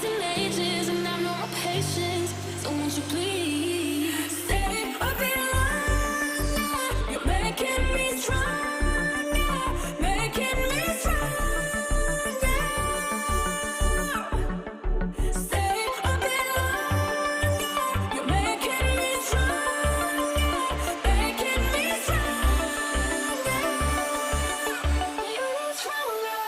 wasting ages and I've no more patience. So won't you please stay a bit longer? You're making me stronger, making me stronger. Stay a bit longer. You're making me stronger, making me stronger. You stronger.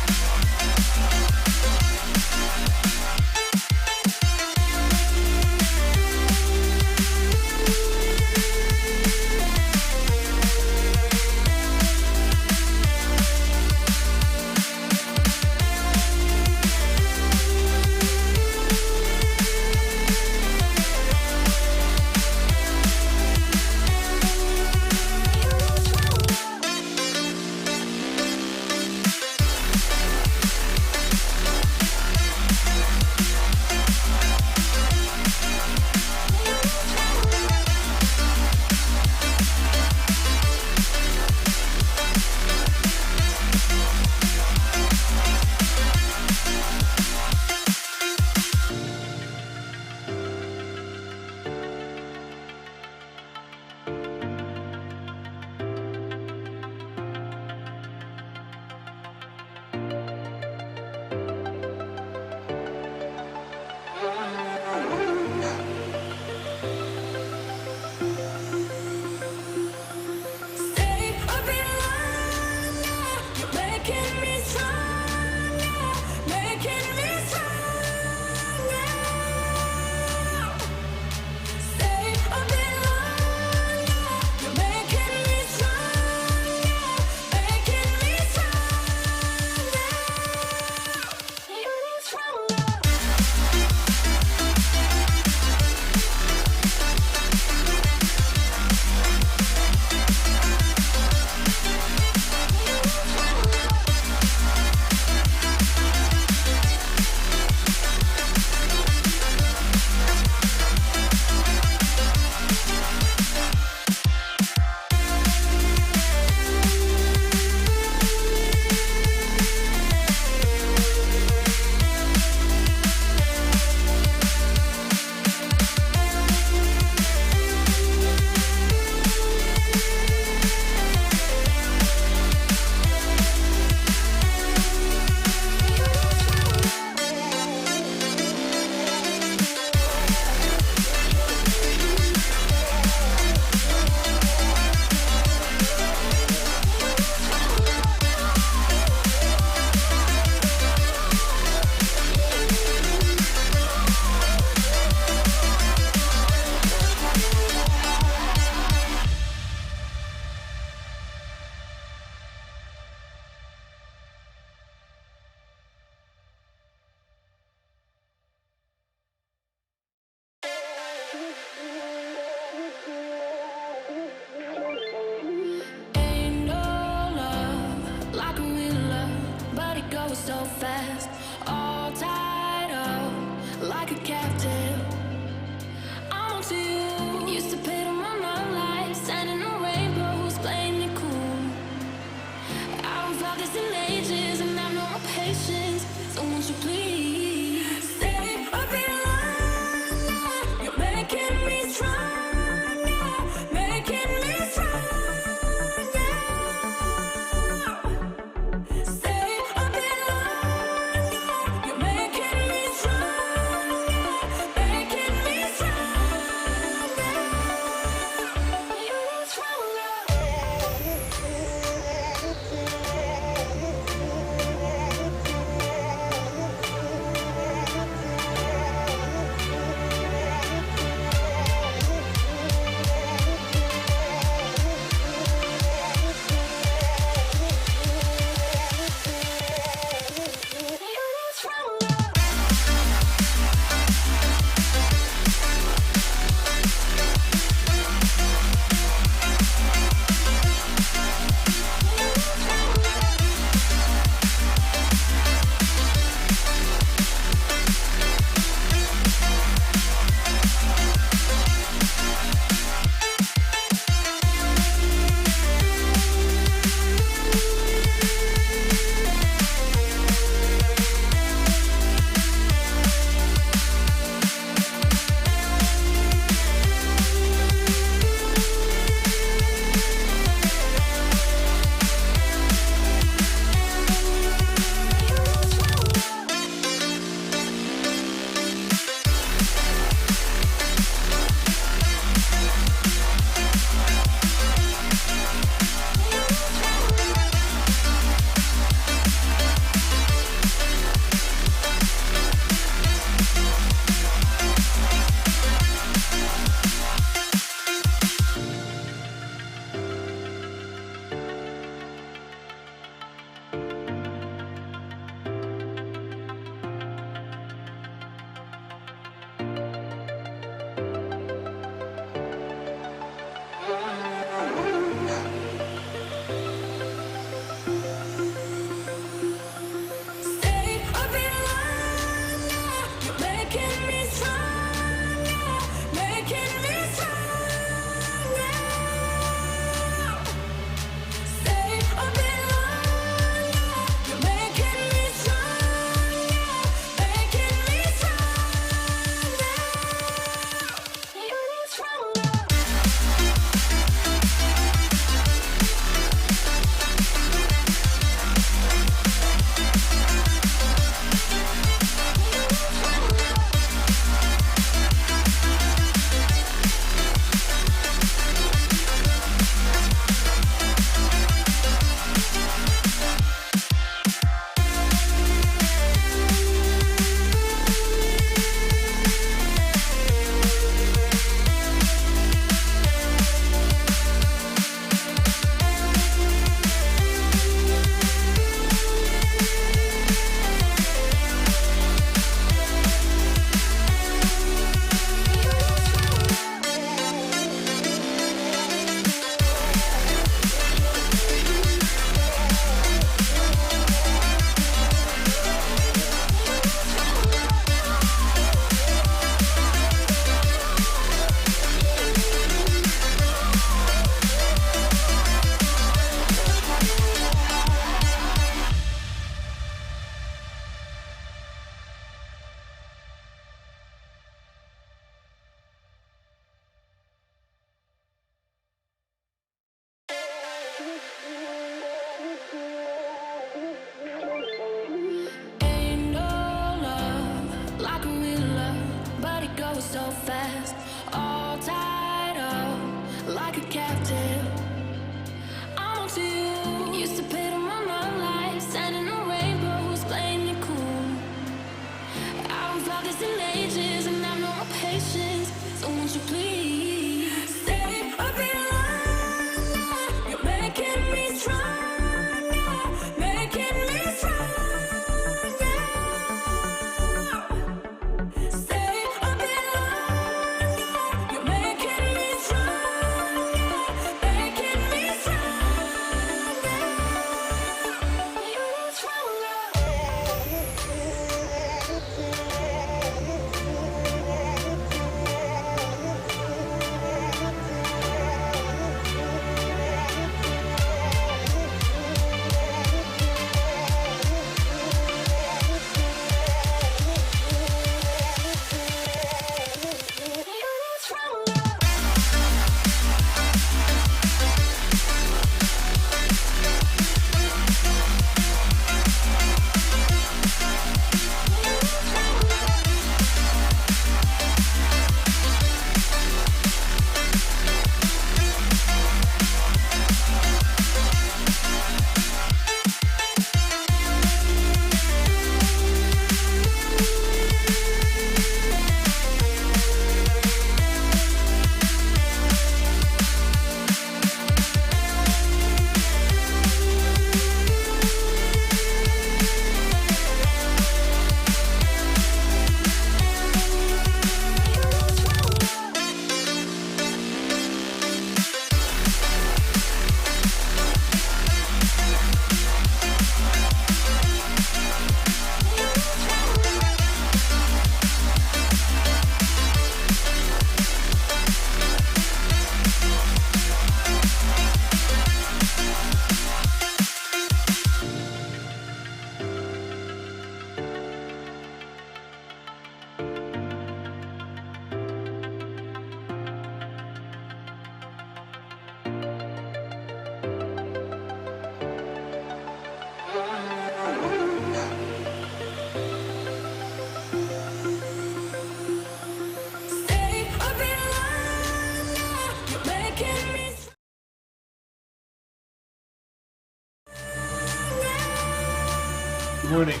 morning.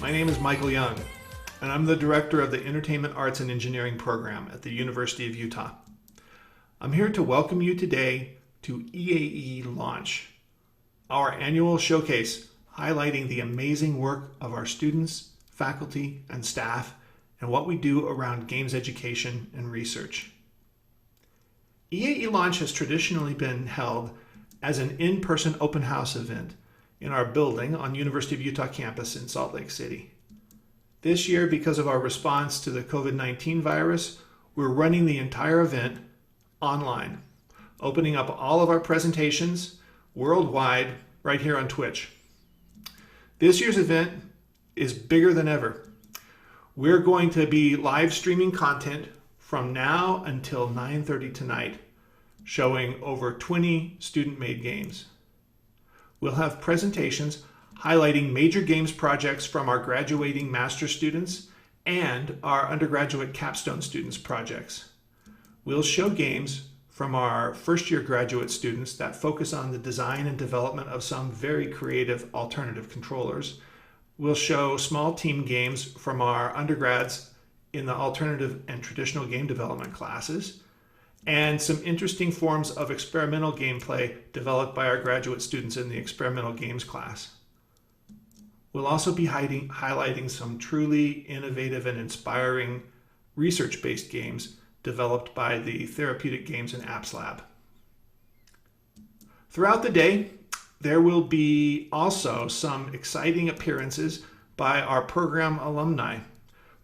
My name is Michael Young, and I'm the director of the Entertainment Arts and Engineering program at the University of Utah. I'm here to welcome you today to EAE Launch, our annual showcase highlighting the amazing work of our students, faculty, and staff, and what we do around games education and research. EAE Launch has traditionally been held as an in-person open house event in our building on University of Utah campus in Salt Lake City. This year, because of our response to the COVID-19 virus, we're running the entire event online, opening up all of our presentations worldwide right here on Twitch. This year's event is bigger than ever. We're going to be live streaming content from now until 9:30 tonight, showing over 20 student-made games. We'll have presentations highlighting major games projects from our graduating master's students and our undergraduate capstone students projects. We'll show games from our first-year graduate students that focus on the design and development of some very creative alternative controllers. We'll show small team games from our undergrads in the alternative and traditional game development classes, and some interesting forms of experimental gameplay developed by our graduate students in the experimental games class. We'll also be highlighting some truly innovative and inspiring research-based games developed by the Therapeutic Games and Apps Lab. Throughout the day, there will be also some exciting appearances by our program alumni,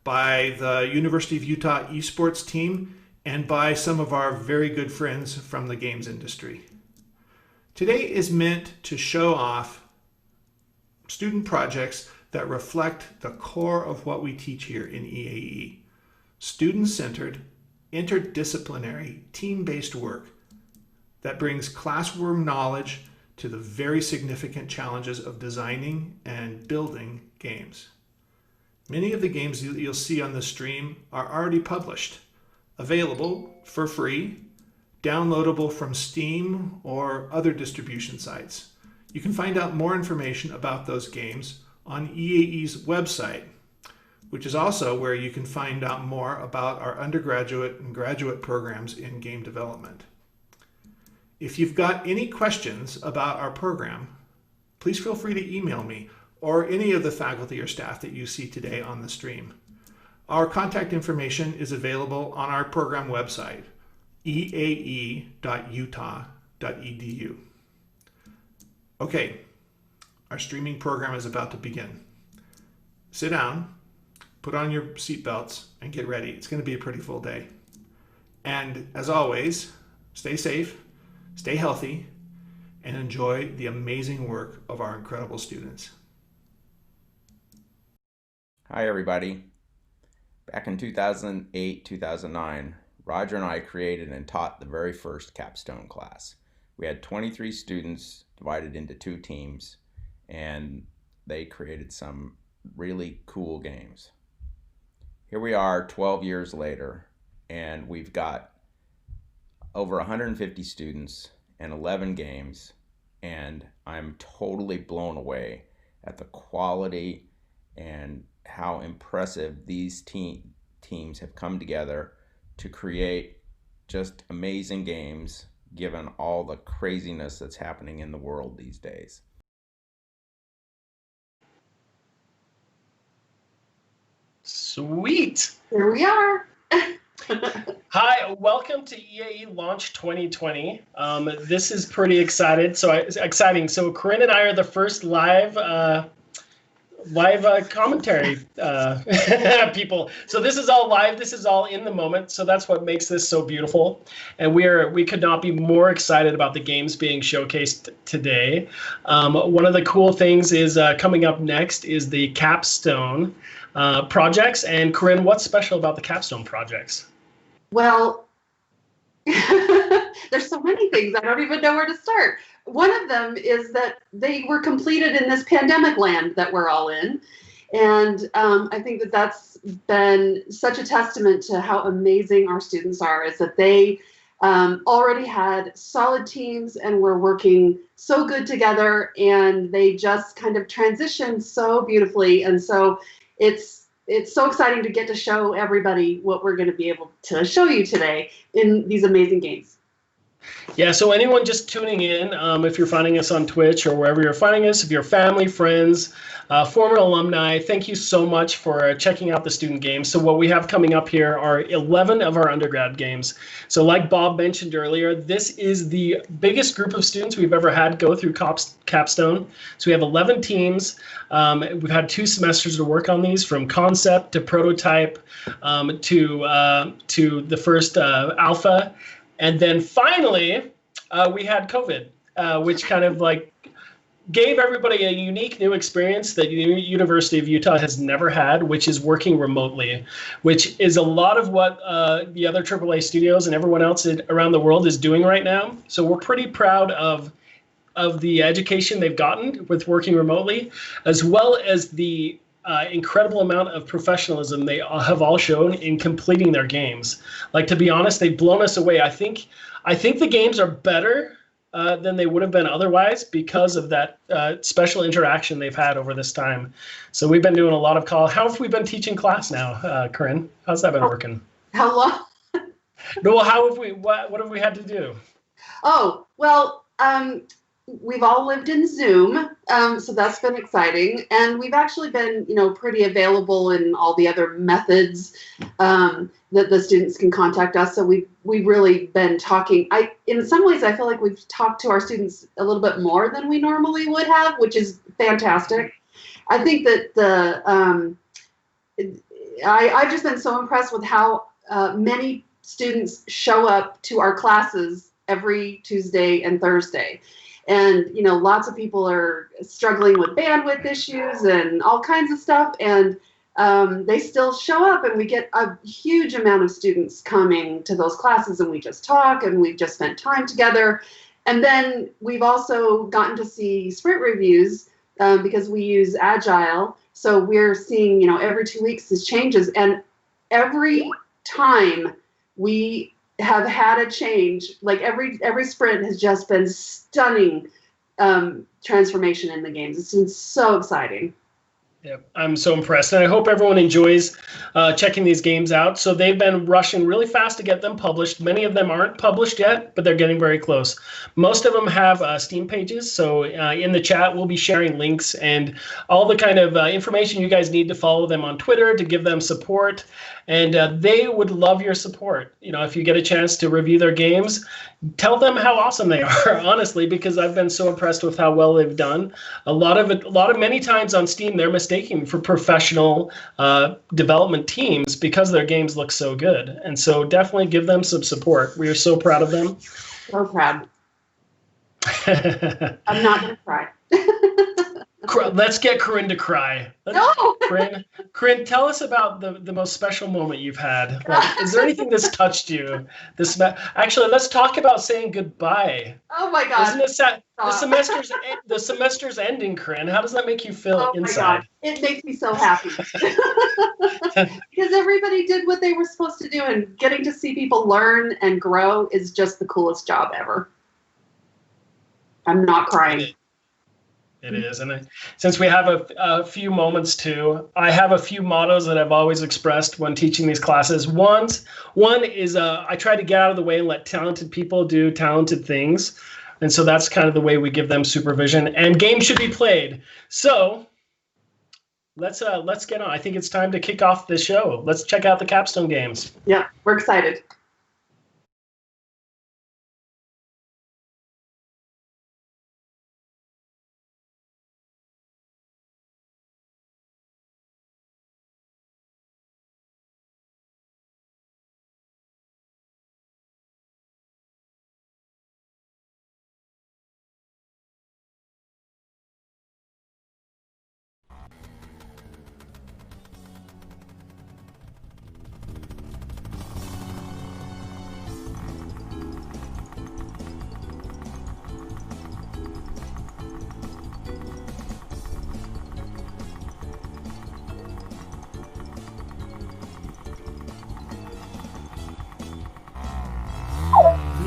by the University of Utah esports team, and by some of our very good friends from the games industry. Today is meant to show off student projects that reflect the core of what we teach here in EAE. Student-centered, interdisciplinary, team-based work that brings classroom knowledge to the very significant challenges of designing and building games. Many of the games that you'll see on the stream are already published, available for free, downloadable from Steam or other distribution sites. You can find out more information about those games on EAE's website, which is also where you can find out more about our undergraduate and graduate programs in game development. If you've got any questions about our program, please feel free to email me or any of the faculty or staff that you see today on the stream. Our contact information is available on our program website, eae.utah.edu. Okay, our streaming program is about to begin. Sit down, put on your seatbelts, and get ready. It's going to be a pretty full day. And as always, stay safe, stay healthy, and enjoy the amazing work of our incredible students. Hi everybody. Back in 2008-2009, Roger and I created and taught the very first capstone class. We had 23 students divided into 2 teams, and they created some really cool games. Here we are 12 years later, and we've got over 150 students and 11 games, and I'm totally blown away at the quality and how impressive these teams have come together to create just amazing games given all the craziness that's happening in the world these days. Sweet. Here we are. Hi, welcome to EAE Launch 2020. This is pretty exciting. So Corinne and I are the first live commentary people. So this is all live. This is all in the moment. So that's what makes this so beautiful. And we could not be more excited about the games being showcased today. One of the cool things is coming up next is the capstone projects. And Corinne, what's special about the capstone projects? Well, there's so many things. I don't even know where to start. One of them is that they were completed in this pandemic land that we're all in. And I think that that's been such a testament to how amazing our students are, is that they already had solid teams and were working so good together, and they just kind of transitioned so beautifully. And so it's so exciting to get to show everybody what we're going to be able to show you today in these amazing games. Yeah, so anyone just tuning in, if you're finding us on Twitch or wherever you're finding us, if you're family, friends, former alumni, thank you so much for checking out the student games. So what we have coming up here are 11 of our undergrad games. So like Bob mentioned earlier, this is the biggest group of students we've ever had go through Capstone. So we have 11 teams. We've had 2 semesters to work on these, from concept to prototype to the first alpha. And then finally, we had COVID, which kind of like gave everybody a unique new experience that the University of Utah has never had, which is working remotely, which is a lot of what the other AAA studios and everyone else around the world is doing right now. So we're pretty proud of the education they've gotten with working remotely, as well as the incredible amount of professionalism they have all shown in completing their games. Like, to be honest, they've blown us away. I think the games are better than they would have been otherwise because of that special interaction they've had over this time. So we've been doing a lot of How have we been teaching class now, Corinne? How's that been working? How long? No, well, what have we had to do? Oh, well, we've all lived in Zoom, so that's been exciting. And we've actually been, pretty available in all the other methods that the students can contact us. So we've really been talking. In some ways, I feel like we've talked to our students a little bit more than we normally would have, which is fantastic. I think that I've just been so impressed with how many students show up to our classes every Tuesday and Thursday. And, lots of people are struggling with bandwidth issues and all kinds of stuff. And they still show up, and we get a huge amount of students coming to those classes, and we just talk, and we've just spent time together. And then we've also gotten to see sprint reviews because we use Agile. So we're seeing, every 2 weeks this changes. And every time we have had a change, like every sprint has just been stunning transformation in the games. It's been so exciting. Yep, I'm so impressed, and I hope everyone enjoys checking these games out. So they've been rushing really fast to get them published. Many of them aren't published yet, but they're getting very close. Most of them have Steam pages, so in the chat we'll be sharing links and all the kind of information you guys need to follow them on Twitter to give them support, and they would love your support. If you get a chance to review their games, tell them how awesome they are, honestly, because I've been so impressed with how well they've done. Many times on Steam, they're mistaken for professional development teams because their games look so good. And so definitely give them some support. We are so proud of them. So proud. I'm not going to cry. Let's get Corinne to cry. No! Corinne, tell us about the most special moment you've had. Is there anything that's touched you? Actually, let's talk about saying goodbye. Oh my God! Isn't it sad? The semester's ending, Corinne. How does that make you feel inside? It makes me so happy because everybody did what they were supposed to do, and getting to see people learn and grow is just the coolest job ever. I'm not crying. It is. And since we have a few moments too, I have a few mottos that I've always expressed when teaching these classes. One is I try to get out of the way and let talented people do talented things. And so that's kind of the way we give them supervision. And games should be played. So let's get on. I think it's time to kick off the show. Let's check out the Capstone games. Yeah, we're excited.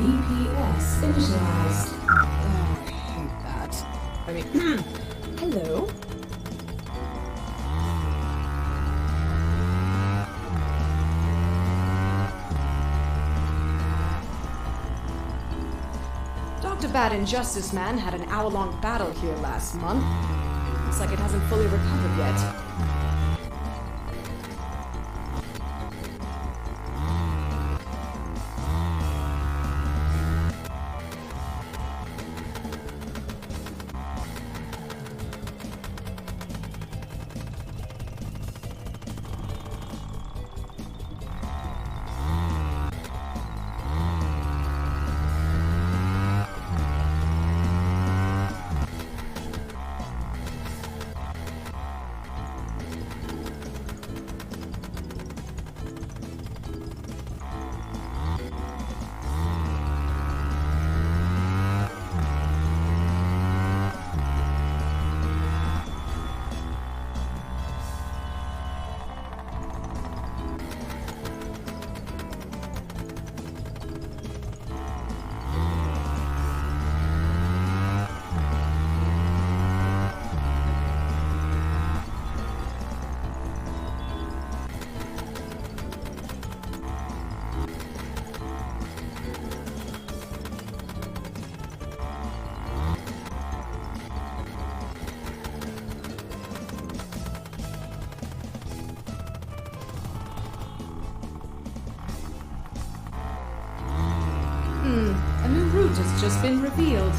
VPS initialized. Oh, I hate that. I mean, hello? Dr. Bad Injustice Man had an hour-long battle here last month. Looks like it hasn't fully recovered yet. A new route has just been revealed.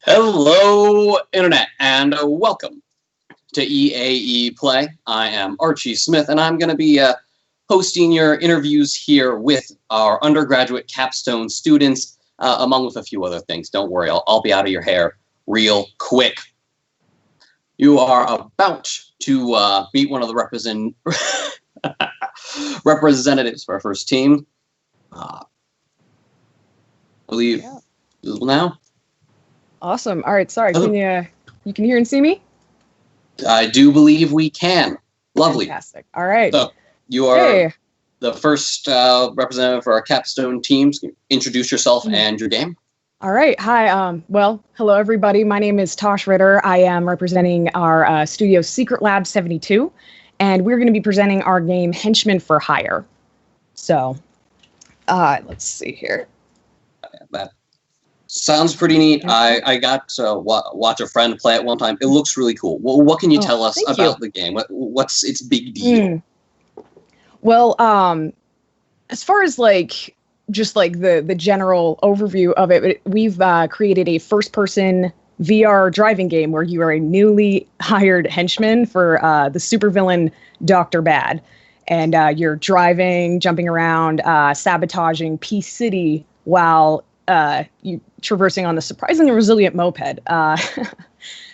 Hello, Internet, and welcome to EAE Play. I am Archie Smith, and I'm going to be hosting your interviews here with our undergraduate capstone students, among with a few other things. Don't worry, I'll be out of your hair real quick. You are about to meet one of the representatives for our first team. I believe now. Awesome. All right. Sorry. Can you can hear and see me? I do believe we can. Lovely. Fantastic. All right. So you are the first representative for our capstone teams. Introduce yourself and your game. All right. Hi. Well, hello, everybody. My name is Tosh Ritter. I am representing our studio Secret Lab 72, and we're going to be presenting our game Henchmen for Hire. So let's see here. That sounds pretty neat. I got to watch a friend play it one time. It looks really cool. Well, what can you tell us about the game? What's its big deal? Well, as far as just the general overview of it, we've created a first-person VR driving game where you are a newly hired henchman for the supervillain Dr. Bad. And you're driving, jumping around, sabotaging Peace City while you traversing on the surprisingly resilient moped.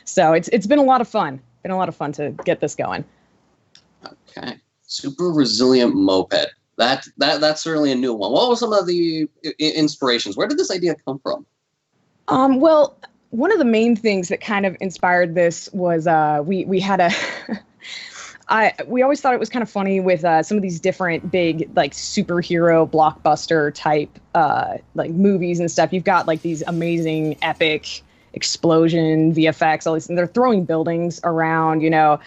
So it's been a lot of fun. Been a lot of fun to get this going. Okay. Super resilient moped. That's certainly a new one. What were some of the inspirations? Where did this idea come from? Well, one of the main things that kind of inspired this was we had a we always thought it was kind of funny with some of these different big like superhero blockbuster type like movies and stuff. You've got like these amazing epic explosion VFX, all these, and they're throwing buildings around, you know.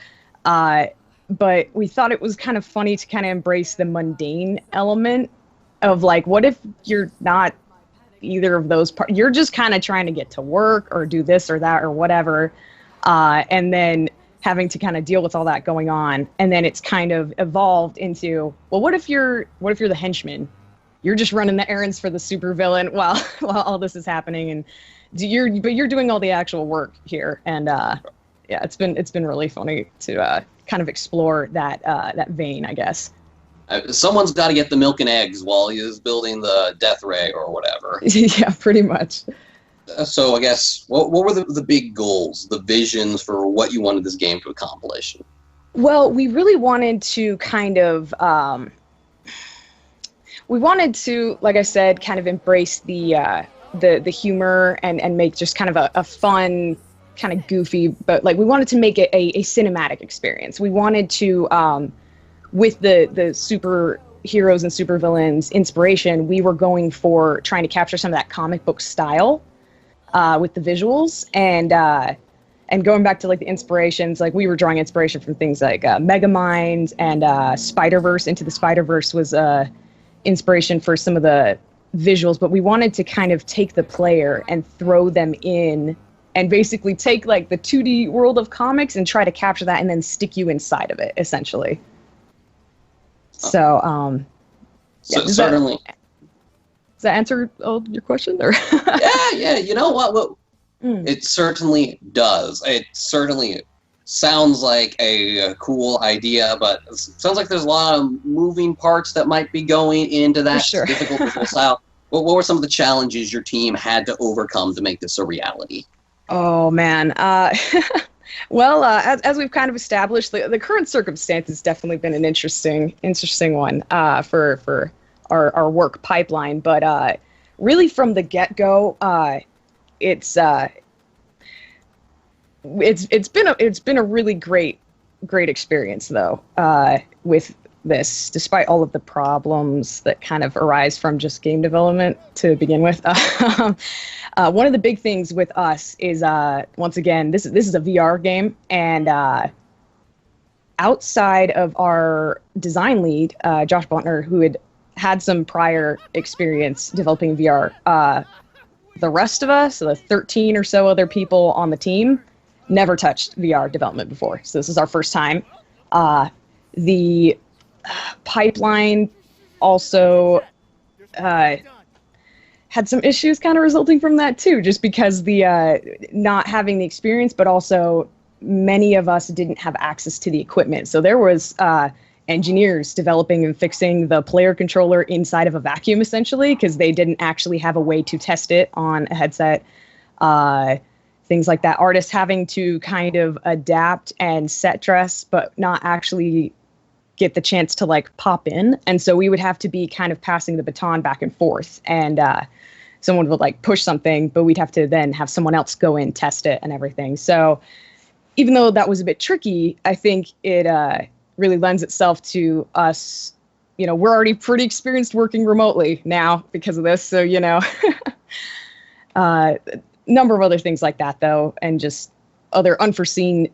But we thought it was kind of funny to kind of embrace the mundane element of like, what if you're not either of those parts? You're just kind of trying to get to work or do this or that or whatever, and then having to kind of deal with all that going on. And then it's kind of evolved into, well, what if you're the henchman? You're just running the errands for the supervillain while all this is happening, and you're doing all the actual work here. And yeah, it's been really funny to kind of explore that vein, I guess. Someone's got to get the milk and eggs while he's building the death ray or whatever. Yeah, pretty much. So I guess, what were the big goals, the visions for what you wanted this game to accomplish? Well, we really wanted to kind of, like I said, kind of embrace the humor and make just kind of a fun, kind of goofy, but like we wanted to make it a cinematic experience. We wanted to, with the superheroes and supervillains inspiration, we were going for trying to capture some of that comic book style with the visuals, and going back to like the inspirations, like we were drawing inspiration from things like Megamind and Spider-Verse. Into the Spider-Verse was inspiration for some of the visuals, but we wanted to kind of take the player and throw them in and basically take like the 2D world of comics and try to capture that and then stick you inside of it, essentially. So, So yeah, certainly. does that answer all your question? Or Yeah. You know what? It certainly does. It certainly sounds like a cool idea, but it sounds like there's a lot of moving parts that might be going into that sure. difficult visual style. What were some of the challenges your team had to overcome to make this a reality? Oh man. Well, as we've kind of established, the current circumstance has definitely been an interesting one for our work pipeline. But really, from the get-go, it's been a really great experience though, with this, despite all of the problems that kind of arise from just game development to begin with. One of the big things with us is, once again, this is a VR game, and outside of our design lead, Josh Bluntner, who had some prior experience developing VR, the rest of us, so the 13 or so other people on the team, never touched VR development before. So this is our first time. The pipeline also had some issues kind of resulting from that too, just because the not having the experience, but also many of us didn't have access to the equipment. So there was engineers developing and fixing the player controller inside of a vacuum, essentially, because they didn't actually have a way to test it on a headset. Things like that. Artists having to kind of adapt and set dress, but not actually get the chance to like pop in. And so we would have to be kind of passing the baton back and forth, and someone would like push something, but we'd have to then have someone else go in, test it and everything. So even though that was a bit tricky, I think it really lends itself to us. You know, we're already pretty experienced working remotely now because of this. So, you know, number of other things like that though, and just other unforeseen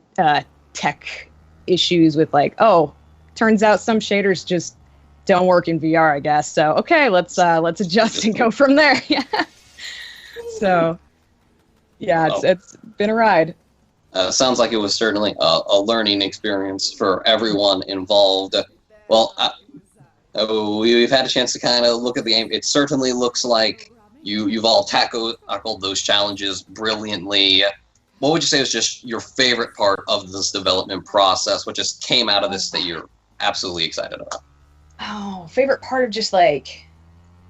tech issues with like, oh, turns out some shaders just don't work in VR, I guess. So okay, let's adjust and go from there. Yeah. So yeah, it's been a ride. Sounds like it was certainly a learning experience for everyone involved. Well, we've had a chance to kind of look at the game. It certainly looks like you've all tackled those challenges brilliantly. What would you say was just your favorite part of this development process? What just came out of this that you're absolutely excited about? Oh, favorite part of just like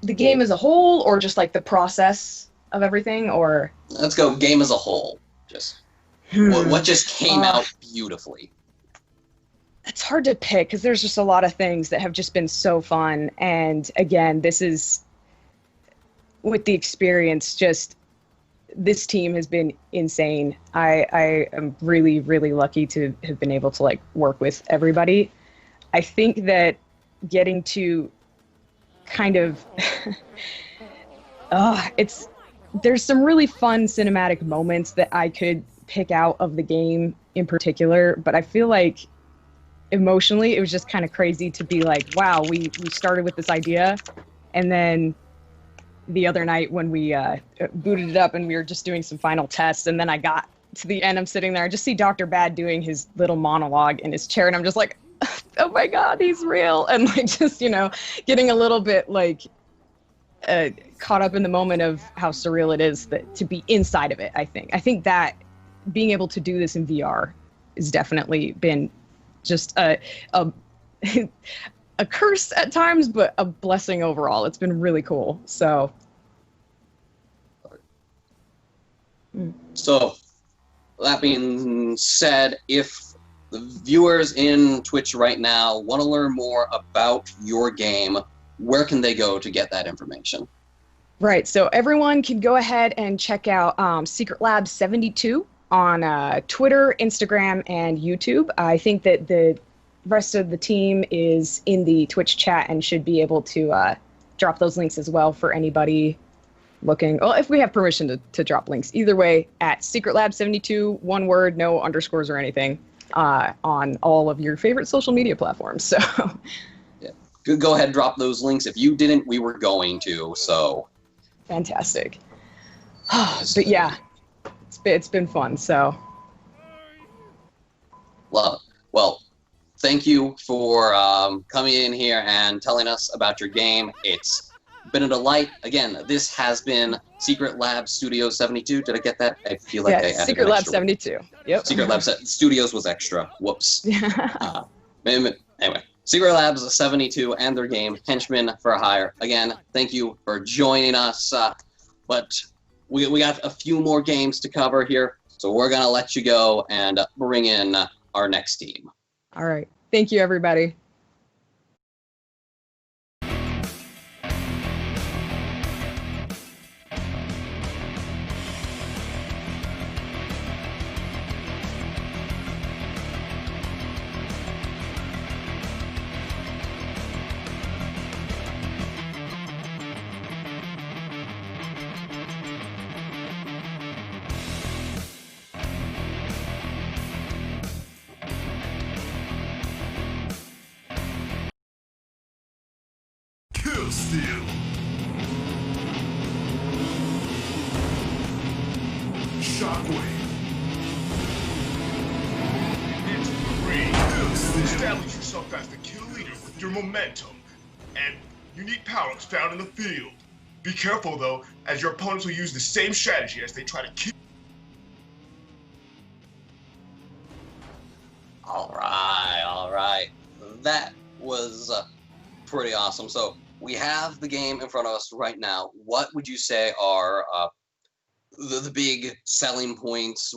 the game as a whole, or just like the process of everything, or? Let's go game as a whole. Just what just came out beautifully. it's hard to pick because there's just a lot of things that have just been so fun. And again, this is with the experience, just this team has been insane. I am really, really lucky to have been able to like work with everybody. I think that getting to kind of there's some really fun cinematic moments that I could pick out of the game in particular, but I feel like emotionally it was just kind of crazy to be like, wow, we started with this idea, and then the other night when we booted it up and we were just doing some final tests, and then I got to the end, I'm sitting there, I just see Dr. Bad doing his little monologue in his chair, and I'm just like, oh my God, he's real. And like, just, you know, getting a little bit like caught up in the moment of how surreal it is to be inside of it. I think that being able to do this in VR has definitely been just a curse at times, but a blessing overall. It's been really cool. So that being said, if the viewers in Twitch right now want to learn more about your game, where can they go to get that information? Right. So everyone can go ahead and check out Secret Lab 72 on Twitter, Instagram, and YouTube. I think that the rest of the team is in the Twitch chat and should be able to drop those links as well for anybody looking. Well, if we have permission to drop links. Either way, at Secret Lab 72, one word, no underscores or anything, on all of your favorite social media platforms. So yeah. Go ahead and drop those links. If you didn't, we were going to. So fantastic. But yeah, it's been fun. So love. Well, thank you for coming in here and telling us about your game. It's been a delight. Again, this has been Secret Lab Studio 72. Did I get that? I feel like I added Secret Lab 72. Yep. Secret Lab Studios was extra. Whoops. Anyway, Secret Labs 72 and their game Henchmen for Hire. Again, thank you for joining us. But we got a few more games to cover here, so we're gonna let you go and bring in our next team. All right. Thank you, everybody. Kill steal. Shockwave. It's free. Kill steal. Establish yourself as the kill leader with your momentum and unique power-ups found in the field. Be careful though, as your opponents will use the same strategy as they try to kill. All right. That was pretty awesome. So we have the game in front of us right now. What would you say are the big selling points?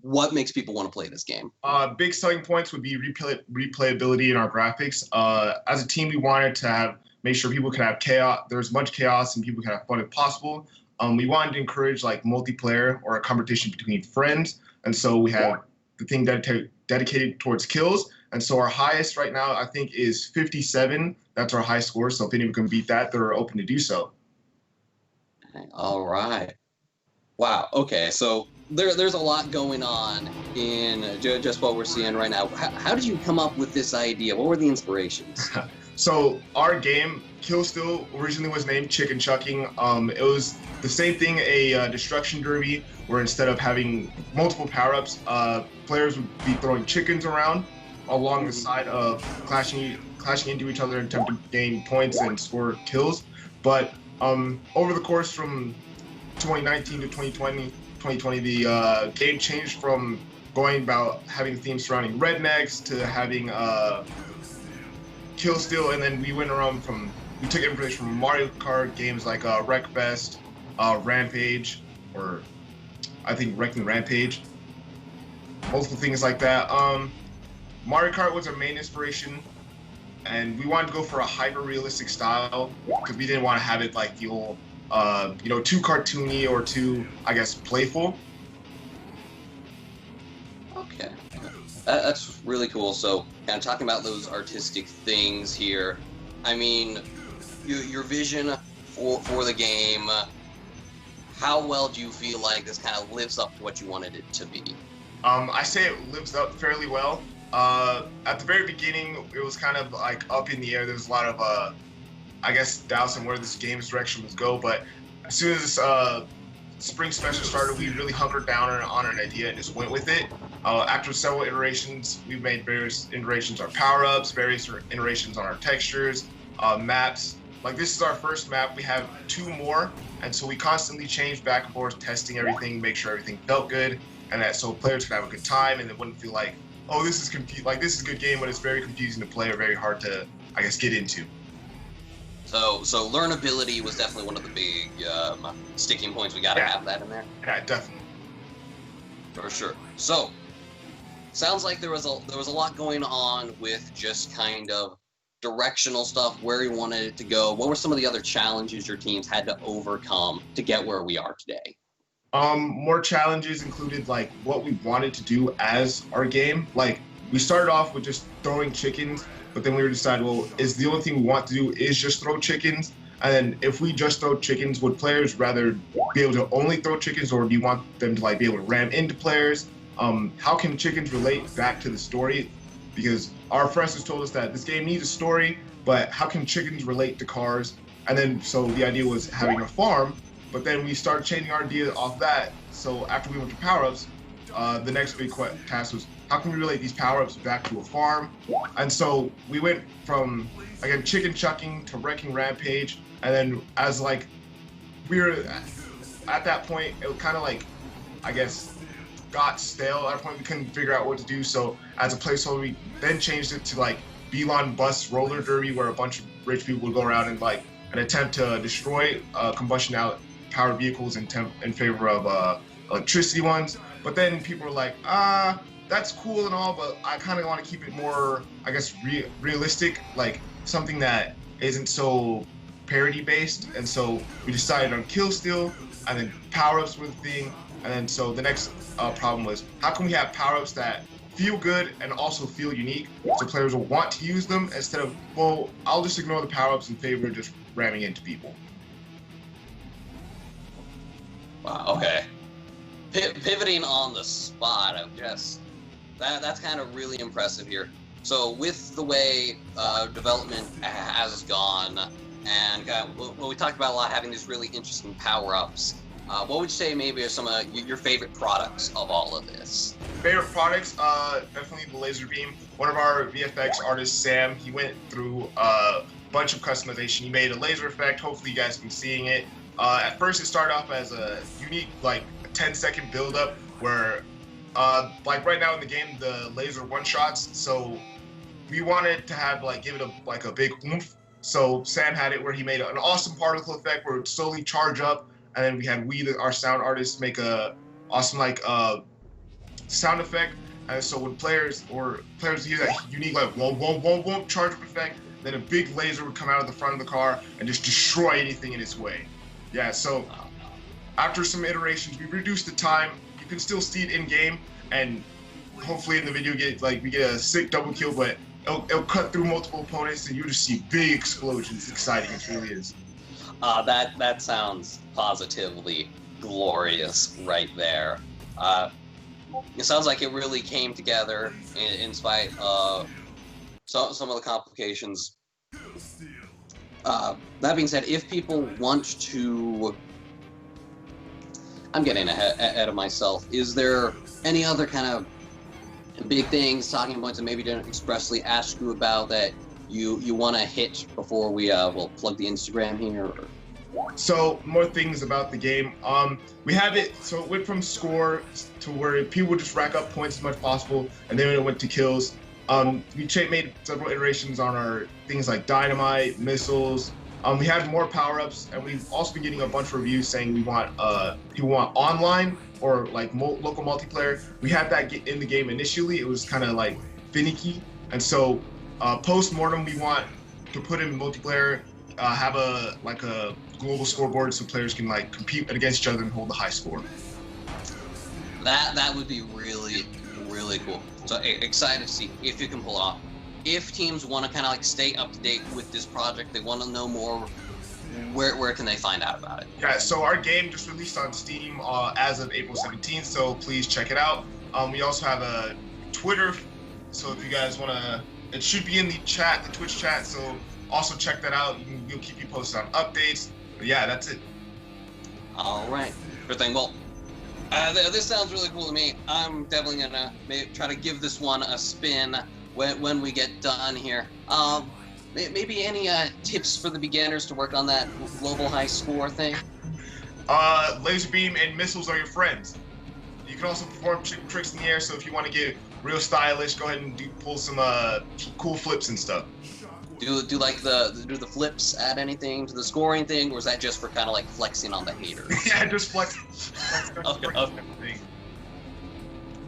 What makes people want to play this game? Big selling points would be replayability in our graphics. As a team, we wanted to make sure people could have chaos. There's much chaos and people can have fun if possible. We wanted to encourage like multiplayer or a competition between friends, and so we have the thing dedicated towards kills. And so our highest right now, I think, is 57. That's our high score. So if anyone can beat that, they're open to do so. All right. Wow. Okay. So there's a lot going on in just what we're seeing right now. How did you come up with this idea? What were the inspirations? So our game, Kill Steal, originally was named Chicken Chucking. It was the same thing, a destruction derby, where instead of having multiple power-ups, players would be throwing chickens around along the side of clashing into each other in attempt to gain points and score kills. But over the course from 2019 to 2020, the game changed from going about having themes surrounding rednecks to having Kill Steal, and then we took information from Mario Kart games like Wreckfest, Rampage, or I think Wrecking Rampage, multiple things like that. Mario Kart was our main inspiration, and we wanted to go for a hyper-realistic style because we didn't want to have it like feel, too cartoony or too, I guess, playful. Okay, that's really cool. So, kind of talking about those artistic things here. I mean, your vision for the game. How well do you feel like this kind of lives up to what you wanted it to be? I say it lives up fairly well. At the very beginning, it was kind of like up in the air. There was a lot of, I guess, doubts on where this game's direction was go. But as soon as spring semester started, we really hunkered down on an idea and just went with it. After several iterations, we've made various iterations on power-ups, various iterations on our textures, maps. Like this is our first map. We have 2 more, and so we constantly change back and forth, testing everything, make sure everything felt good, and that so players could have a good time, and it wouldn't feel like, oh, this is like this is a good game, but it's very confusing to play or very hard to, I guess, get into. So learnability was definitely one of the big sticking points. We got to have that in there. Yeah, definitely. For sure. So, sounds like there was a lot going on with just kind of directional stuff, where you wanted it to go. What were some of the other challenges your teams had to overcome to get where we are today? More challenges included like what we wanted to do as our game. Like we started off with just throwing chickens, but then we decided, well, is the only thing we want to do is just throw chickens? And then if we just throw chickens, would players rather be able to only throw chickens, or do you want them to like be able to ram into players? How can chickens relate back to the story? Because our professors told us that this game needs a story, but how can chickens relate to cars? And then so the idea was having a farm, but then we started changing our idea off that. So after we went to power-ups, the next big task was how can we relate these power-ups back to a farm? And so we went from, again, chicken chucking to wrecking rampage, and then as like we were at that point, it was kind of like, I guess, got stale. At that point, we couldn't figure out what to do. So as a placeholder, we then changed it to like Belon Bus Roller Derby, where a bunch of rich people would go around and like an attempt to destroy combustion out powered vehicles in favor of electricity ones. But then people were like, that's cool and all, but I kind of want to keep it more, I guess, realistic, like something that isn't so parody based. And so we decided on kill steal, and then power-ups were the thing. And then so the next problem was, how can we have power-ups that feel good and also feel unique, so players will want to use them instead of, well, I'll just ignore the power-ups in favor of just ramming into people. Wow, okay. Pivoting on the spot, that's kind of really impressive here. So with the way development has gone, and well, we talked about a lot having these really interesting power-ups, what would you say maybe are some of your favorite products of all of this? Favorite products, definitely the laser beam. One of our VFX artists, Sam, he went through a bunch of customization. He made a laser effect. Hopefully you guys have been seeing it. At first it started off as a unique, like, 10-second build-up where, like right now in the game, the laser one-shots. So we wanted to have, like, give it a big oomph. So Sam had it where he made an awesome particle effect where it would slowly charge up. And then we had our sound artists, make a awesome sound effect. And so when players hear that unique like whoa whoa whoa whoa charge up effect, then a big laser would come out of the front of the car and just destroy anything in its way. Yeah. So after some iterations, we reduced the time. You can still see it in game, and hopefully in the video we get a sick double kill, but it'll cut through multiple opponents and you just see big explosions. It's exciting. It really is. That sounds positively glorious right there. It sounds like it really came together in spite of some of the complications. That being said, if people want to... I'm getting ahead of myself. Is there any other kind of big things, talking points that maybe didn't expressly ask you about that you want to hit before we will plug the Instagram here? So more things about the game. We have it so it went from score to where people would just rack up points as much as possible, and then it went to kills. We made several iterations on our things like dynamite, missiles. We had more power-ups, and we've also been getting a bunch of reviews saying we want people want online or like local multiplayer. We had that in the game initially. It was kind of like finicky. And so post-mortem, we want to put in multiplayer, have a global scoreboard so players can like compete against each other and hold the high score. That would be really, really cool. So excited to see if you can pull it off. If teams want to kind of like stay up to date with this project, they want to know more, where can they find out about it? Yeah, so our game just released on Steam as of April 17th, so please check it out. We also have a Twitter, so if you guys want to, it should be in the chat, the Twitch chat, so also check that out. We'll keep you posted on updates. But yeah, that's it. All right, good thing. Well, this sounds really cool to me. I'm definitely gonna try to give this one a spin when we get done here. Maybe any tips for the beginners to work on that global high score thing? Laser beam and missiles are your friends. You can also perform tricks in the air, so if you want to get real stylish, go ahead and pull some cool flips and stuff. Do the flips add anything to the scoring thing, or is that just for kind of like flexing on the haters? Yeah, just flex.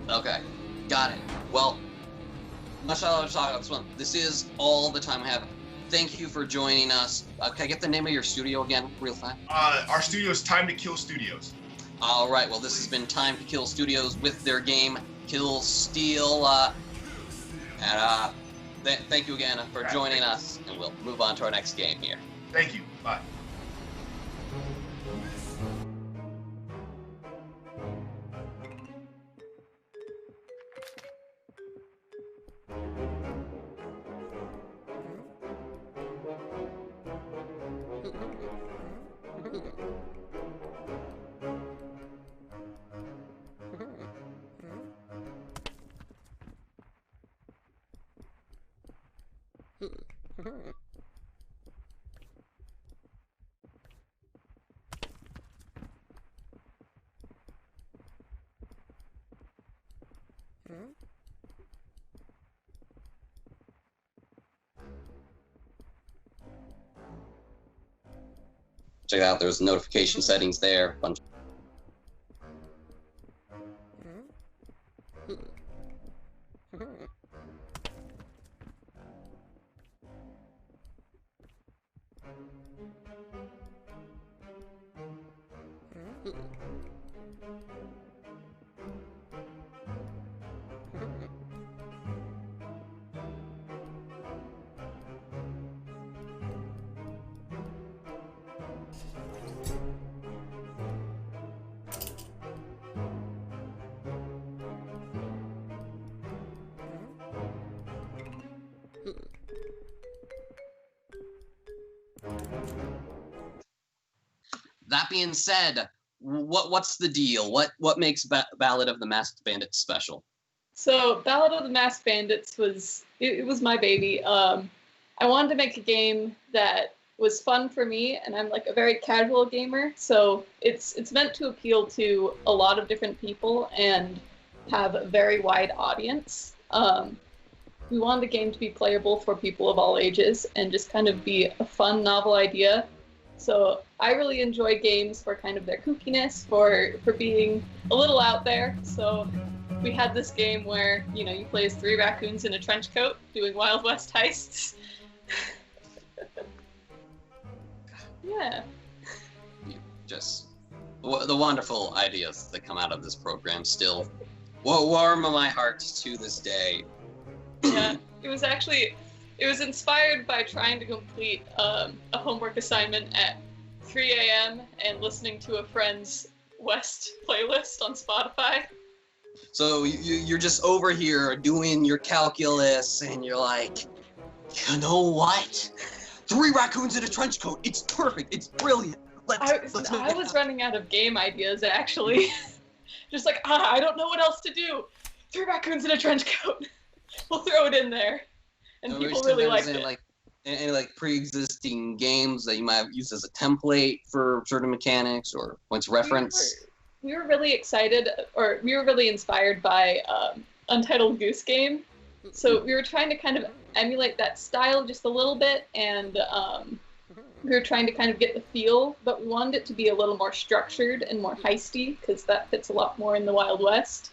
Okay, got it. Well, much I love to talk about this one. This is all the time we have. Thank you for joining us. Can I get the name of your studio again, real fast? Our studio is Time to Kill Studios. All right. Well, this has been Time to Kill Studios with their game Kill Steal. Thank you again for joining us, and we'll move on to our next game here. Thank you. Bye. Check it out. There's notification settings there. That being said, what's the deal? What makes Ballad of the Masked Bandits special? So Ballad of the Masked Bandits was my baby. I wanted to make a game that was fun for me, and I'm like a very casual gamer, so it's meant to appeal to a lot of different people and have a very wide audience. We wanted the game to be playable for people of all ages and just kind of be a fun, novel idea. So I really enjoy games for kind of their kookiness, for being a little out there. So we had this game where, you play as 3 raccoons in a trench coat doing Wild West heists. Yeah. Just the wonderful ideas that come out of this program still warm my heart to this day. Yeah, it was inspired by trying to complete a homework assignment at 3 a.m. and listening to a friend's West playlist on Spotify. So you're just over here doing your calculus, and you're like, you know what? 3 raccoons in a trench coat. It's perfect. It's brilliant. I was running out of game ideas, actually. Just like, I don't know what else to do. 3 raccoons in a trench coat. We'll throw it in there. And so people really liked it. Like, any like pre-existing games that you might have used as a template for certain mechanics or points of reference? We were really excited, or we were really inspired by Untitled Goose Game. So we were trying to kind of emulate that style just a little bit, and we were trying to kind of get the feel, but we wanted it to be a little more structured and more heisty, because that fits a lot more in the Wild West.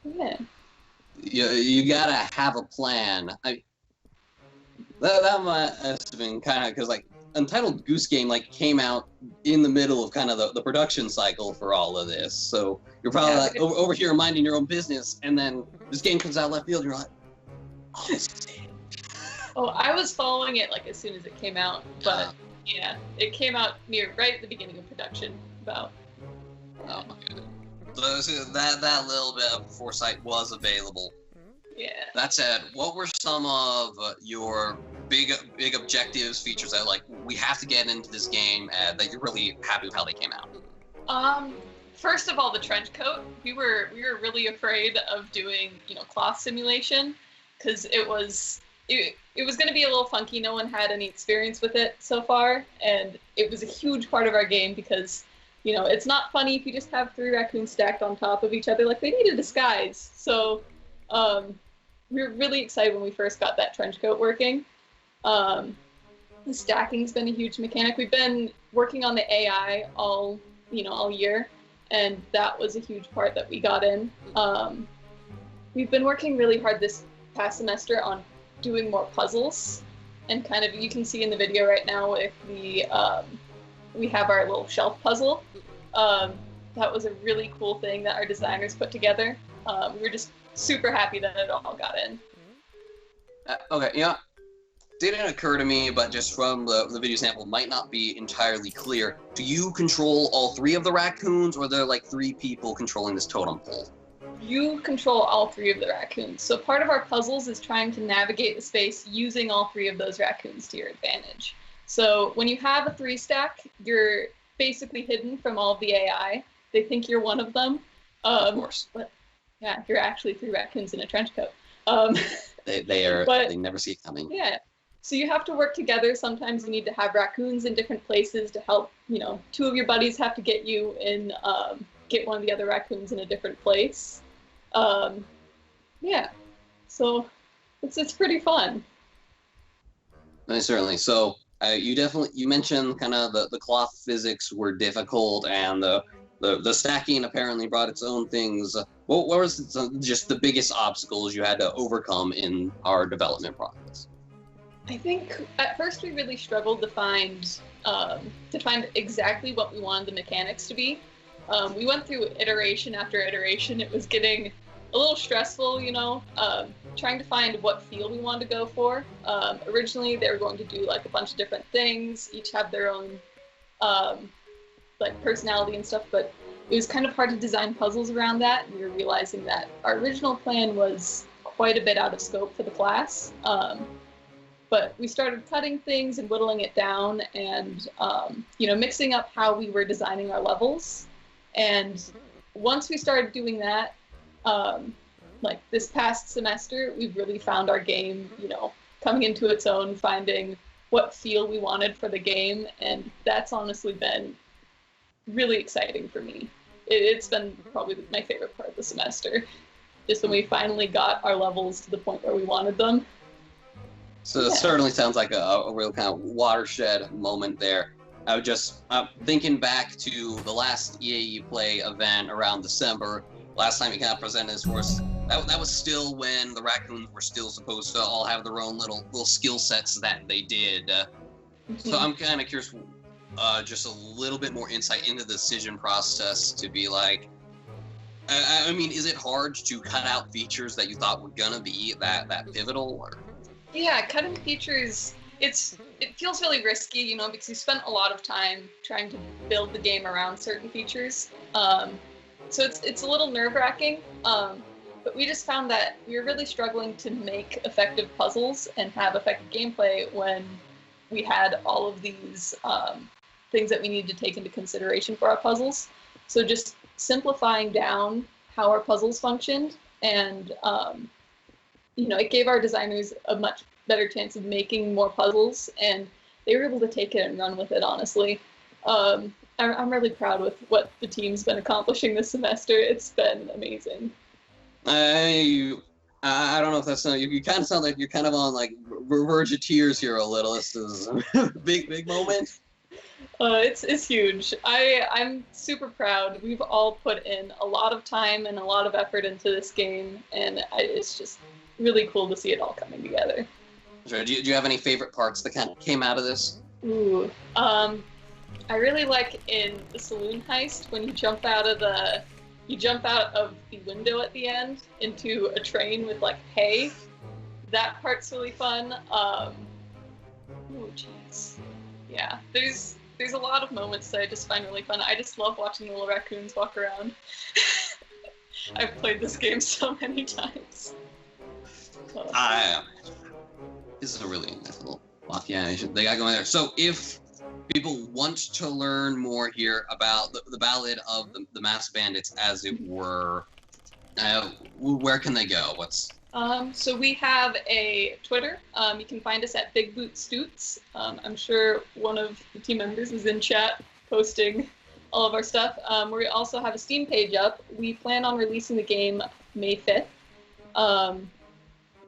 Yeah. you gotta have a plan. That must have been kind of because like Untitled Goose Game like came out in the middle of kind of the production cycle for all of this. So you're probably like over here minding your own business, and then this game comes out left field, and you're like, oh, this is it. Oh, I was following it like as soon as it came out, but yeah, it came out right at the beginning of production. About. Oh my goodness. So that little bit of foresight was available. Yeah. That said, what were some of your big objectives, features that like we have to get into this game that you're really happy with how they came out? First of all, the trench coat. We were really afraid of doing cloth simulation because it was going to be a little funky. No one had any experience with it so far, and it was a huge part of our game because it's not funny if you just have 3 raccoons stacked on top of each other. Like, they need a disguise. So we were really excited when we first got that trench coat working. The stacking's been a huge mechanic. We've been working on the AI all year, and that was a huge part that we got in. We've been working really hard this past semester on doing more puzzles, and kind of, you can see in the video right now with the we have our little shelf puzzle. That was a really cool thing that our designers put together. We were just super happy that it all got in. Okay, didn't occur to me, but just from the video sample, might not be entirely clear. Do you control all 3 of the raccoons, or are there like 3 people controlling this totem pole? You control all 3 of the raccoons. So part of our puzzles is trying to navigate the space using all 3 of those raccoons to your advantage. So when you have a 3 stack, you're basically hidden from all of the AI. They think you're one of them. Of course. But yeah, you're actually 3 raccoons in a trench coat. They never see it coming. Yeah. So you have to work together. Sometimes you need to have raccoons in different places to help, 2 of your buddies have to get you in, get one of the other raccoons in a different place. Yeah. So it's pretty fun. Certainly. So you mentioned kind of the cloth physics were difficult, and the stacking apparently brought its own things. What was just the biggest obstacles you had to overcome in our development process? I think at first we really struggled to find exactly what we wanted the mechanics to be. We went through iteration after iteration. It was getting a little stressful, trying to find what feel we wanted to go for. Originally, they were going to do like a bunch of different things, each have their own like personality and stuff, but it was kind of hard to design puzzles around that. We were realizing that our original plan was quite a bit out of scope for the class. But we started cutting things and whittling it down, and mixing up how we were designing our levels. And once we started doing that, like this past semester, we've really found our game, coming into its own, finding what feel we wanted for the game, and that's honestly been really exciting for me. It's been probably my favorite part of the semester, just when we finally got our levels to the point where we wanted them. So it certainly sounds like a real kind of watershed moment there. I was just thinking back to the last EAE Play event around December. Last time you kind of presented this for us, that was still when the raccoons were still supposed to all have their own little skill sets that they did. So I'm kind of curious, just a little bit more insight into the decision process to be like, I mean, is it hard to cut out features that you thought were gonna be that pivotal? Or? Yeah, cutting features, it feels really risky, because you spent a lot of time trying to build the game around certain features. So it's a little nerve-wracking, but we just found that we were really struggling to make effective puzzles and have effective gameplay when we had all of these things that we needed to take into consideration for our puzzles. So just simplifying down how our puzzles functioned, and it gave our designers a much better chance of making more puzzles, and they were able to take it and run with it, honestly. I'm really proud with what the team's been accomplishing this semester. It's been amazing. I don't know if that's something, you kind of sound like you're kind of on like verge of tears here a little. This is a big moment. It's huge. I'm super proud. We've all put in a lot of time and a lot of effort into this game, and it's just really cool to see it all coming together. Sure. Do you have any favorite parts that kind of came out of this? Ooh, I really like in the saloon heist when you jump out of the window at the end into a train with like hay. That part's really fun. Oh jeez, yeah. There's a lot of moments that I just find really fun. I just love watching the little raccoons walk around. I've played this game so many times. This is a really nice little block. Yeah, they got going there. So if people want to learn more here about the Ballad of the Masked Bandits, as it were, where can they go? So we have a Twitter. You can find us at Big Boot Stoots. I'm sure one of the team members is in chat posting all of our stuff. We also have a Steam page up. We plan on releasing the game May 5th.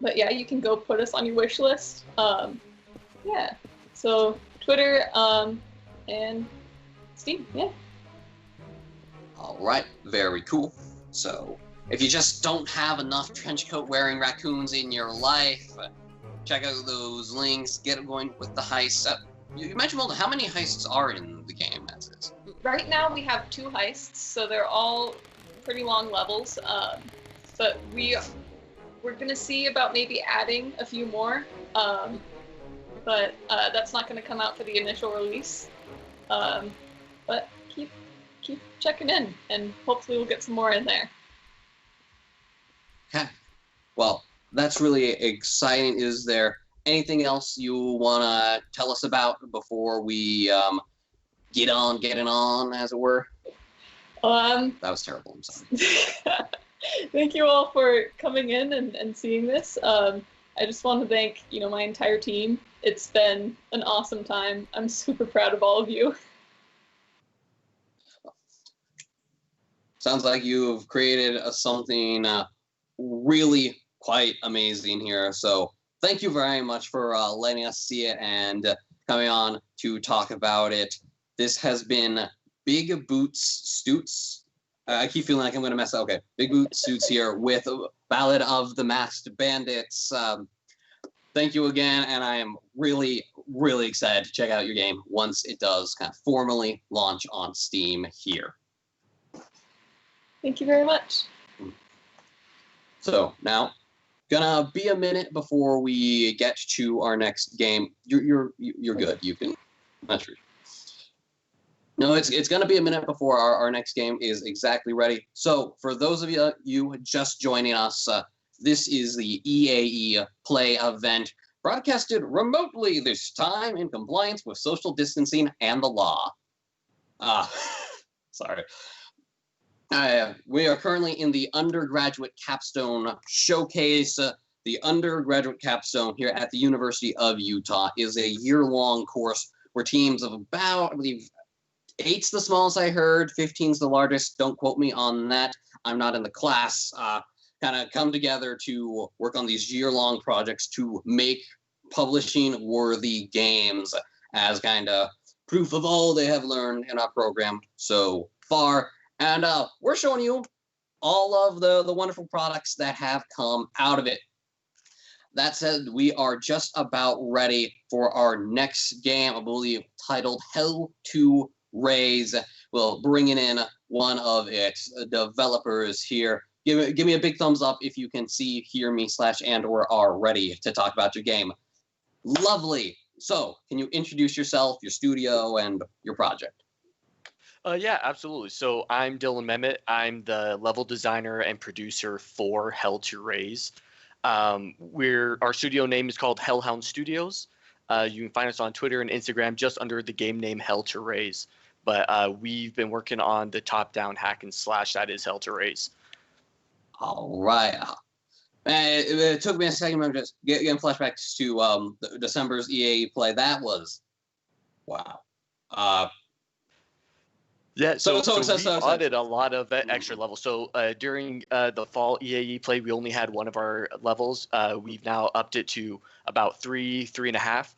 But yeah, you can go put us on your wish list. Yeah. So Twitter and Steam. Yeah. All right. Very cool. So if you just don't have enough trench coat wearing raccoons in your life, check out those links, get going with the heist. You mentioned, Molden, how many heists are in the game as is? Right now we have 2 heists, so they're all pretty long levels. But we're gonna see about maybe adding a few more. But that's not gonna come out for the initial release. But keep checking in, and hopefully we'll get some more in there. Okay. Well, that's really exciting. Is there anything else you want to tell us about before we getting on, as it were? That was terrible. I'm sorry. Thank you all for coming in and seeing this. I just want to thank my entire team. It's been an awesome time. I'm super proud of all of you. Sounds like you've created something really quite amazing here. So thank you very much for letting us see it and coming on to talk about it. This has been Big Boots Stoots. I keep feeling like I'm going to mess up. Okay, Big Boots Stoots here with Ballad of the Masked Bandits. Thank you again, and I am really, really excited to check out your game once it does kind of formally launch on Steam here. Thank you very much. So now, gonna be a minute before we get to our next game. You're good. You can. That's true. No, it's gonna be a minute before our next game is exactly ready. So for those of you just joining us, this is the EAE Play event, broadcasted remotely this time in compliance with social distancing and the law. Sorry. We are currently in the undergraduate capstone showcase. The undergraduate capstone here at the University of Utah is a year-long course where teams of about, I believe, 8's the smallest I heard, 15's the largest. Don't quote me on that. I'm not in the class. Kind of come together to work on these year-long projects to make publishing-worthy games as kind of proof of all they have learned in our program so far. And we're showing you all of the wonderful products that have come out of it. That said, we are just about ready for our next game, I believe, titled Hell to Raise. We'll bring in one of its developers here. Give me a big thumbs up if you can see, hear me, /and/or are ready to talk about your game. Lovely. So, can you introduce yourself, your studio, and your project? Yeah, absolutely. So I'm Dylan Mehmet. I'm the level designer and producer for Hell to Raise. Our studio name is called Hellhound Studios. You can find us on Twitter and Instagram just under the game name Hell to Raise. But we've been working on the top-down hack and slash that is Hell to Raise. All right. It took me a second to just getting flashbacks to December's EAE play. That was wow. Yeah, so we added a so. lot of extra levels. So during the fall EAE play, we only had one of our levels. We've now upped it to about 3.5.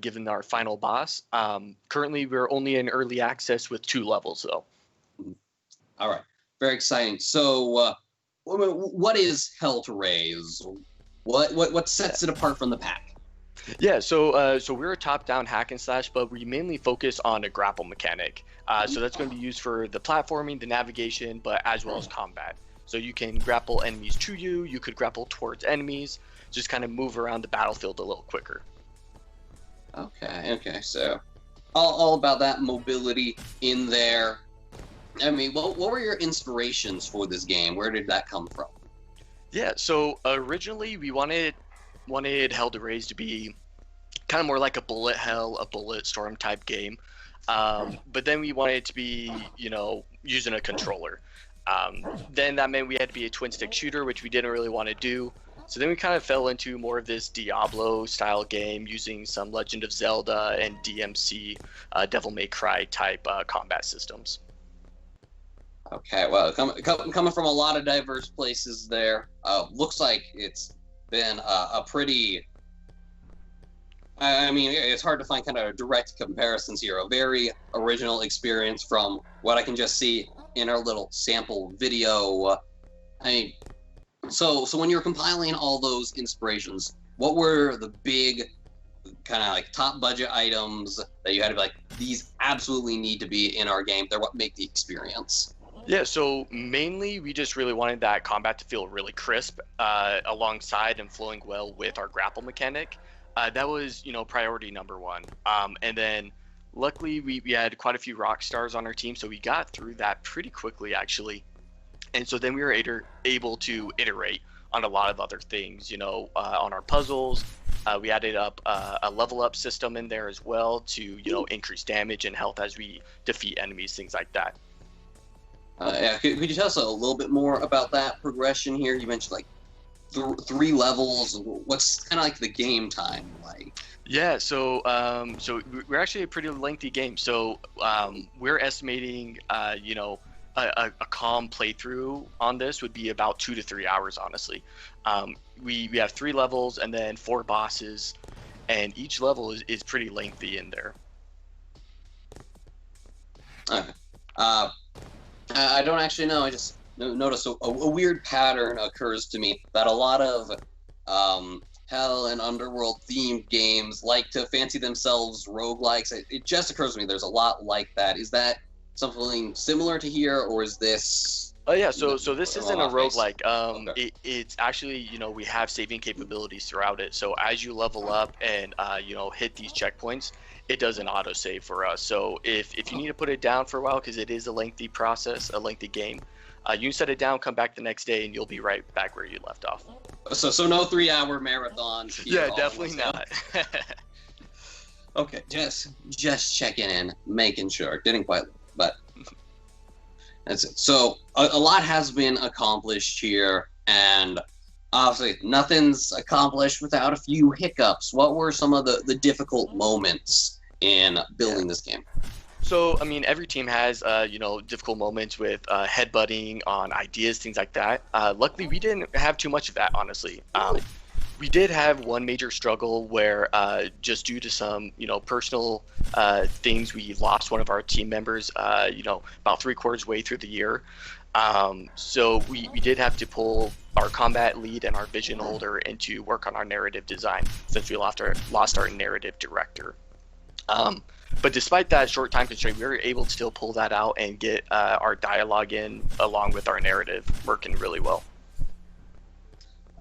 given our final boss. Currently, we're only in early access with 2 levels, though. All right, very exciting. So, what is Hell to Raise? What sets it apart from the pack? Yeah, so we're a top-down hack and slash, but we mainly focus on a grapple mechanic. So that's going to be used for the platforming, the navigation, but as well as combat. So you can grapple enemies to you. You could grapple towards enemies. Just kind of move around the battlefield a little quicker. Okay. So, all about that mobility in there. I mean, what were your inspirations for this game? Where did that come from? Yeah, so originally we wanted Hell to Raise to be kind of more like a bullet hell, a bullet storm type game. But then we wanted it to be, using a controller. Then that meant we had to be a twin stick shooter, which we didn't really want to do. So then we kind of fell into more of this Diablo style game using some Legend of Zelda and DMC, Devil May Cry type combat systems. Okay, well, coming from a lot of diverse places there, looks like it's been a pretty... I mean, it's hard to find kind of direct comparisons here. A very original experience from what I can just see in our little sample video. I mean, so when you're compiling all those inspirations, what were the big kind of like top budget items that you had to be like, these absolutely need to be in our game? They're what make the experience. Yeah, so mainly we just really wanted that combat to feel really crisp alongside and flowing well with our grapple mechanic. That was, priority number one. And then luckily we had quite a few rock stars on our team, so we got through that pretty quickly, actually. And so then we were able to iterate on a lot of other things, on our puzzles. We added up a level up system in there as well to, increase damage and health as we defeat enemies, things like that. Could you tell us a little bit more about that progression here? You mentioned like 3 levels. What's kind of like the game time like? Yeah, so we're actually a pretty lengthy game. So we're estimating, a calm playthrough on this would be about 2 to 3 hours, honestly. We have 3 levels and then 4 bosses, and each level is pretty lengthy in there. Okay. I don't actually know. I just noticed a weird pattern occurs to me that a lot of Hell and Underworld themed games like to fancy themselves roguelikes. It just occurs to me there's a lot like that. Is that something similar to here, or is this... Oh yeah, so this isn't a roguelike. Okay. It's actually, we have saving capabilities throughout it. So as you level up and hit these checkpoints, it does an autosave for us. So if you need to put it down for a while, because it is a lengthy process, a lengthy game, you can set it down, come back the next day, and you'll be right back where you left off. So no 3-hour marathons here. Yeah, definitely not. Okay, just checking in, making sure. Didn't quite, but that's it. So a lot has been accomplished here, and obviously nothing's accomplished without a few hiccups. What were some of the difficult moments in building this game? So, I mean, every team has, difficult moments with headbutting on ideas, things like that. Luckily, we didn't have too much of that, honestly. We did have one major struggle where, just due to some, personal things, we lost one of our team members, about 3/4 way through the year. So we did have to pull our combat lead and our vision holder into work on our narrative design since we lost our narrative director. But despite that short time constraint, we were able to still pull that out and get our dialogue in along with our narrative working really well.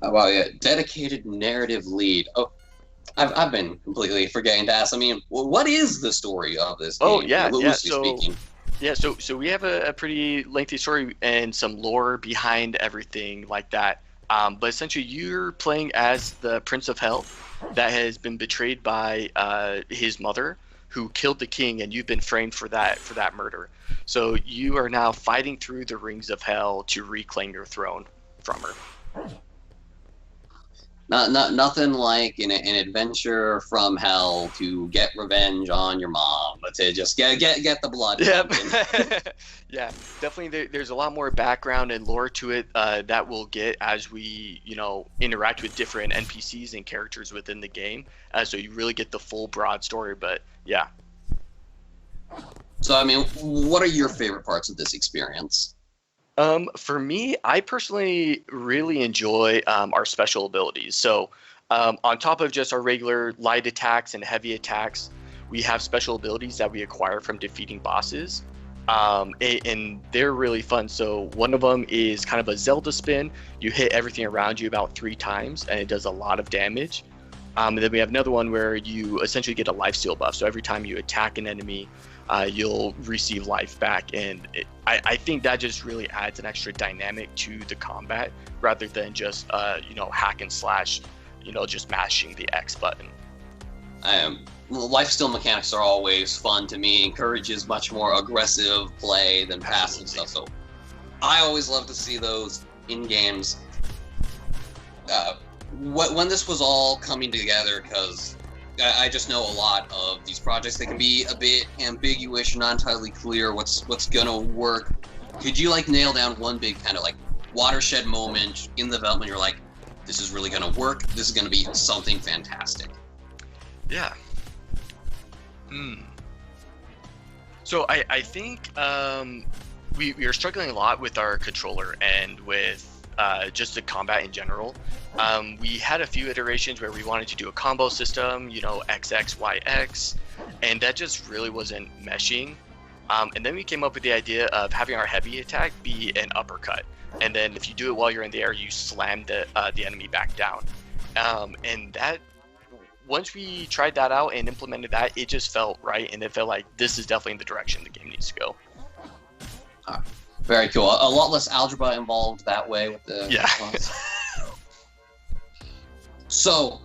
Well, yeah, dedicated narrative lead. Oh, I've been completely forgetting to ask. I mean, what is the story of this game? Oh, yeah, loosely speaking? Yeah, so we have a pretty lengthy story and some lore behind everything like that. But essentially, you're playing as the Prince of Hell that has been betrayed by his mother, who killed the king, and you've been framed for that murder. So you are now fighting through the rings of hell to reclaim your throne from her. Nothing like an adventure from hell to get revenge on your mom, but to just get the blood Yep. pumping. Yeah, definitely. There's a lot more background and lore to it that we'll get as we, interact with different NPCs and characters within the game. So you really get the full broad story. But yeah. So, I mean, what are your favorite parts of this experience? For me, I personally really enjoy our special abilities. So, on top of just our regular light attacks and heavy attacks, we have special abilities that we acquire from defeating bosses. And they're really fun. So, one of them is kind of a Zelda spin. You hit everything around you about 3 times, and it does a lot of damage. And then we have another one where you essentially get a lifesteal buff. So, every time you attack an enemy, you'll receive life back, and I think that just really adds an extra dynamic to the combat rather than just hack and slash, just mashing the X button. Lifesteal mechanics are always fun to me. Encourages much more aggressive play than passive stuff. So I always love to see those in games. When this was all coming together, because I just know a lot of these projects that can be a bit ambiguous, not entirely clear what's gonna work. Could you nail down one big kind of watershed moment in the development? You're like, this is really gonna work. This is gonna be something fantastic. Yeah. So I think we are struggling a lot with our controller and with just the combat in general. We had a few iterations where we wanted to do a combo system, XXYX, and that just really wasn't meshing. And then we came up with the idea of having our heavy attack be an uppercut, and then if you do it while you're in the air, you slam the enemy back down. And that, once we tried that out and implemented that, it just felt right, and it felt like this is definitely the direction the game needs to go. Very cool. A lot less algebra involved that way with the response. So,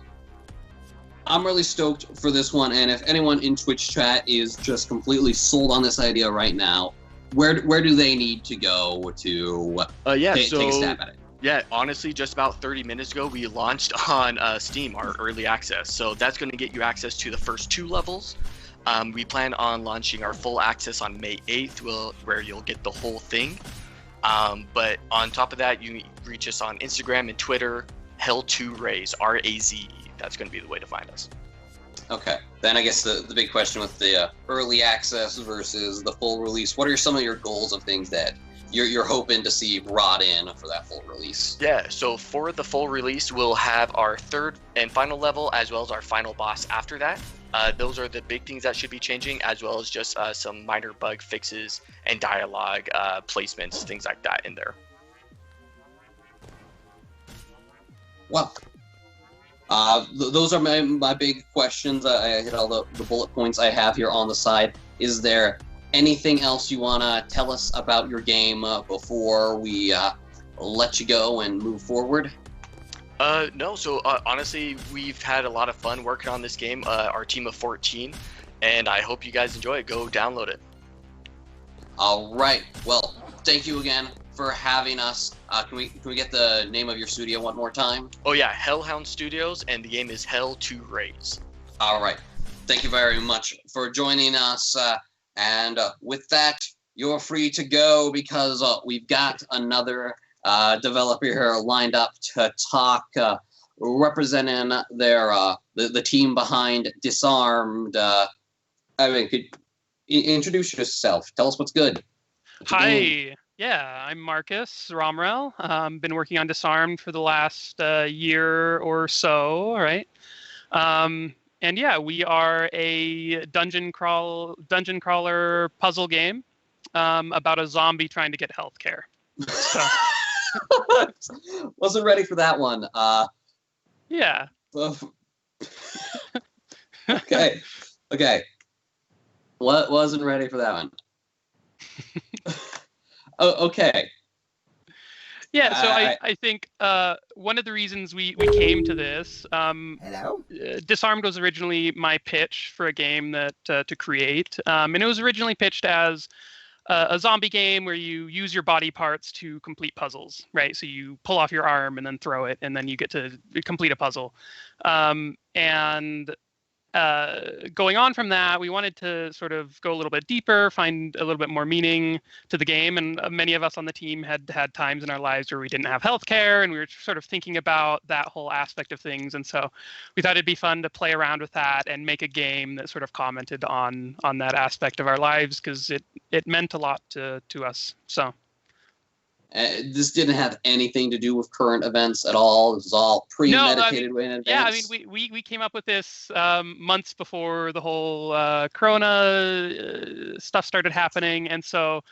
I'm really stoked for this one, and if anyone in Twitch chat is just completely sold on this idea right now, where do they need to go to take a stab at it? Yeah, honestly, just about 30 minutes ago, we launched on Steam, our early access. So that's going to get you access to the first 2 levels. We plan on launching our full access on May 8th, where you'll get the whole thing. But on top of that, you reach us on Instagram and Twitter, Hell2Raze, RAZE. That's going to be the way to find us. Okay. Then I guess the big question with the early access versus the full release, what are some of your goals of things that you're hoping to see brought in for that full release? Yeah, so for the full release, we'll have our 3rd and final level, as well as our final boss after that. Those are the big things that should be changing, as well as just some minor bug fixes and dialogue placements, things like that in there. Well, those are my big questions. I hit all the bullet points I have here on the side. Is there anything else you want to tell us about your game before we let you go and move forward? No, so honestly, we've had a lot of fun working on this game, our team of 14, and I hope you guys enjoy it. Go download it. All right. Well, thank you again for having us. Can we get the name of your studio one more time? Oh yeah, Hellhound Studios, and the game is Hell2Raze. All right. Thank you very much for joining us. And with that, you're free to go, because we've got another developer here lined up to talk, representing the team behind Disarmed. Could introduce yourself. Tell us what's good. Hi. Yeah, I'm Marcus Romrell. Been working on Disarmed for the last year or so, right? And yeah, we are a dungeon crawler puzzle game about a zombie trying to get healthcare. So. Wasn't ready for that one. Yeah. Okay. Wasn't ready for that one. Okay. Yeah, so I think one of the reasons we came to this, Disarmed was originally my pitch for a game that to create, and it was originally pitched as a zombie game where you use your body parts to complete puzzles, right? So you pull off your arm and then throw it, and then you get to complete a puzzle. And going on from that, we wanted to sort of go a little bit deeper, find a little bit more meaning to the game. And many of us on the team had times in our lives where we didn't have healthcare, and we were sort of thinking about that whole aspect of things. And so we thought it'd be fun to play around with that and make a game that sort of commented on that aspect of our lives, because it meant a lot to us. So. This didn't have anything to do with current events at all. This was all premeditated in advance. Yeah, I mean, we came up with this months before the whole Corona stuff started happening, and so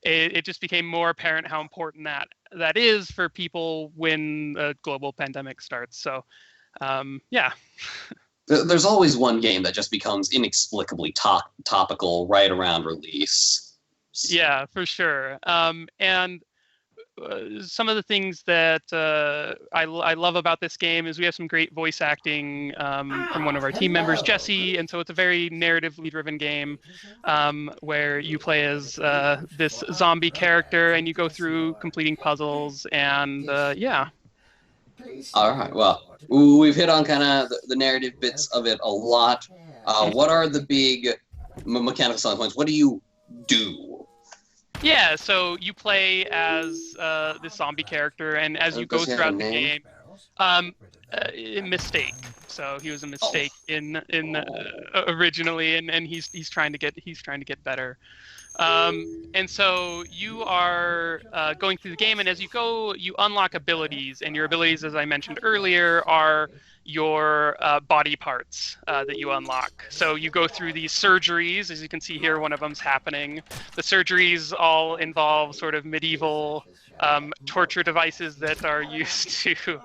it just became more apparent how important that is for people when a global pandemic starts. So, yeah. There's always one game that just becomes inexplicably topical right around release. Yeah, for sure. And some of the things that I love about this game is we have some great voice acting from one of our team members, Jesse, and so it's a very narratively driven game where you play as this zombie character and you go through completing puzzles, and yeah. All right, well, we've hit on kind of the narrative bits of it a lot. What are the big mechanical selling points? What do you do? Yeah, so you play as this zombie character, and as you go throughout the game, Mistake. So he was a mistake in originally, and he's trying to get better. And so you are going through the game, and as you go, you unlock abilities, and your abilities, as I mentioned earlier, are your body parts that you unlock. So you go through these surgeries. As you can see here, one of them's happening. The surgeries all involve sort of medieval torture devices that are used to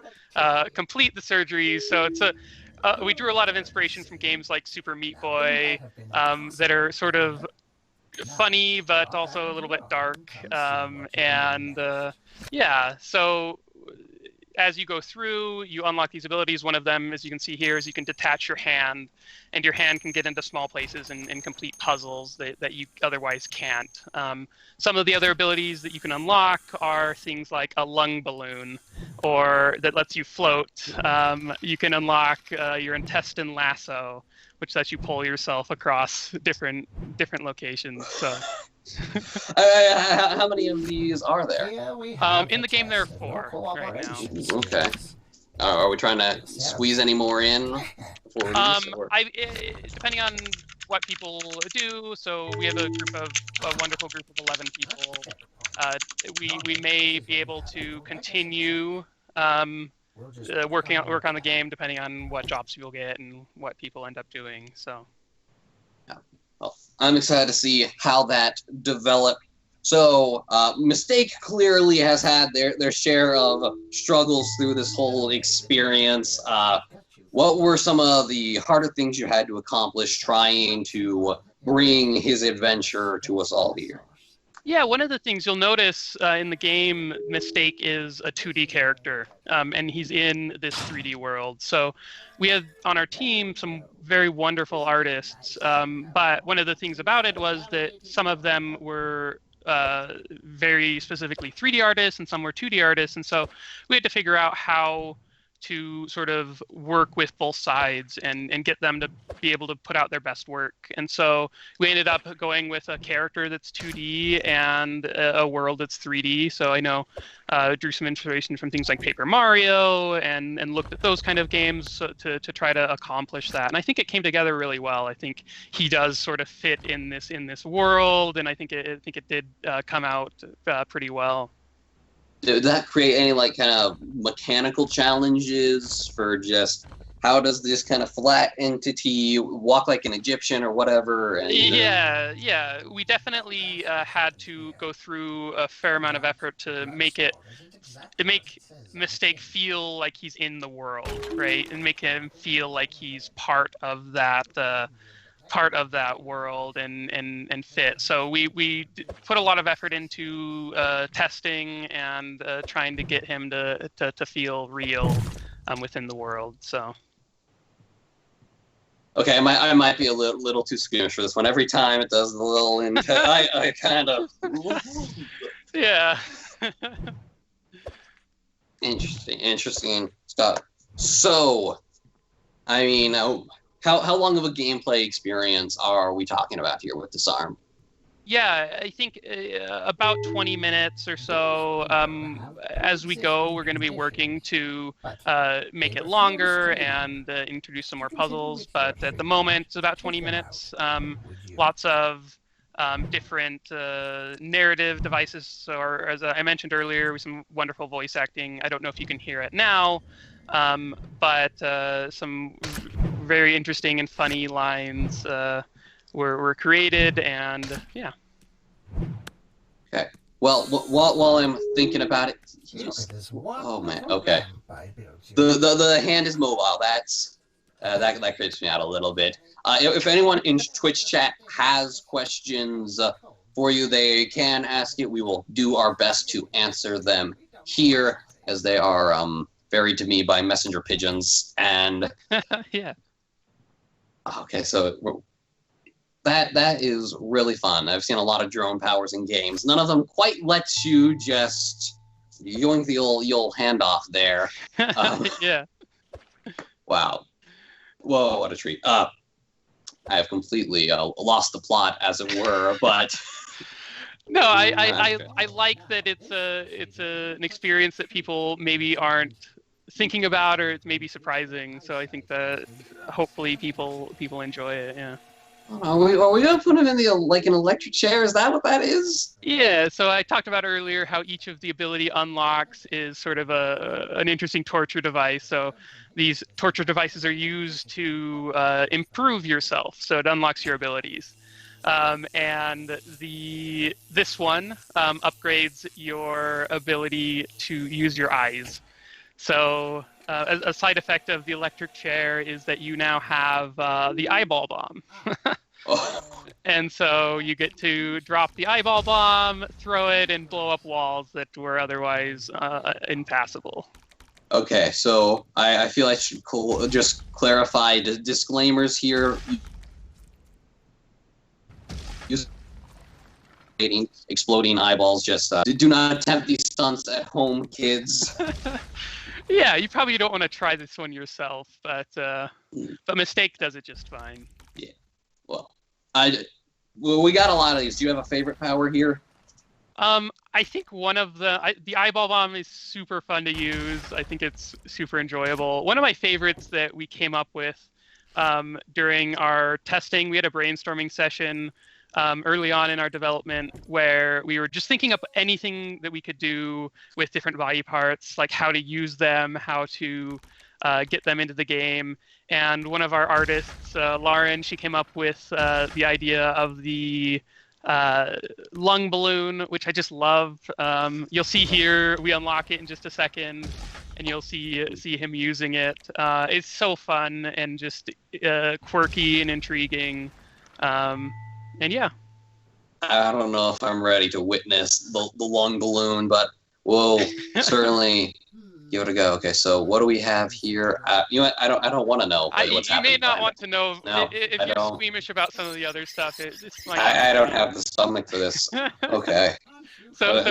complete the surgeries. So it's we drew a lot of inspiration from games like Super Meat Boy that are sort of funny but also a little bit dark. Yeah, so as you go through, you unlock these abilities. One of them, as you can see here, is you can detach your hand, and your hand can get into small places and complete puzzles that you otherwise can't. Some of the other abilities that you can unlock are things like a lung balloon, or that lets you float. You can unlock your intestine lasso, which lets you pull yourself across different locations. So. How many of these are there? In the game, there are 4 right now. Okay. Are we trying to squeeze any more in before release? Depending on what people do, so we have a wonderful group of 11 people. We may be able to continue work on the game depending on what jobs you'll get and what people end up doing. So. Well, I'm excited to see how that develops. So, Mistake clearly has had their share of struggles through this whole experience. What were some of the harder things you had to accomplish trying to bring his adventure to us all here? Yeah, one of the things you'll notice in the game, Mistake is a 2D character, and he's in this 3D world. So we have on our team some very wonderful artists, but one of the things about it was that some of them were very specifically 3D artists and some were 2D artists, and so we had to figure out how to sort of work with both sides and get them to be able to put out their best work. And so we ended up going with a character that's 2D and a world that's 3D. So I know drew some inspiration from things like Paper Mario and looked at those kind of games to try to accomplish that. And I think it came together really well. I think he does sort of fit in this world, and I think it did come out pretty well. Did that create any kind of mechanical challenges for just how does this kind of flat entity walk like an Egyptian or whatever? And, Yeah. We definitely had to go through a fair amount of effort to make Mistake feel like he's in the world, right? And make him feel like he's part of that world and fit. So we put a lot of effort into testing and trying to get him to feel real within the world. So. Okay, I might be a little too squeamish for this one. Every time it does the little I kind of. Yeah. Interesting stuff. So, I mean, how long of a gameplay experience are we talking about here with Disarm? Yeah, I think about 20 minutes or so. As we go, we're going to be working to make it longer and introduce some more puzzles. But at the moment, it's about 20 minutes. Lots of different narrative devices, or as I mentioned earlier, with some wonderful voice acting. I don't know if you can hear it now, but some very interesting and funny lines were created, and yeah. Okay. Well, while I'm thinking about it, oh man. Okay. The hand is mobile. That creeps me out a little bit. If anyone in Twitch chat has questions for you, they can ask it. We will do our best to answer them here, as they are buried to me by messenger pigeons. And Yeah. okay, so that is really fun. I've seen a lot of drone powers in games. None of them quite lets you just yoink the old handoff there. Yeah. Wow. Whoa, what a treat. I have completely lost the plot, as it were, but No, I like that it's an experience that people maybe aren't thinking about, or it's maybe surprising. So I think that hopefully people enjoy it. Yeah. are we gonna put him in the an electric chair? Is that what that is? Yeah, so I talked about earlier how each of the ability unlocks is sort of an interesting torture device. So these torture devices are used to improve yourself, so it unlocks your abilities. And this one upgrades your ability to use your eyes. So a side effect of the electric chair is that you now have the eyeball bomb. And so you get to drop the eyeball bomb, throw it, and blow up walls that were otherwise impassable. Okay, so I feel I should just clarify the disclaimers here. Exploding eyeballs, just do not attempt these stunts at home, kids. Yeah, you probably don't want to try this one yourself, but Mistake does it just fine. Yeah, well, we got a lot of these. Do you have a favorite power here? I think one of the eyeball bomb is super fun to use. I think it's super enjoyable. One of my favorites that we came up with during our testing, we had a brainstorming session early on in our development where we were just thinking up anything that we could do with different body parts, like how to use them, how to get them into the game. And one of our artists, Lauren, she came up with the idea of the lung balloon, which I just love. You'll see here, we unlock it in just a second, and you'll see him using it. It's so fun and just quirky and intriguing. And yeah. I don't know if I'm ready to witness the lung balloon, but we'll certainly give it a go. Okay, so what do we have here? You know what? I don't want to know what's happening. You may not want to know if you're don't. squeamish about some of the other stuff. I don't have the stomach for this. Okay. So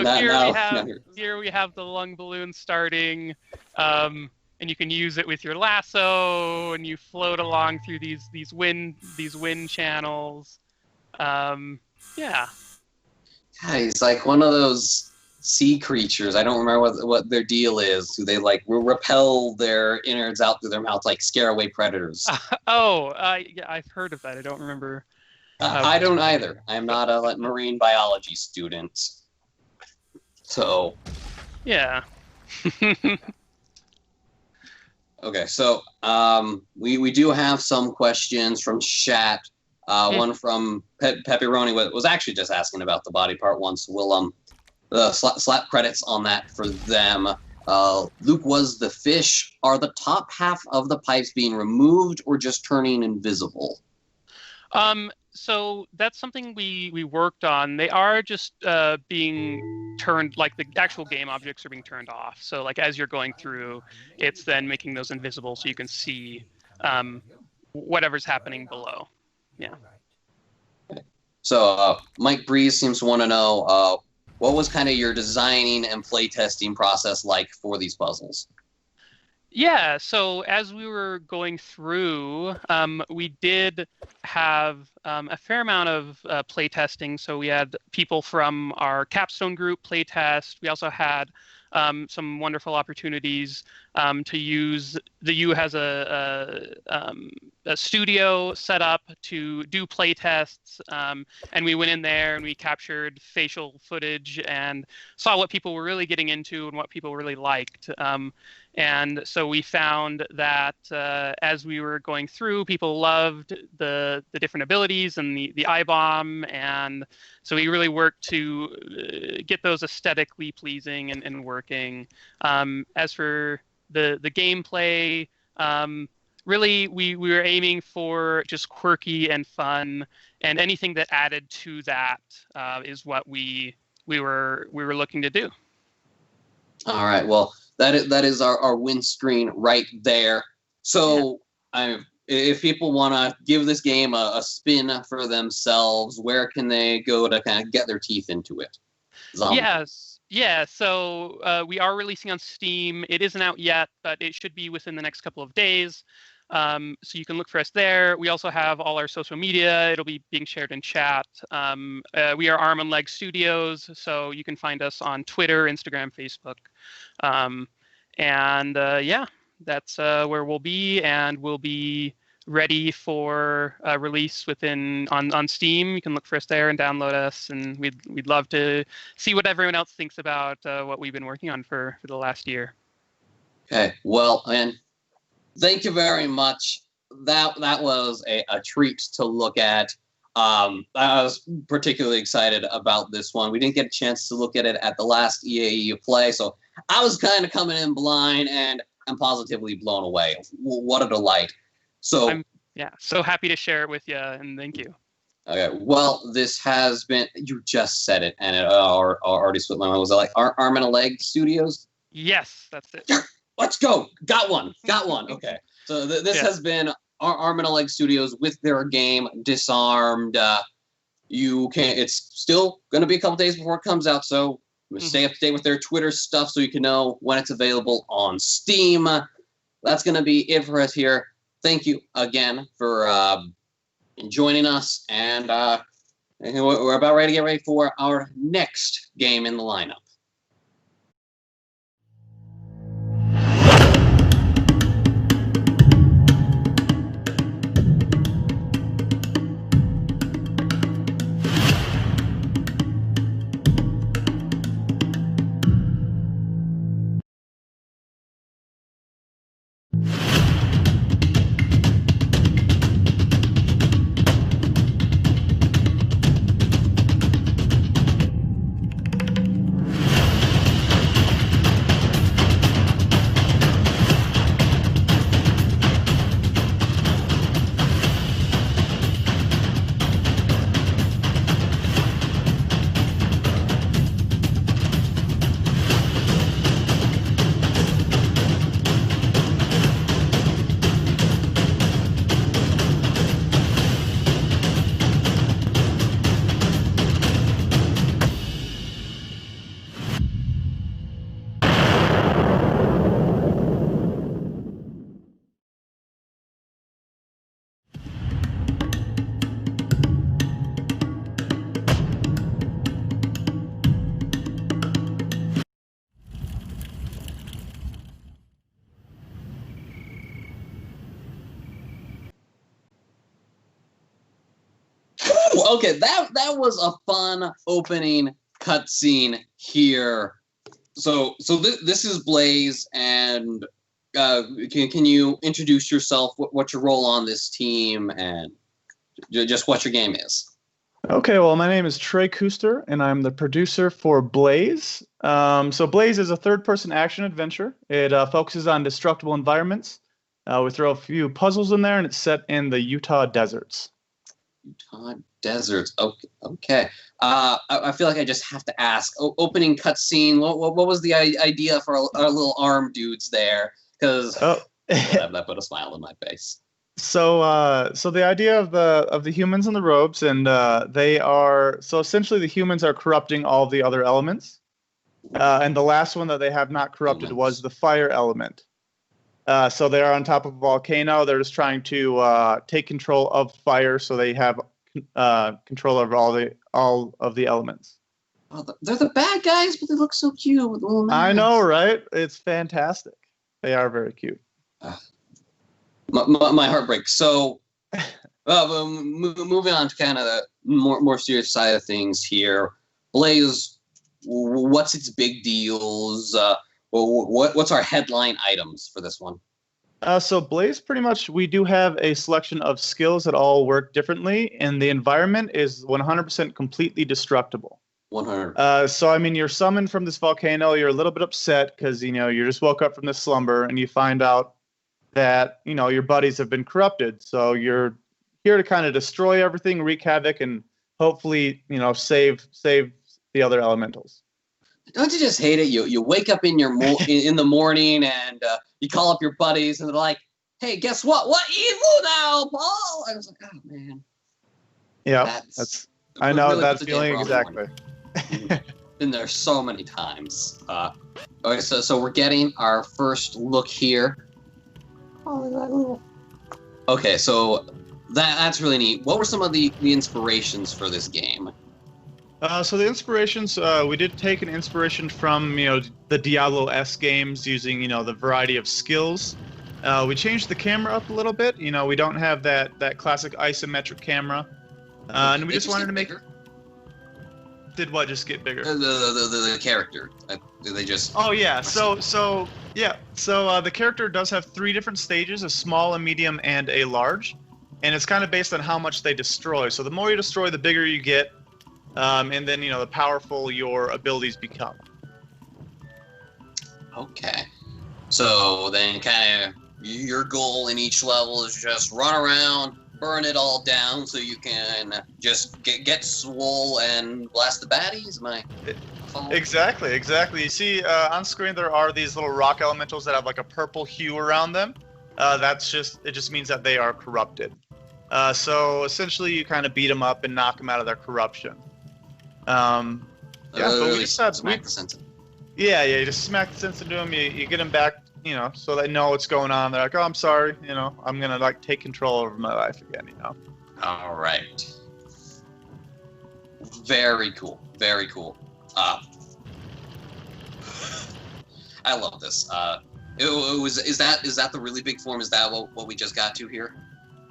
here we have the lung balloon starting, and you can use it with your lasso, and you float along through these wind channels. Yeah. He's like one of those sea creatures. I don't remember what their deal is. Do they repel their innards out through their mouth like scare away predators? Yeah, I've heard of that. I don't remember. I don't either. I'm not a marine biology student. So. Yeah. Okay, so we do have some questions from chat. One from Pepperoni was actually just asking about the body part one, so we'll slap credits on that for them. Luke, was the fish, are the top half of the pipes being removed or just turning invisible? So that's something we worked on. They are just being turned, like the actual game objects are being turned off. So like as you're going through, it's then making those invisible so you can see whatever's happening below. Yeah. So Mike Breeze seems to want to know what was kind of your designing and playtesting process like for these puzzles? Yeah, so as we were going through, we did have a fair amount of playtesting. So we had people from our capstone group playtest. We also had some wonderful opportunities to use the U has a studio set up to do playtests, and we went in there and we captured facial footage and saw what people were really getting into and what people really liked. And so we found that as we were going through, people loved the different abilities and the I-bomb. And so we really worked to get those aesthetically pleasing and working. As for the gameplay, really we were aiming for just quirky and fun, and anything that added to that is what we were looking to do. All right. Well, that is our win screen right there. So, if people want to give this game a spin for themselves, where can they go to kind of get their teeth into it? Yes. Yeah. So we are releasing on Steam. It isn't out yet, but it should be within the next couple of days. So you can look for us there. We also have all our social media. It'll be being shared in chat. We are Arm and Leg Studios, so you can find us on Twitter, Instagram, Facebook. Yeah, that's where we'll be, and we'll be ready for release on Steam. You can look for us there and download us, and we'd love to see what everyone else thinks about what we've been working on for the last year. Okay, well, and thank you very much. That was a treat to look at. I was particularly excited about this one. We didn't get a chance to look at it at the last EAE play, so I was kind of coming in blind, and I'm positively blown away. What a delight. So I'm so happy to share it with you, and thank you. Okay, well, this has been, you just said it, and it already slipped my mind. Was it like Arm and a Leg Studios? Yes, that's it. Let's go. Got one. Okay. So this has been Arm and a Leg Studios with their game Disarmed. It's still going to be a couple days before it comes out, so stay up to date with their Twitter stuff so you can know when it's available on Steam. That's going to be it for us here. Thank you again for joining us, and we're about ready to get ready for our next game in the lineup. Okay, that was a fun opening cutscene here. So this is Blaze, and can you introduce yourself? What's your role on this team, and just what your game is? Okay, well, my name is Trey Kuster, and I'm the producer for Blaze. So Blaze is a third-person action adventure. It focuses on destructible environments. We throw a few puzzles in there, and it's set in the Utah deserts. Utah deserts. Okay. I feel like I just have to ask. Opening cutscene. What was the idea for our little arm dudes there? Because that put a smile on my face. So the idea of the humans and the robes, and they are so essentially the humans are corrupting all the other elements, and the last one that they have not corrupted was the fire element. So they're on top of a volcano. They're just trying to take control of fire, so they have control over all of the elements. Oh, they're the bad guys, but they look so cute with little I masks. know, right? It's fantastic. They are very cute. My heart breaks. So, moving on to kind of the more serious side of things here. Blaze, what's its big deals? What's our headline items for this one? So Blaze, pretty much, we do have a selection of skills that all work differently, and the environment is 100% completely destructible. 100. So I mean, you're summoned from this volcano. You're a little bit upset because you just woke up from this slumber, and you find out that your buddies have been corrupted. So you're here to kind of destroy everything, wreak havoc, and hopefully save the other elementals. Don't you just hate it? You wake up in the morning and you call up your buddies and they're like, "Hey, guess what? What evil now, Paul?" I was like, "Oh man." Yeah, I know really that puts a feeling damper on exactly. Been there so many times. Okay, so we're getting our first look here. Okay, so that's really neat. What were some of the inspirations for this game? So the inspirations, we did take an inspiration from the Diablo-esque games using the variety of skills. We changed the camera up a little bit. We don't have that classic isometric camera, and we just wanted to make. Did what just get bigger? The character. Did they just? Oh yeah. So the character does have 3 different stages: a small, a medium, and a large, and it's kind of based on how much they destroy. So the more you destroy, the bigger you get. And then, the powerful your abilities become. Okay. So then kind of your goal in each level is just run around, burn it all down so you can just get swole and blast the baddies? Exactly. You see, on screen there are these little rock elementals that have like a purple hue around them. It just means that they are corrupted. So essentially you kind of beat them up and knock them out of their corruption. But we just smack the sense. Yeah, you just smack the sense into them. You get them back, so they know what's going on. They're like, "Oh, I'm sorry. I'm gonna take control over my life again." All right. Very cool. Very cool. I love this. Is that the really big form? Is that what we just got to here?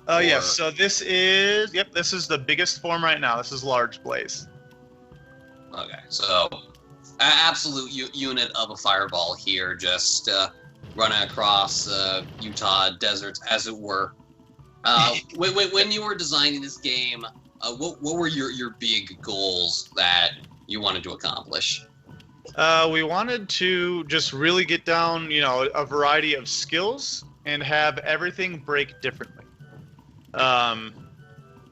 Yes. So this is the biggest form right now. This is Large Blaze. Okay, so absolute unit of a fireball here, just running across Utah deserts, as it were. When you were designing this game, what were your big goals that you wanted to accomplish? We wanted to just really get down, a variety of skills and have everything break differently.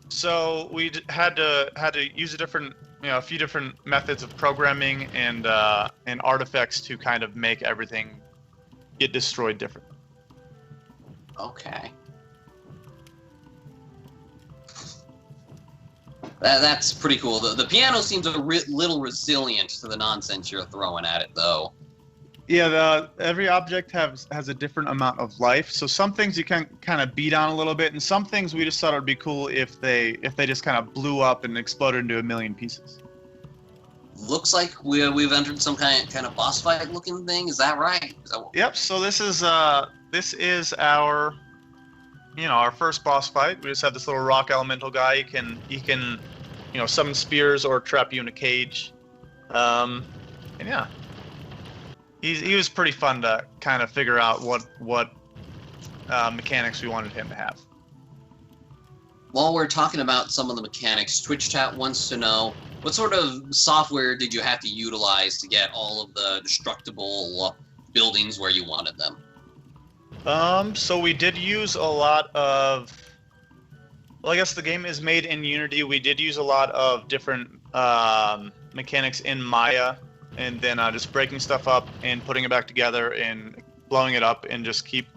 So we had to use a few different methods of programming and artifacts to kind of make everything get destroyed differently. Okay. That's pretty cool. The piano seems a little resilient to the nonsense you're throwing at it, though. Yeah, every object has a different amount of life. So some things you can kind of beat on a little bit, and some things we just thought it would be cool if they just kind of blew up and exploded into a million pieces. Looks like we've entered some kind of boss fight looking thing. Is that right? Yep. So this is our our first boss fight. We just have this little rock elemental guy. He can summon spears or trap you in a cage. And yeah. He was pretty fun to kind of figure out what mechanics we wanted him to have. While we're talking about some of the mechanics, Twitch chat wants to know, what sort of software did you have to utilize to get all of the destructible buildings where you wanted them? So we did use a lot of... Well, I guess the game is made in Unity. We did use a lot of different mechanics in Maya, and then just breaking stuff up and putting it back together and blowing it up and just keep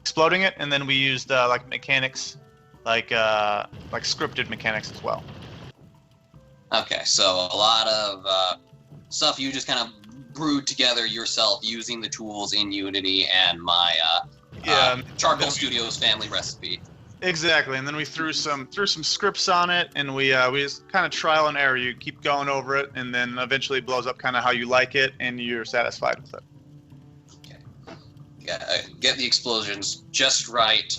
exploding it, and then we used like mechanics, like scripted mechanics as well. Okay, so a lot of stuff you just kind of brewed together yourself using the tools in Unity and my Charcoal Studios family recipe. Exactly, and then we threw some scripts on it, and we just kind of trial and error. You keep going over it, and then eventually it blows up kind of how you like it, and you're satisfied with it. Okay. Get the explosions just right.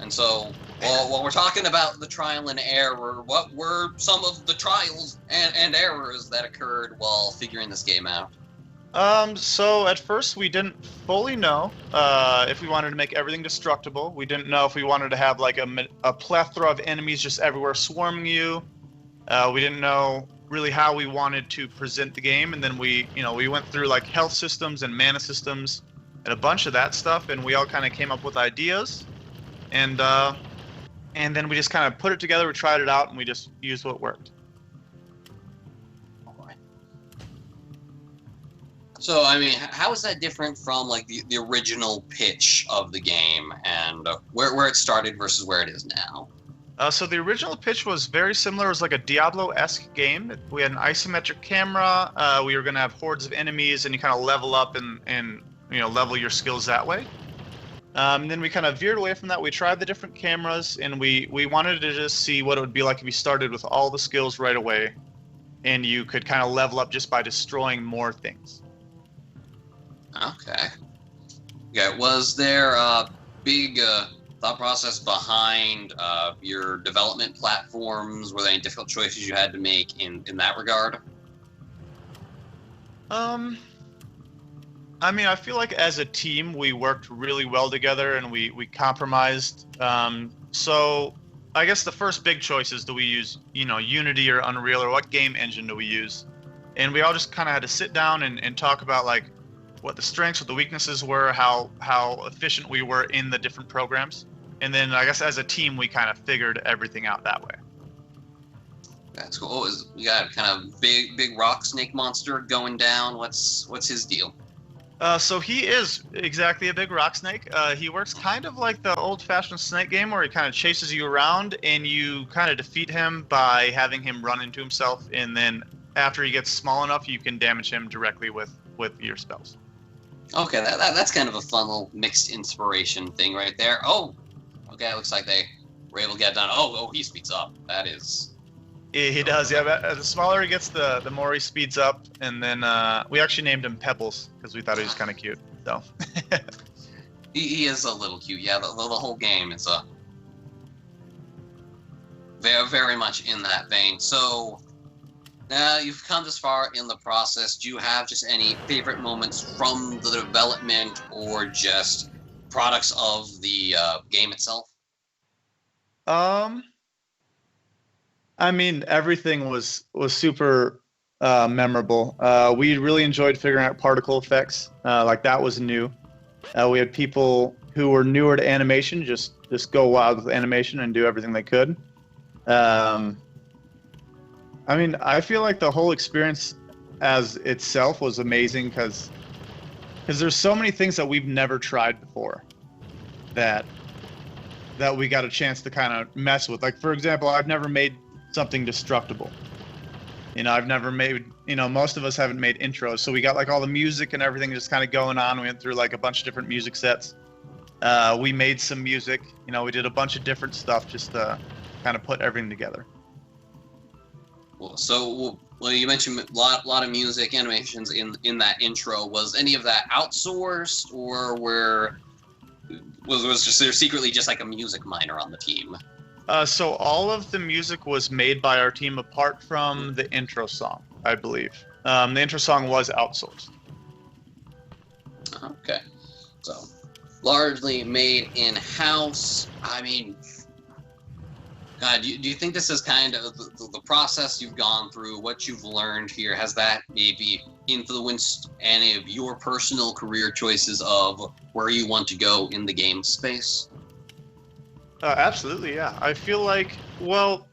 And so, while we're talking about the trial and error, what were some of the trials and errors that occurred while figuring this game out? So at first we didn't fully know if we wanted to make everything destructible. We didn't know if we wanted to have like a plethora of enemies just everywhere swarming you. We didn't know really how we wanted to present the game, and then we went through like health systems and mana systems and a bunch of that stuff, and we all kind of came up with ideas, and then we just kind of put it together. We tried it out, and we just used what worked. So, I mean, how is that different from like the original pitch of the game and where it started versus where it is now? So the original pitch was very similar. It was like a Diablo-esque game. We had an isometric camera. We were going to have hordes of enemies, and you kind of level up and level your skills that way. Then we kind of veered away from that. We tried the different cameras, and we wanted to just see what it would be like if you started with all the skills right away, and you could kind of level up just by destroying more things. Okay. Yeah, was there a big thought process behind your development platforms? Were there any difficult choices you had to make in that regard? I mean, I feel like as a team, we worked really well together, and we compromised. So I guess the first big choice is, do we use, Unity or Unreal, or what game engine do we use? And we all just kind of had to sit down and talk about like what the strengths, what the weaknesses were, how efficient we were in the different programs. And then I guess as a team, we kind of figured everything out that way. That's cool. We got kind of big rock snake monster going down. What's his deal? So he is exactly a big rock snake. He works kind of like the old-fashioned snake game, where he kind of chases you around, and you kind of defeat him by having him run into himself, and then after he gets small enough, you can damage him directly with your spells. Okay, that's kind of a fun little mixed inspiration thing right there. Oh, okay, it looks like they were able to get it done. Oh, he speeds up. That is... He does, yeah. The smaller he gets, the more he speeds up. And then we actually named him Pebbles because we thought he was kind of cute. So he is a little cute. Yeah, the whole game is very, very much in that vein. So now you've come this far in the process. Do you have just any favorite moments from the development or just products of the game itself? I mean, everything was super memorable. We really enjoyed figuring out particle effects. Like that was new. We had people who were newer to animation just go wild with animation and do everything they could. I mean, I feel like the whole experience as itself was amazing because there's so many things that we've never tried before that we got a chance to kind of mess with. Like, for example, I've never made something destructible. I've never made, most of us haven't made intros, so we got like all the music and everything just kind of going on. We went through like a bunch of different music sets. We made some music, we did a bunch of different stuff just to kind of put everything together. Well, you mentioned a lot of music animations in that intro. Was any of that outsourced, or was there secretly just like a music minor on the team? So all of the music was made by our team apart from the intro song, I believe. The intro song was outsourced. Okay. So largely made in-house. I mean, God, do you think this is kind of the process you've gone through, what you've learned here, has that maybe influenced any of your personal career choices of where you want to go in the game space? Absolutely, yeah. I feel like it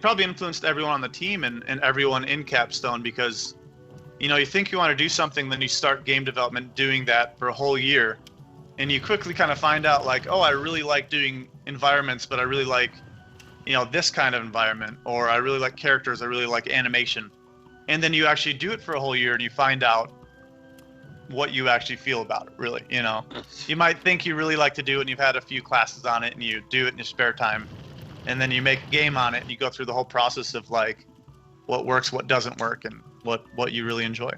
probably influenced everyone on the team and everyone in Capstone, because, you think you want to do something, then you start game development doing that for a whole year. and you quickly kind of find out like, oh, I really like doing environments, but I really like, this kind of environment, or I really like characters, I really like animation. And then you actually do it for a whole year and you find out what you actually feel about it, really. You might think you really like to do it and you've had a few classes on it and you do it in your spare time, and then you make a game on it and you go through the whole process of like what works, what doesn't work, and what you really enjoy.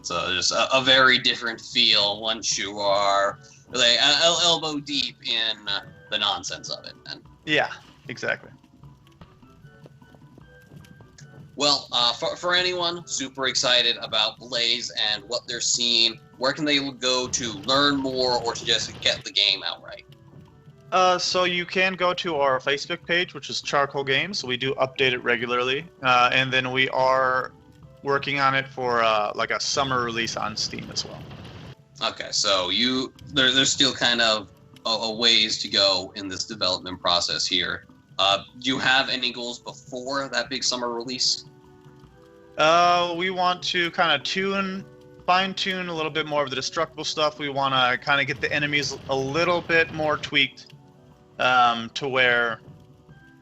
So just a very different feel once you are like elbow deep in the nonsense of it. And yeah, exactly. well, for anyone super excited about Blaze and what they're seeing, where can they go to learn more or to just get the game outright? So you can go to our Facebook page, which is Charcoal Games. We do update it regularly, and then we are working on it for like a summer release on Steam as well. Okay, so there's still kind of a ways to go in this development process here. Do you have any goals before that big summer release? We want to kind of fine-tune a little bit more of the destructible stuff. We want to kind of get the enemies a little bit more tweaked to where,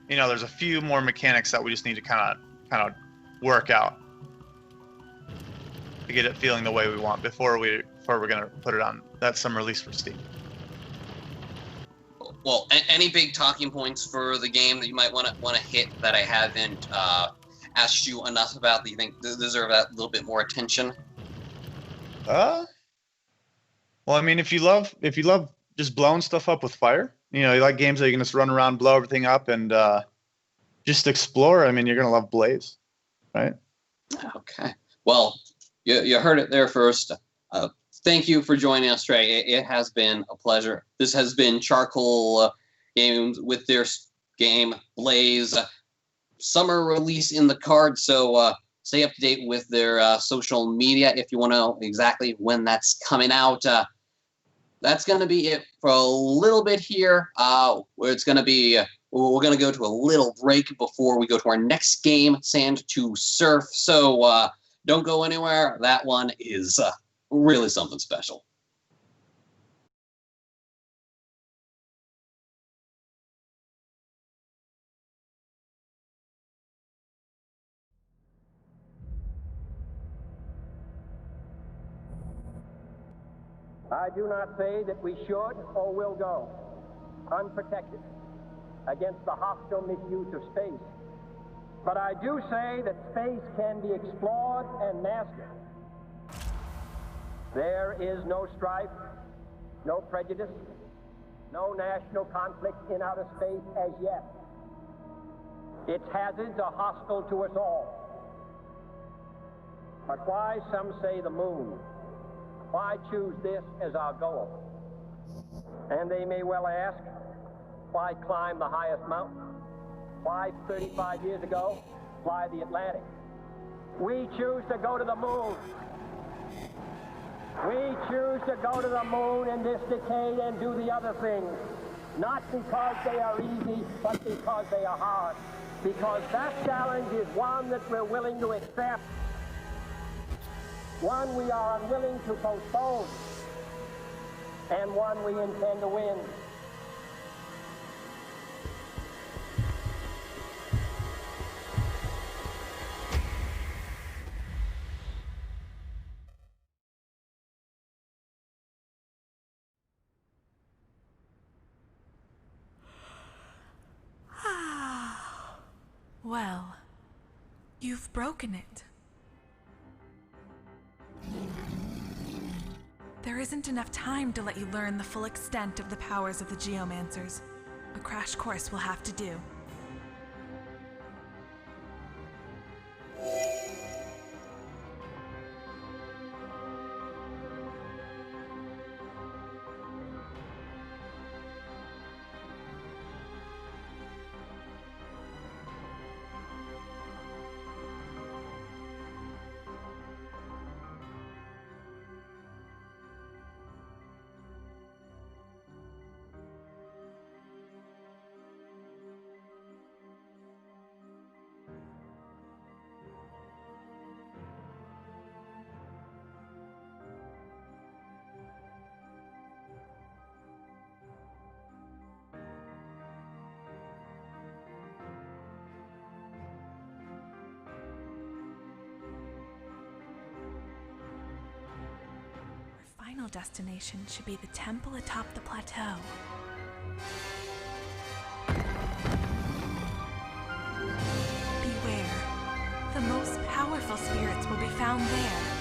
there's a few more mechanics that we just need to kind of work out to get it feeling the way we want before we're going to put it on that summer release for Steam. Well, any big talking points for the game that you might want to hit that I haven't asked you enough about that you think deserve a little bit more attention? Well, I mean, if you love just blowing stuff up with fire, you like games that you can just run around, blow everything up, and just explore. I mean, you're gonna love Blaze, right? Okay. Well, you heard it there first. Thank you for joining us, Trey. It has been a pleasure. This has been Charcoal Games with their game Blaze. Summer release in the card, so stay up to date with their social media if you want to know exactly when that's coming out. That's going to be it for a little bit here. Where it's going to be, we're going to go to a little break before we go to our next game, Sand to Surf. So don't go anywhere. That one is really something special. I do not say that we should or will go unprotected against the hostile misuse of space. But I do say that space can be explored and mastered. There is no strife, no prejudice, no national conflict in outer space as yet. Its hazards are hostile to us all. But why, some say, the moon? Why choose this as our goal? And they may well ask, why climb the highest mountain? Why, 35 years ago, fly the Atlantic? We choose to go to the moon. We choose to go to the moon in this decade and do the other things. Not because they are easy, but because they are hard. Because that challenge is one that we're willing to accept. One we are unwilling to postpone, and one we intend to win. Well, you've broken it. There isn't enough time to let you learn the full extent of the powers of the Geomancers. A crash course will have to do. final destination should be the temple atop the plateau. Beware. The most powerful spirits will be found there.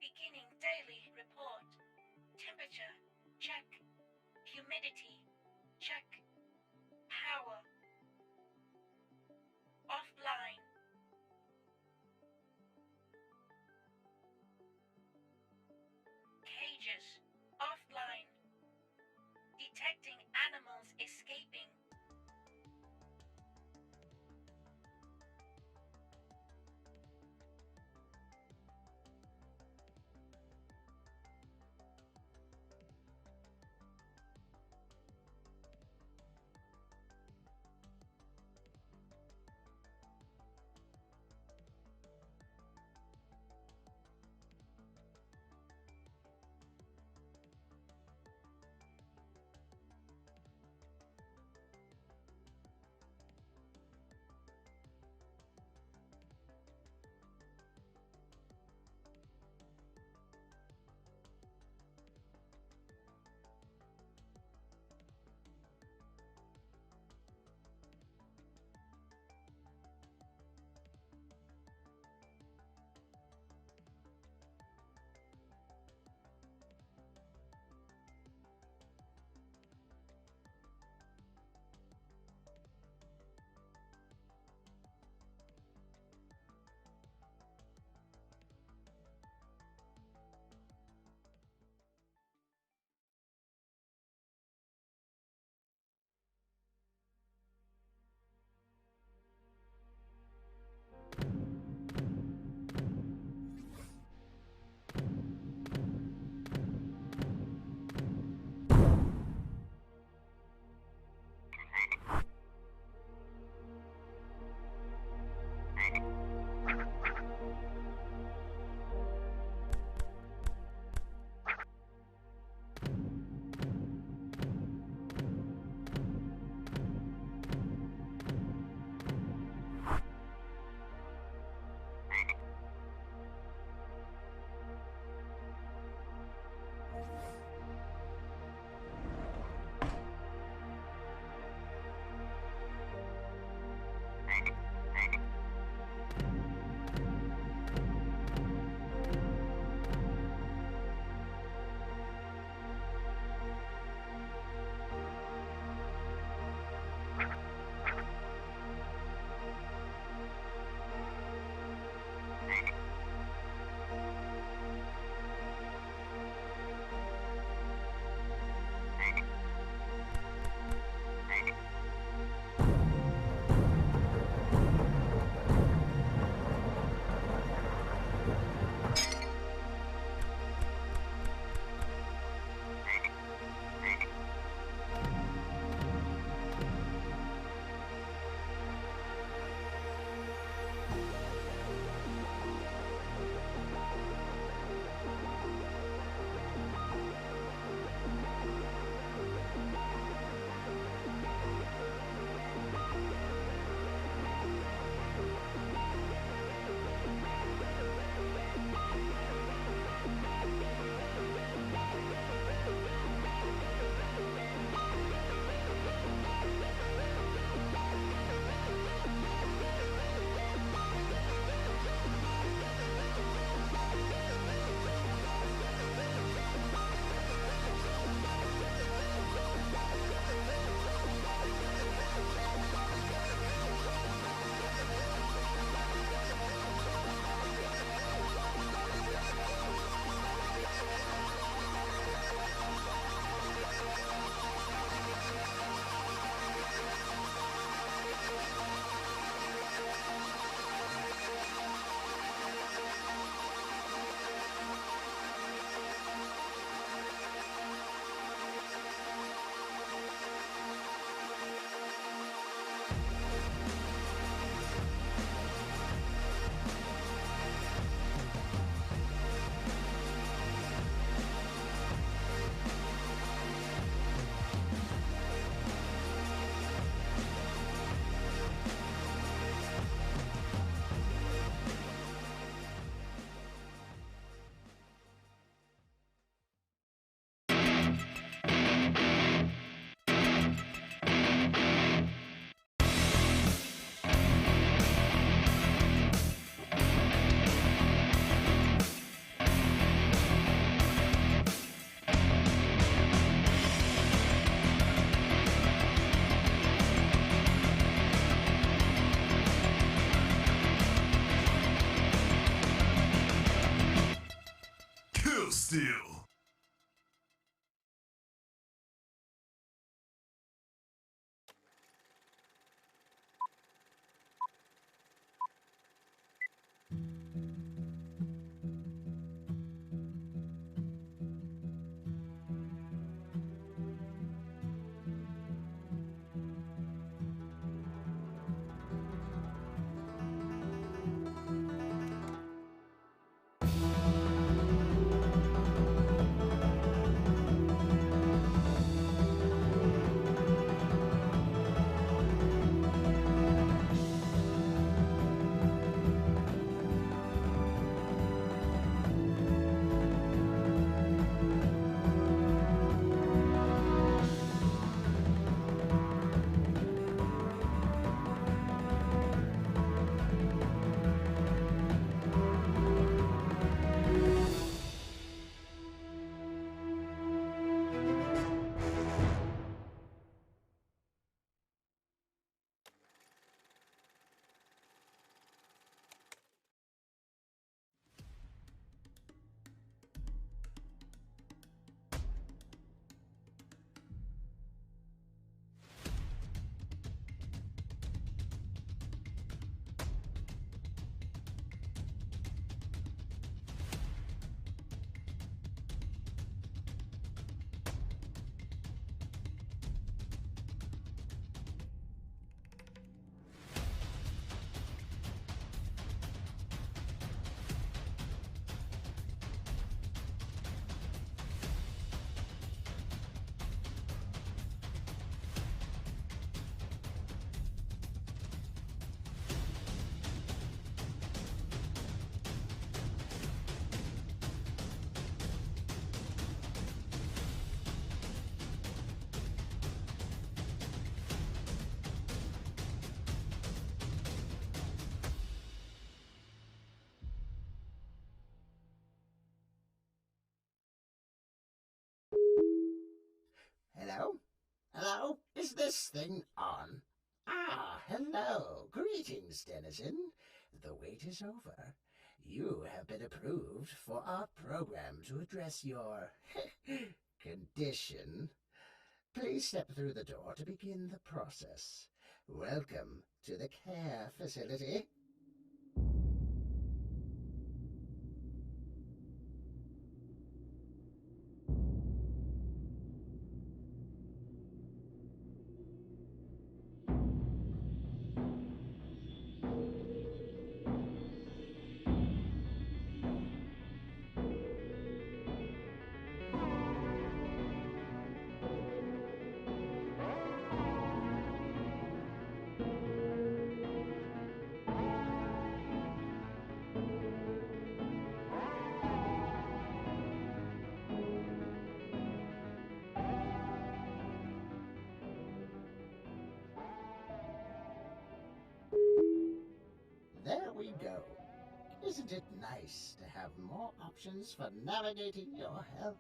Beginning daily report. Temperature, check. Humidity, check. Power, offline. Cages, offline. Detecting animals escaping. to. Hello? Hello? Is this thing on? Ah, hello. Greetings, denizen. The wait is over. You have been approved for our program to address your condition. Please step through the door to begin the process. Welcome to the care facility. There we go. Isn't it nice to have more options for navigating your health?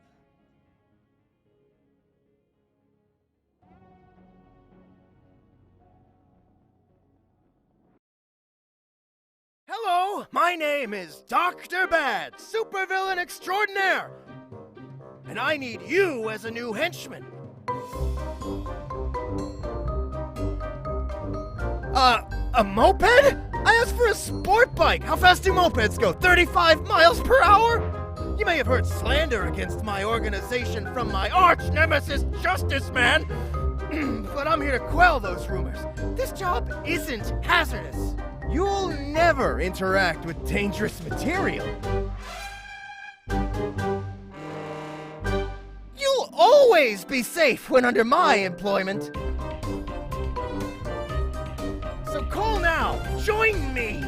Hello, my name is Dr. Bad, supervillain extraordinaire. And I need you as a new henchman. A moped? I asked for a sport bike. How fast do mopeds go? 35 miles per hour? You may have heard slander against my organization from my arch nemesis, Justice Man. But I'm here to quell those rumors. This job isn't hazardous. You'll never interact with dangerous material. You'll always be safe when under my employment. So call now. Join me.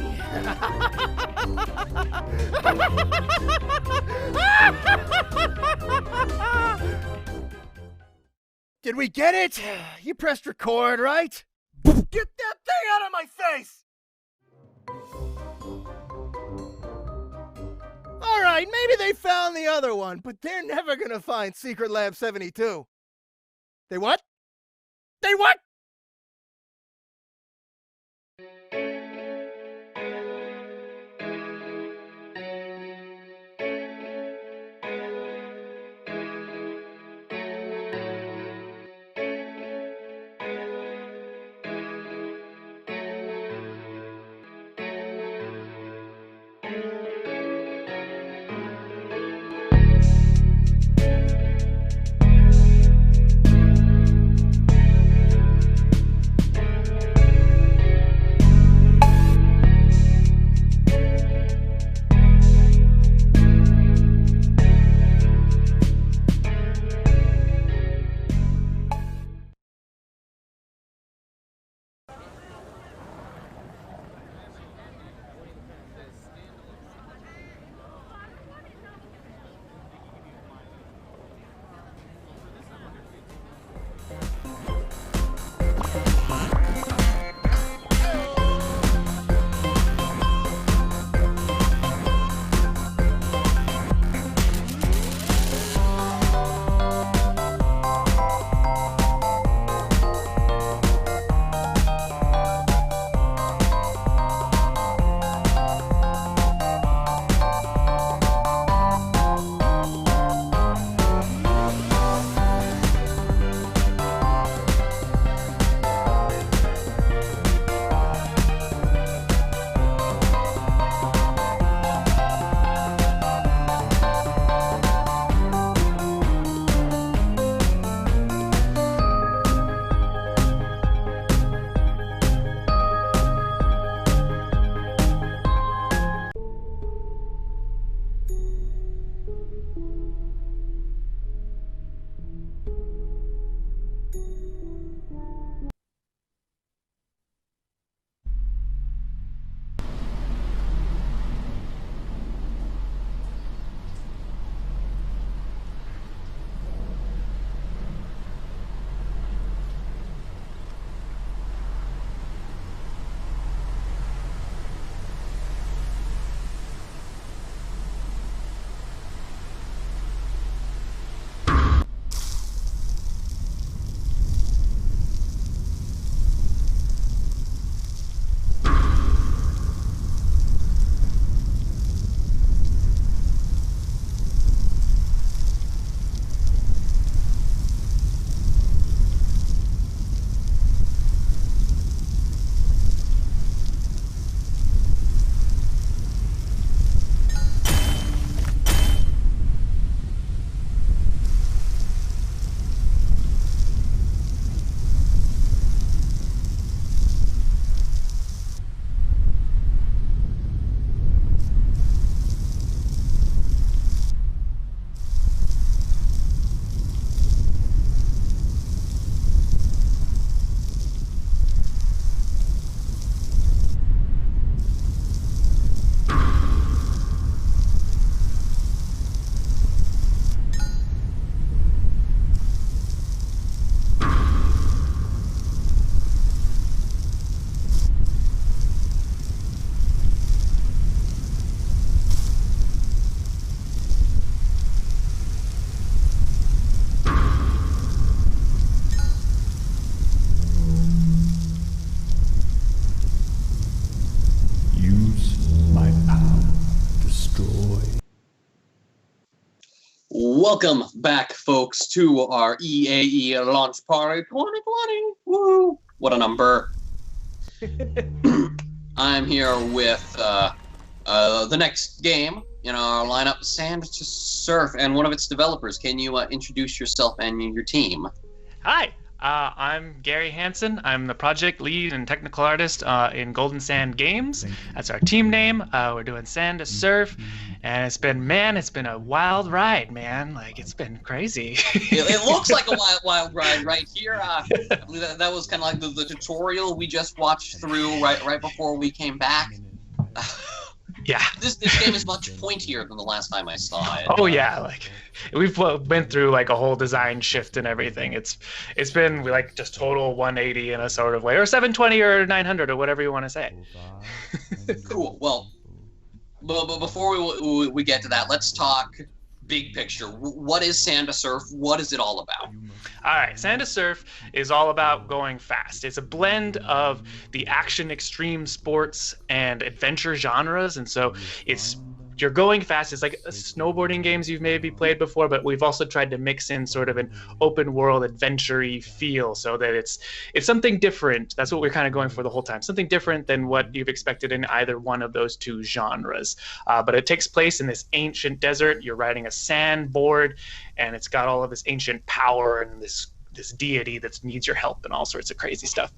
Did we get it? You pressed record, right? Get that thing out of my face! Alright, maybe they found the other one, but they're never gonna find Secret Lab 72. They what? They what? Welcome back, folks, to our EAE Launch Party 2020. Woo! What a number. I'm here with the next game in our lineup, Sand to Surf, and one of its developers. Can you introduce yourself and your team? Hi, I'm Gary Hansen. I'm the project lead and technical artist in Golden Sand Games. That's our team name. We're doing Sand to Surf, and it's been a wild ride, man. Like, it's been crazy. It looks like a wild ride right here. I believe that was kind of like the tutorial we just watched through right before we came back. Yeah. This game is much pointier than the last time I saw it. Oh yeah, like we've went through like a whole design shift and everything. It's been like just total 180 in a sort of way, or 720 or 900 or whatever you want to say. Cool. Well, but before we get to that, let's talk big picture. What is Sand to Surf? What is it all about? All right, Sand to Surf is all about going fast. It's a blend of the action, extreme sports, and adventure genres, and so you're going fast. It's like snowboarding games you've maybe played before, but we've also tried to mix in sort of an open world adventure-y feel so that it's something different. That's what we're kind of going for the whole time. Something different than what you've expected in either one of those two genres. But it takes place in this ancient desert. You're riding a sandboard, and it's got all of this ancient power and this deity that needs your help and all sorts of crazy stuff.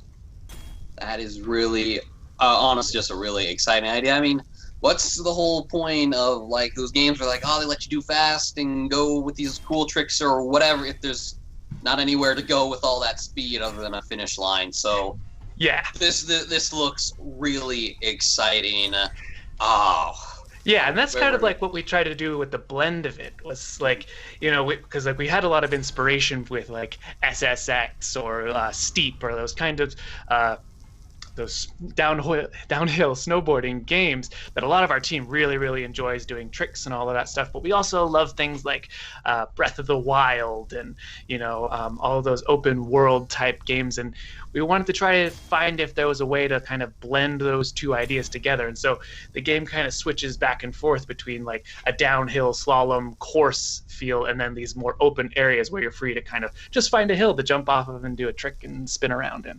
That is really, honestly, just a really exciting idea. I mean, what's the whole point of like those games where like, oh, they let you do fast and go with these cool tricks or whatever if there's not anywhere to go with all that speed other than a finish line? So yeah, this looks really exciting. Yeah, and that's kind of like what we try to do with the blend of it. Was like, because like we had a lot of inspiration with like SSX or Steep or those kind of those downhill snowboarding games that a lot of our team really enjoys doing tricks and all of that stuff. But we also love things like Breath of the Wild and all of those open world type games, and we wanted to try to find if there was a way to kind of blend those two ideas together. And so the game kind of switches back and forth between like a downhill slalom course feel and then these more open areas where you're free to kind of just find a hill to jump off of and do a trick and spin around in.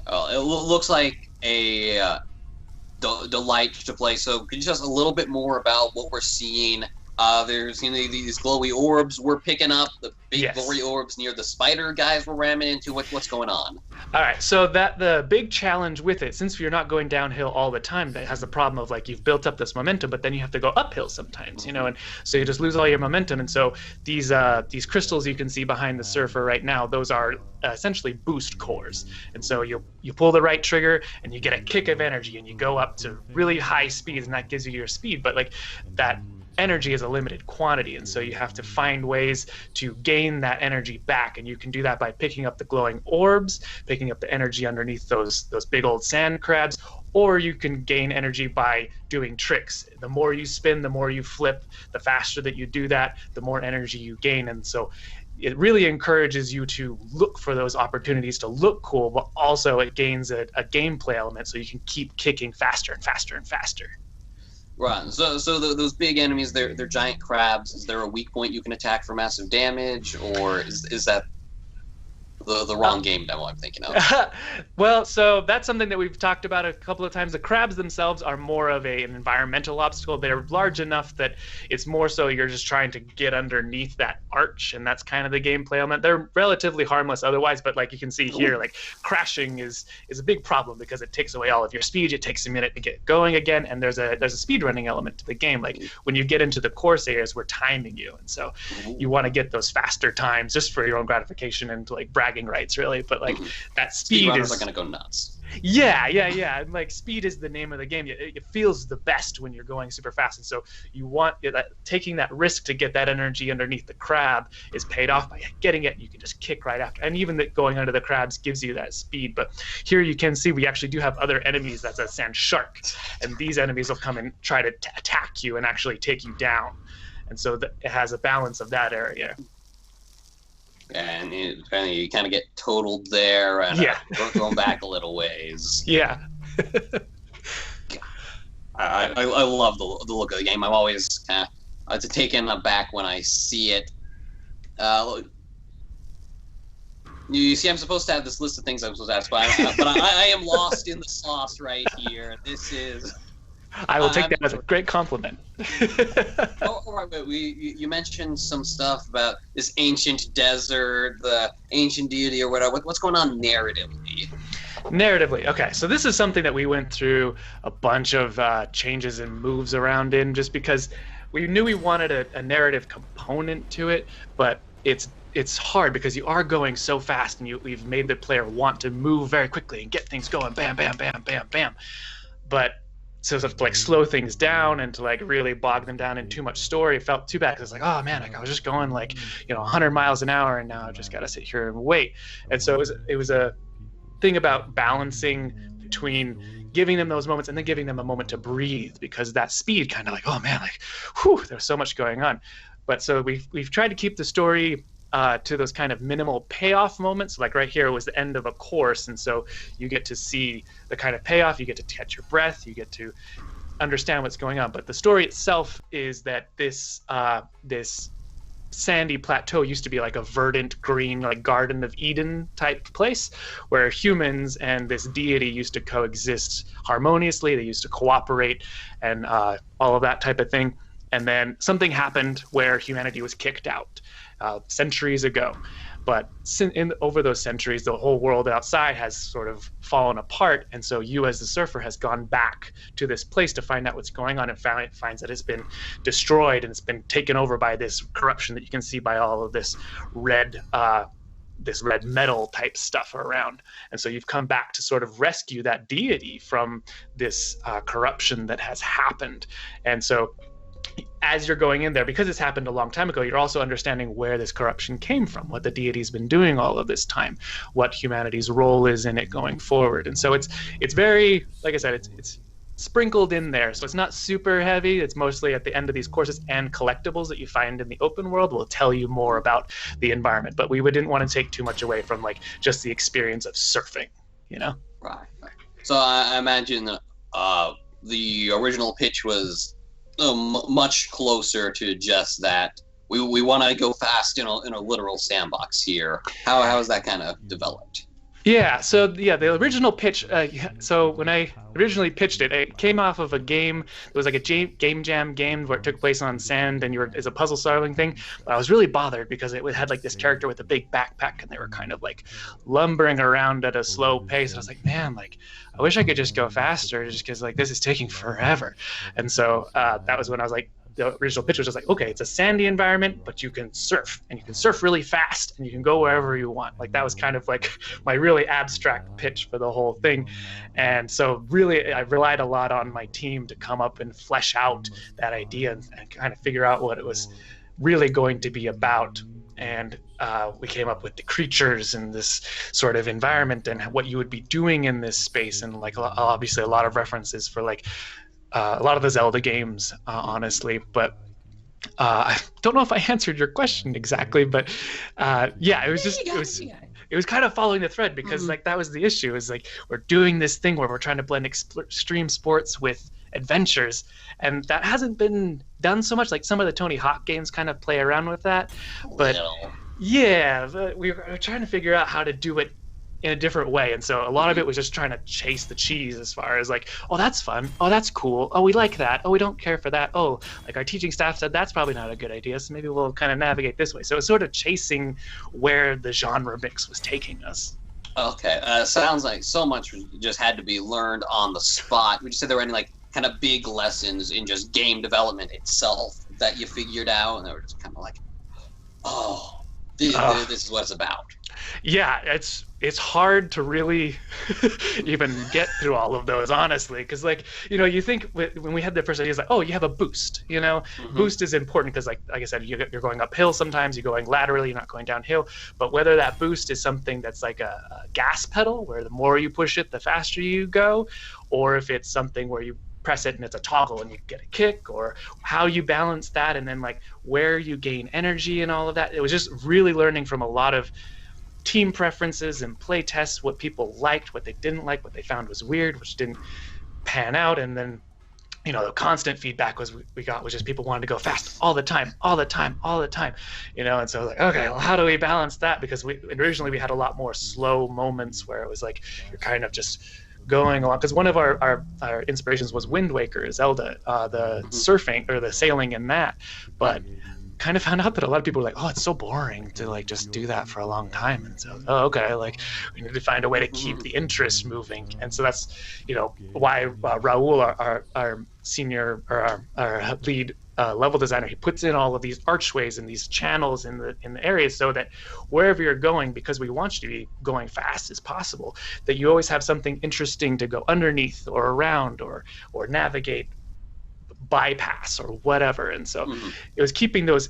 It looks like a delight to play. So could you tell us a little bit more about what we're seeing? There's these glowy orbs we're picking up, the big glowy orbs near the spider guys we're ramming into. What's going on? All right, so the big challenge with it, since you're not going downhill all the time, that has the problem of like you've built up this momentum, but then you have to go uphill sometimes, and so you just lose all your momentum. And so these crystals you can see behind the surfer right now, those are essentially boost cores. And so you pull the right trigger and you get a kick of energy and you go up to really high speeds, and that gives you your speed. But like that energy is a limited quantity, and so you have to find ways to gain that energy back, and you can do that by picking up the glowing orbs, picking up the energy underneath those big old sand crabs, or you can gain energy by doing tricks. The more you spin, the more you flip, the faster that you do that, the more energy you gain. And so it really encourages you to look for those opportunities to look cool, but also it gains a gameplay element so you can keep kicking faster and faster and faster. Right. So those big enemies, they're giant crabs. Is there a weak point you can attack for massive damage, or is that the wrong game demo I'm thinking of? Well, so that's something that we've talked about a couple of times. The crabs themselves are more of an environmental obstacle. They're large enough that it's more so you're just trying to get underneath that arch, and that's kind of the gameplay element. They're relatively harmless otherwise, but like you can see here, like crashing is a big problem because it takes away all of your speed. It takes a minute to get going again, and there's a speed running element to the game. Like when you get into the course areas, we're timing you, and so you want to get those faster times just for your own gratification and to like bragging rights, really. But like that speed Speedrunners is are gonna go nuts. Yeah. And like speed is the name of the game. It feels the best when you're going super fast, and so you want taking that risk to get that energy underneath the crab is paid off by getting it. You can just kick right after, and even going under the crabs gives you that speed. But here you can see we actually do have other enemies. That's a sand shark, and these enemies will come and try to attack you and actually take you down, and so it has a balance of that area. And you kind of get totaled there and going back a little ways. Yeah. I love the look of the game. I'm always kind of taken aback when I see it. You see, I'm supposed to have this list of things I'm supposed to ask, but I am lost in the sauce right here. This is. I will take that as a great compliment. Oh, all right, but you mentioned some stuff about this ancient desert, the ancient deity, or whatever. What's going on narratively? Narratively, okay. So this is something that we went through a bunch of changes and moves around in, just because we knew we wanted a narrative component to it, but it's hard because you are going so fast, and you've made the player want to move very quickly and get things going, bam, bam, bam, bam, bam. But so to like slow things down and to like really bog them down in too much story, it felt too bad, because it's like, oh man, like I was just going like 100 miles an hour, and now I just got to sit here and wait. And so it was a thing about balancing between giving them those moments and then giving them a moment to breathe, because that speed kind of like, oh man, like whew, there's so much going on. But so we've tried to keep the story to those kind of minimal payoff moments. Like right here was the end of a course, and so you get to see the kind of payoff, you get to catch your breath, you get to understand what's going on. But the story itself is that this sandy plateau used to be like a verdant green, like Garden of Eden type place, where humans and this deity used to coexist harmoniously. They used to cooperate and all of that type of thing. And then something happened where humanity was kicked out centuries ago. But over those centuries, the whole world outside has sort of fallen apart. And so you as the surfer has gone back to this place to find out what's going on, and finds that it's been destroyed and it's been taken over by this corruption that you can see by all of this red metal type stuff around. And so you've come back to sort of rescue that deity from this corruption that has happened. And so as you're going in there, because it's happened a long time ago, you're also understanding where this corruption came from, what the deity's been doing all of this time, what humanity's role is in it going forward. And so it's very, like I said, it's sprinkled in there. So it's not super heavy. It's mostly at the end of these courses, and collectibles that you find in the open world will tell you more about the environment. But we didn't want to take too much away from like just the experience of surfing, Right. So I imagine the original pitch was much closer to just that. We want to go fast in a literal sandbox here. How is that kind of developed? Yeah, so the original pitch, so when I originally pitched it, it came off of a game. It was like a game jam game where it took place on sand, and it's a puzzle solving thing. But I was really bothered because it had like this character with a big backpack, and they were kind of like lumbering around at a slow pace. And I was like, man, like I wish I could just go faster, just because like this is taking forever. And so that was when I was like, the original pitch was just like, okay, it's a sandy environment, but you can surf, and you can surf really fast, and you can go wherever you want. Like that was kind of like my really abstract pitch for the whole thing. And so really I relied a lot on my team to come up and flesh out that idea and kind of figure out what it was really going to be about. And we came up with the creatures and this sort of environment and what you would be doing in this space, and like obviously a lot of references for like a lot of the Zelda games, honestly. But I don't know if I answered your question exactly, but it was just it was kind of following the thread, because like that was the issue, is like we're doing this thing where we're trying to blend extreme sports with adventures, and that hasn't been done so much. Like some of the Tony Hawk games kind of play around with that, but we're trying to figure out how to do it in a different way. And so a lot of it was just trying to chase the cheese, as far as like, oh, that's fun, oh, that's cool, oh, we like that, oh, we don't care for that, oh, like our teaching staff said that's probably not a good idea, so maybe we'll kind of navigate this way. So it's sort of chasing where the genre mix was taking us. Okay, sounds like so much just had to be learned on the spot. Would you say there were any like kind of big lessons in just game development itself that you figured out, and they were just kind of like, oh, this is what it's about? Yeah, it's hard to really even get through all of those, honestly, because like you think when we had the first idea, it's like, oh, you have a boost, boost is important because like I said, you're going uphill sometimes, you're going laterally, you're not going downhill. But whether that boost is something that's like a gas pedal where the more you push it the faster you go, or if it's something where you press it and it's a toggle and you get a kick, or how you balance that, and then like where you gain energy and all of that. It was just really learning from a lot of team preferences and play tests, what people liked, what they didn't like, what they found was weird, which didn't pan out. And then the constant feedback we got was just people wanted to go fast all the time, all the time, all the time, and so like, okay, well, how do we balance that? Because originally we had a lot more slow moments where it was like you're kind of just going along. Because one of our inspirations was Wind Waker, Zelda, the surfing or the sailing in that, but kind of found out that a lot of people were like, oh, it's so boring to like just do that for a long time. And so, okay, like we need to find a way to keep the interest moving. And so that's, why Raul, our senior or our lead level designer, he puts in all of these archways and these channels in the areas so that wherever you're going, because we want you to be going fast as possible, that you always have something interesting to go underneath or around or navigate, bypass or whatever. And so it was keeping that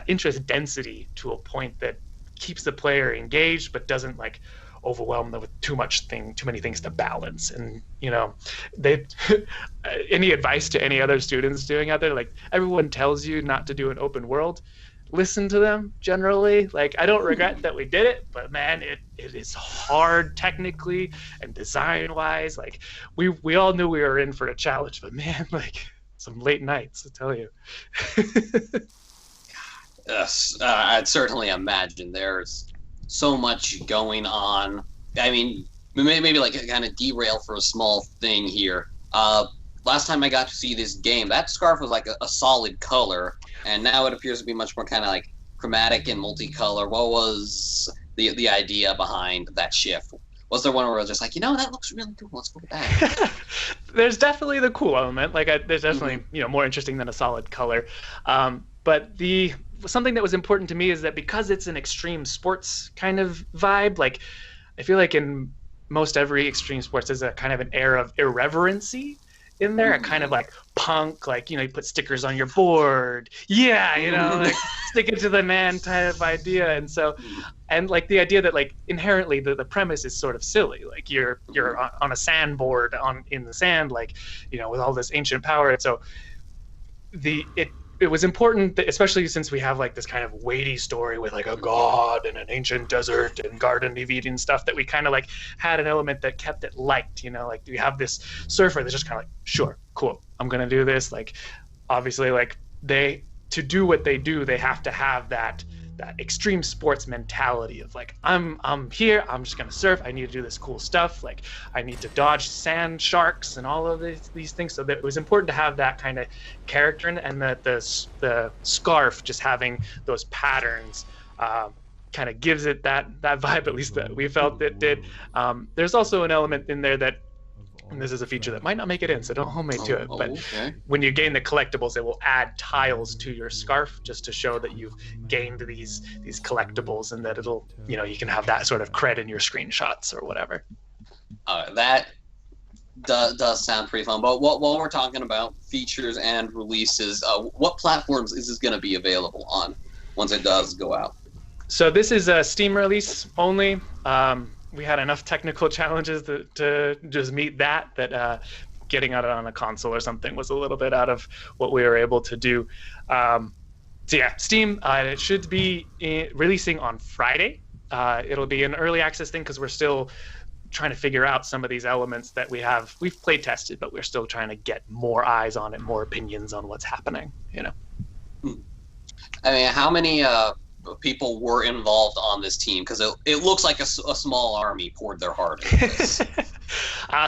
interest density to a point that keeps the player engaged but doesn't like overwhelm them with too many things to balance. And they any advice to any other students doing out there, like everyone tells you not to do an open world, listen to them generally. Like I don't regret that we did it, but man, it is hard technically and design wise. Like we all knew we were in for a challenge, but man, like some late nights, I tell you. Yes, I'd certainly imagine there's so much going on. I mean, maybe like kind of derail for a small thing here. Last time I got to see this game, that scarf was like a solid color, and now it appears to be much more kind of like chromatic and multicolor. What was the idea behind that shift? Was there one where I was just like, that looks really cool, let's go with that? There's definitely the cool element. Like there's definitely, more interesting than a solid color. But something that was important to me is that because it's an extreme sports kind of vibe, like I feel like in most every extreme sports, there's a kind of an air of irreverency in there, a kind of like punk, like, you put stickers on your board. Yeah, like stick it to the man type of idea. And so, and like the idea that like inherently the premise is sort of silly. Like you're on a sandboard in the sand, like, with all this ancient power. And so it was important that, especially since we have like this kind of weighty story with like a god and an ancient desert and Garden of Eden stuff, that we kind of like had an element that kept it light, like we have this surfer that's just kind of like, sure, cool, I'm gonna do this. Like obviously, like to do what they do, they have to have that extreme sports mentality of like, I'm here, I'm just gonna surf, I need to do this cool stuff, like I need to dodge sand sharks and all of these things. So that it was important to have that kind of character, and that the scarf just having those patterns kind of gives it that vibe, at least that we felt it did. There's also an element in there that, and this is a feature that might not make it in, so don't hold me to it, but when you gain the collectibles, it will add tiles to your scarf just to show that you've gained these collectibles, and that it'll, you can have that sort of cred in your screenshots or whatever. That does sound pretty fun. But while we're talking about features and releases, what platforms is this going to be available on once it does go out? So this is a Steam release only. We had enough technical challenges to just meet that getting out on a console or something was a little bit out of what we were able to do. So yeah, Steam, it should be releasing on Friday. It'll be an early access thing because we're still trying to figure out some of these elements that we've play tested, but we're still trying to get more eyes on it, more opinions on what's happening, I mean, how many people were involved on this team? Because it looks like a small army poured their heart into this.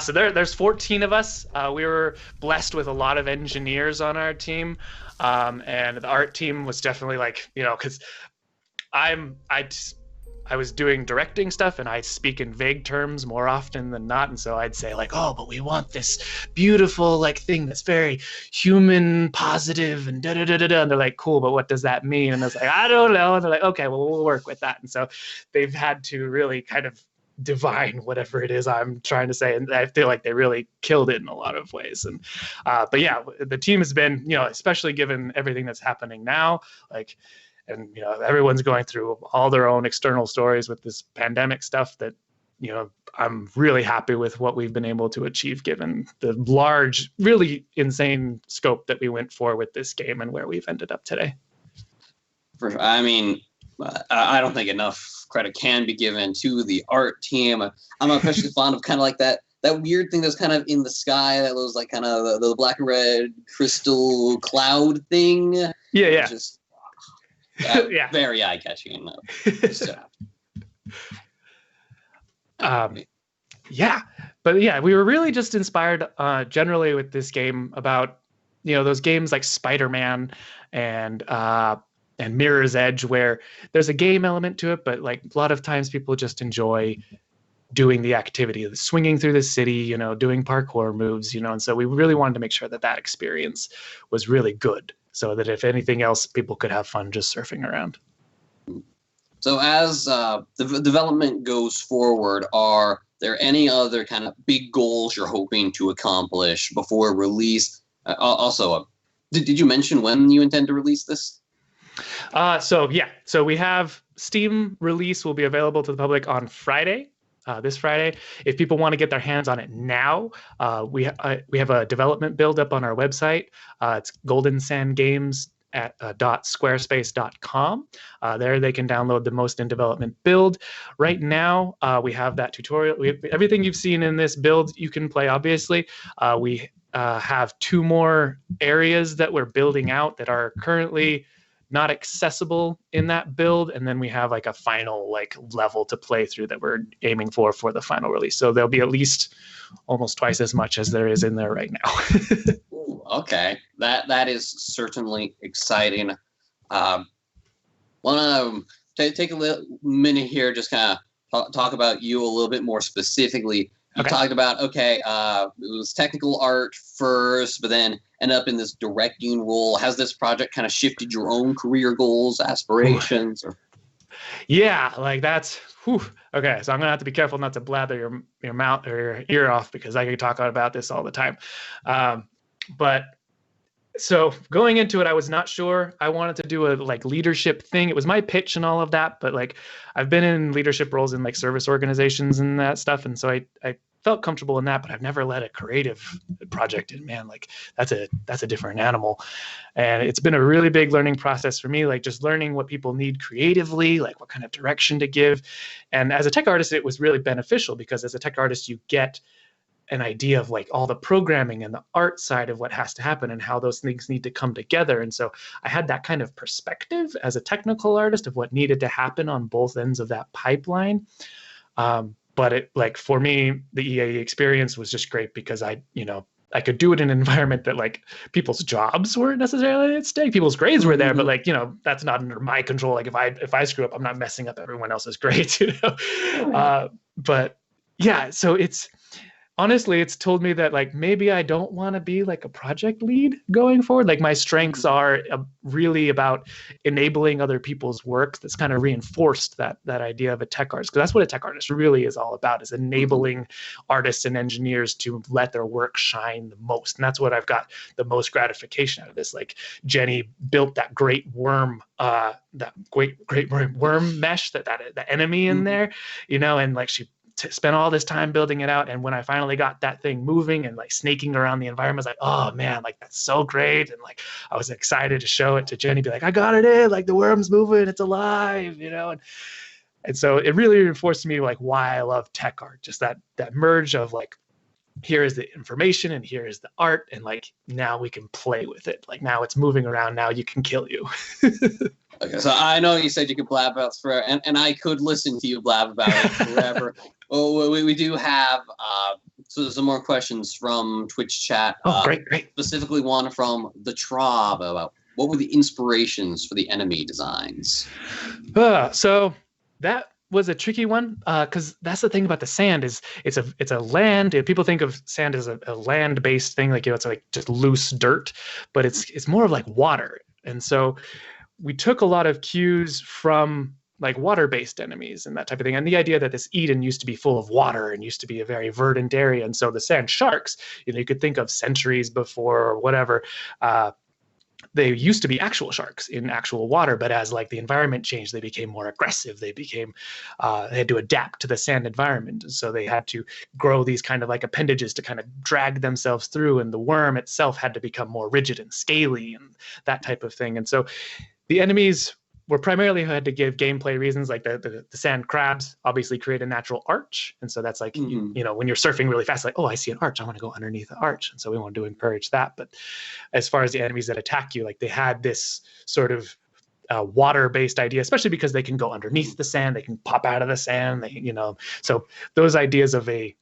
So there's 14 of us. We were blessed with a lot of engineers on our team, and the art team was definitely like, because I was doing directing stuff, and I speak in vague terms more often than not. And so I'd say like, oh, but we want this beautiful like thing that's very human, positive, and da-da-da-da-da. And they're like, cool, but what does that mean? And I was like, I don't know. And they're like, okay, well, we'll work with that. And so they've had to really kind of divine whatever it is I'm trying to say. And I feel like they really killed it in a lot of ways. And, but yeah, the team has been, especially given everything that's happening now, like, and everyone's going through all their own external stories with this pandemic stuff, that I'm really happy with what we've been able to achieve given the large, really insane scope that we went for with this game and where we've ended up today. I mean, I don't think enough credit can be given to the art team. I'm especially fond of kind of like that that weird thing that's kind of in the sky that was like kind of the black and red crystal cloud thing. Yeah. Just Yeah. very eye catching. Yeah, but yeah, we were really just inspired generally with this game about those games like Spider-Man and Mirror's Edge, where there's a game element to it, but like a lot of times people just enjoy doing the activity of swinging through the city, doing parkour moves, and so we really wanted to make sure that that experience was really good, so that if anything else, people could have fun just surfing around. So as the development goes forward, are there any other kind of big goals you're hoping to accomplish before release? Also, did you mention when you intend to release this? So we have Steam release will be available to the public on Friday. This Friday. If people want to get their hands on it now, we have a development build up on our website. It's Golden Sand Games at .squarespace.com. There they can download the most in development build. Right now, we have that tutorial. Everything you've seen in this build, you can play, obviously. We have 2 more areas that we're building out that are currently not accessible in that build, and then we have like a final level to play through that we're aiming for the final release. So there'll be at least almost twice as much as there is in there right now. Ooh, okay, that is certainly exciting. Want to take a little minute here, just kind of talk about you a little bit more specifically. You talked about, it was technical art first, but then end up in this directing role. Has this project kind of shifted your own career goals, aspirations? Yeah, that's, okay, so I'm gonna have to be careful not to blather your mouth or your ear off, because I could talk about this all the time. But so going into it, I was not sure I wanted to do a leadership thing. It was my pitch and all of that, but I've been in leadership roles in service organizations and that stuff, and so I felt comfortable in that, but I've never led a creative project, and man, that's a different animal. And it's been a really big learning process for me, just learning what people need creatively, what kind of direction to give. And as a tech artist, it was really beneficial, because as a tech artist, you get an idea of all the programming and the art side of what has to happen and how those things need to come together. And so I had that kind of perspective as a technical artist of what needed to happen on both ends of that pipeline. But it for me, the EAE experience was just great, because I could do it in an environment that people's jobs weren't necessarily at stake. People's grades were there, but that's not under my control. If I screw up, I'm not messing up everyone else's grades, But yeah, so honestly, it's told me that maybe I don't want to be a project lead going forward. My strengths are really about enabling other people's work. That's kind of reinforced that idea of a tech artist, because that's what a tech artist really is all about, is enabling artists and engineers to let their work shine the most. And that's what I've got the most gratification out of this. Jenny built that great worm, that great worm mesh, that enemy in there, and she spent all this time building it out, and when I finally got that thing moving and snaking around the environment, I was oh man, that's so great. And I was excited to show it to Jenny, be I got it in, the worm's moving, it's alive, and so it really reinforced me why I love tech art, just that merge of here is the information and here is the art, and now we can play with it, now it's moving around, now you can kill you. Okay, so I know you said you could blab about forever, and I could listen to you blab about it forever. We do have some more questions from Twitch chat. Great. Specifically one from the Trob about what were the inspirations for the enemy designs? So that was a tricky one, because that's the thing about the sand is it's a land. People think of sand as a land-based thing, it's just loose dirt, but it's more of water. And so we took a lot of cues from water-based enemies and that type of thing. And the idea that this Eden used to be full of water and used to be a very verdant area. And so the sand sharks, you could think of centuries before or whatever, they used to be actual sharks in actual water, but as the environment changed, they became more aggressive. They became, they had to adapt to the sand environment. And so they had to grow these kind of appendages to kind of drag themselves through. And the worm itself had to become more rigid and scaly and that type of thing. And so the enemies we're primarily had to give gameplay reasons, like the sand crabs obviously create a natural arch. And so that's like, you know, when you're surfing really fast, like, oh, I see an arch, I want to go underneath the arch. And so we want to encourage that. But as far as the enemies that attack you, like they had this sort of water-based idea, especially because they can go underneath the sand, they can pop out of the sand, they, you know, so those ideas of a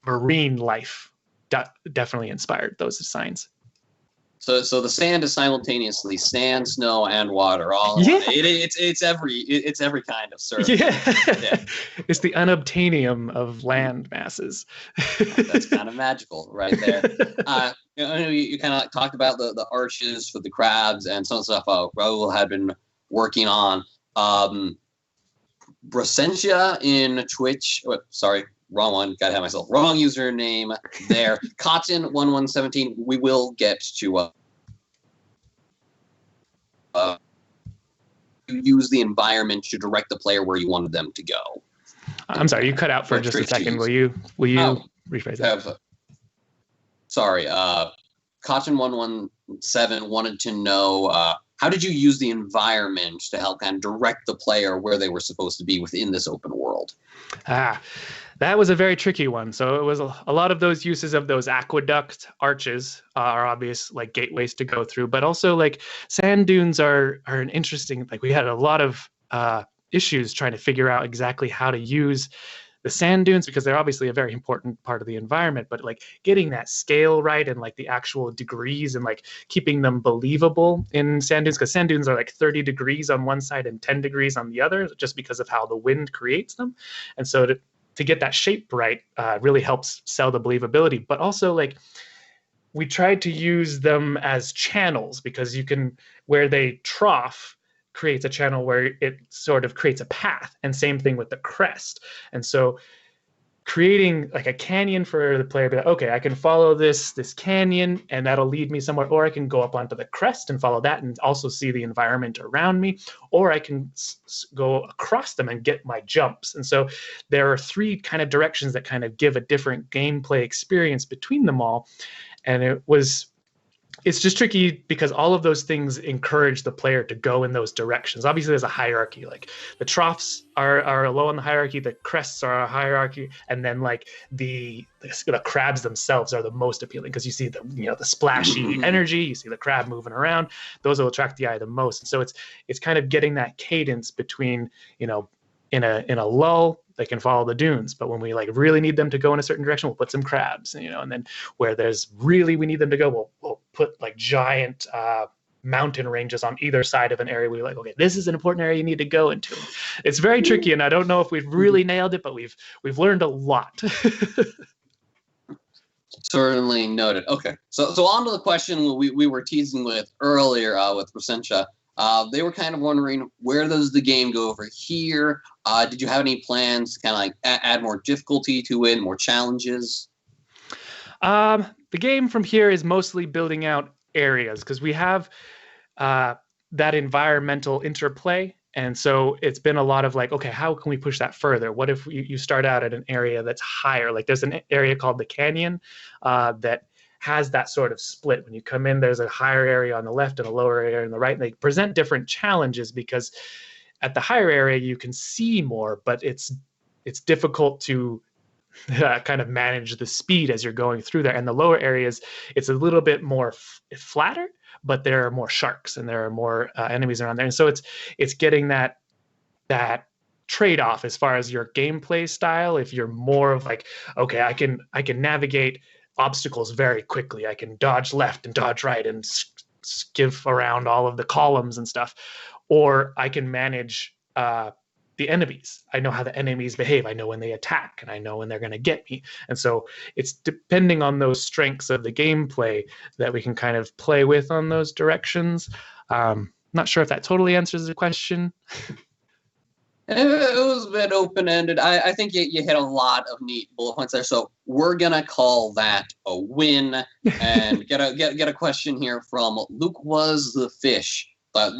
marine life definitely inspired those designs. So the sand is simultaneously sand, snow, and water. All it's every kind of surf. Yeah. It's the unobtainium of land masses. That's kind of magical, right there. You kind of talked about the arches for the crabs and some stuff Raul had been working on. Brasentia in Twitch. Oh, sorry. Wrong one. Gotta have myself. Wrong username there. Cotton1117. We will get to use the environment to direct the player where you wanted them to go. I'm sorry, you cut out for just a second. Will you rephrase that? Sorry. Cotton117 wanted to know how did you use the environment to help kind of direct the player where they were supposed to be within this open world? That was a very tricky one. So it was a lot of those uses of those aqueduct arches are obvious, like gateways to go through, but also like sand dunes are an interesting, like we had a lot of issues trying to figure out exactly how to use the sand dunes, because they're obviously a very important part of the environment, but like getting that scale right and like the actual degrees and like keeping them believable in sand dunes, because sand dunes are like 30 degrees on one side and 10 degrees on the other, just because of how the wind creates them. And so to get that shape right really helps sell the believability. But also, like, we tried to use them as channels, because you can, where they trough creates a channel where it sort of creates a path, and same thing with the crest. And so creating like a canyon for the player, be like, okay, I can follow this canyon and that'll lead me somewhere, or I can go up onto the crest and follow that and also see the environment around me, or I can go across them and get my jumps. And so there are three kind of directions that kind of give a different gameplay experience between them all. And it's just tricky because all of those things encourage the player to go in those directions. Obviously, there's a hierarchy. Like the troughs are low on the hierarchy, the crests are a hierarchy, and then like the crabs themselves are the most appealing, because you see the splashy energy, you see the crab moving around. Those will attract the eye the most. And so it's kind of getting that cadence between, in a lull, they can follow the dunes, but when we like really need them to go in a certain direction, we'll put some crabs, and then where there's really we need them to go, we'll put like giant mountain ranges on either side of an area. We're like, okay, this is an important area you need to go into. It's very tricky, and I don't know if we've really nailed it, but we've learned a lot. Certainly noted. Okay, so on to the question we were teasing with earlier with Placentia. They were kind of wondering, where does the game go over here? Did you have any plans to kind of like add more difficulty to it, more challenges? The game from here is mostly building out areas, because we have that environmental interplay. And so it's been a lot of like, okay, how can we push that further? What if you start out at an area that's higher? Like there's an area called the canyon that has that sort of split. When you come in, there's a higher area on the left and a lower area on the right. And they present different challenges, because at the higher area you can see more, but it's difficult to kind of manage the speed as you're going through there. And the lower areas, it's a little bit more flatter, but there are more sharks and there are more enemies around there. And so it's getting that trade-off as far as your gameplay style. If you're more of like, okay, I can navigate obstacles very quickly, I can dodge left and dodge right and skiff around all of the columns and stuff, or I can manage the enemies. I know how the enemies behave. I know when they attack, and I know when they're going to get me. And so it's depending on those strengths of the gameplay that we can kind of play with on those directions. Not sure if that totally answers the question. It was a bit open-ended. I think you hit a lot of neat bullet points there. So we're gonna call that a win. And get a question here from Luke Was the Fish.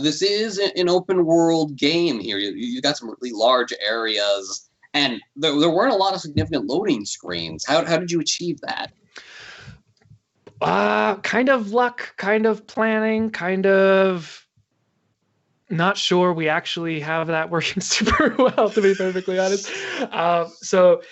This is an open world game here. You got some really large areas, and there weren't a lot of significant loading screens. How did you achieve that? Kind of luck, kind of planning, kind of not sure we actually have that working super well, to be perfectly honest. So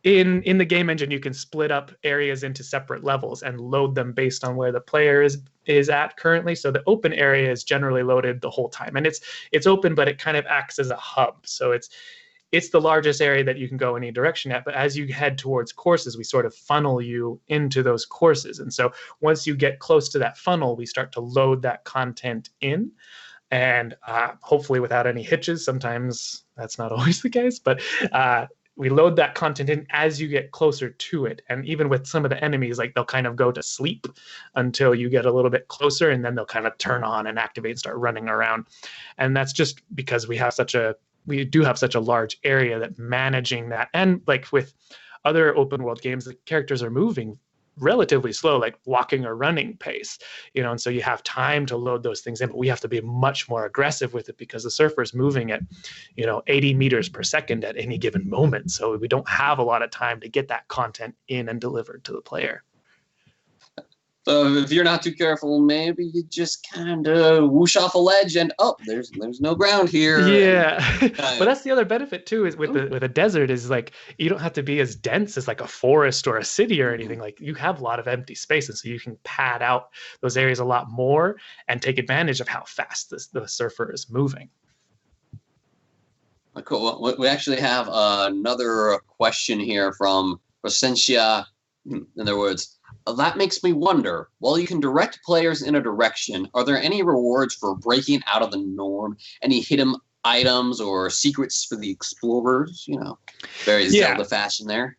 in the game engine, you can split up areas into separate levels and load them based on where the player is at currently. So the open area is generally loaded the whole time, and it's open, but it kind of acts as a hub. So it's the largest area that you can go any direction at. But as you head towards courses, we sort of funnel you into those courses. And so once you get close to that funnel, we start to load that content in. And hopefully without any hitches. Sometimes that's not always the case, but we load that content in as you get closer to it. And even with some of the enemies, like they'll kind of go to sleep until you get a little bit closer, and then they'll kind of turn on and activate and start running around. And that's just because we do have such a large area that managing that, and like with other open world games, the characters are moving relatively slow, like walking or running pace, and so you have time to load those things in, but we have to be much more aggressive with it because the surfer is moving at 80 meters per second at any given moment, so we don't have a lot of time to get that content in and delivered to the player. So if you're not too careful, maybe you just kind of whoosh off a ledge and there's no ground here. Yeah, but that's the other benefit too. Is with a desert is like you don't have to be as dense as like a forest or a city or anything. Like you have a lot of empty space, and so you can pad out those areas a lot more and take advantage of how fast the surfer is moving. Cool. Well, we actually have another question here from Rosentia. In other words. That makes me wonder, while you can direct players in a direction, are there any rewards for breaking out of the norm? Any hidden items or secrets for the explorers? Very Zelda fashion there.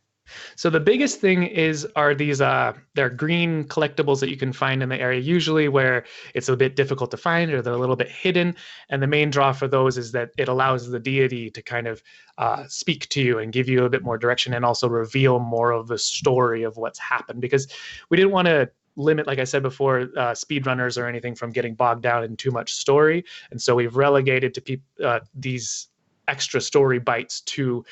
So the biggest thing are these they're green collectibles that you can find in the area, usually where it's a bit difficult to find or they're a little bit hidden. And the main draw for those is that it allows the deity to kind of speak to you and give you a bit more direction, and also reveal more of the story of what's happened, because we didn't want to limit, like I said before, speedrunners or anything from getting bogged down in too much story. And so we've relegated to these extra story bites to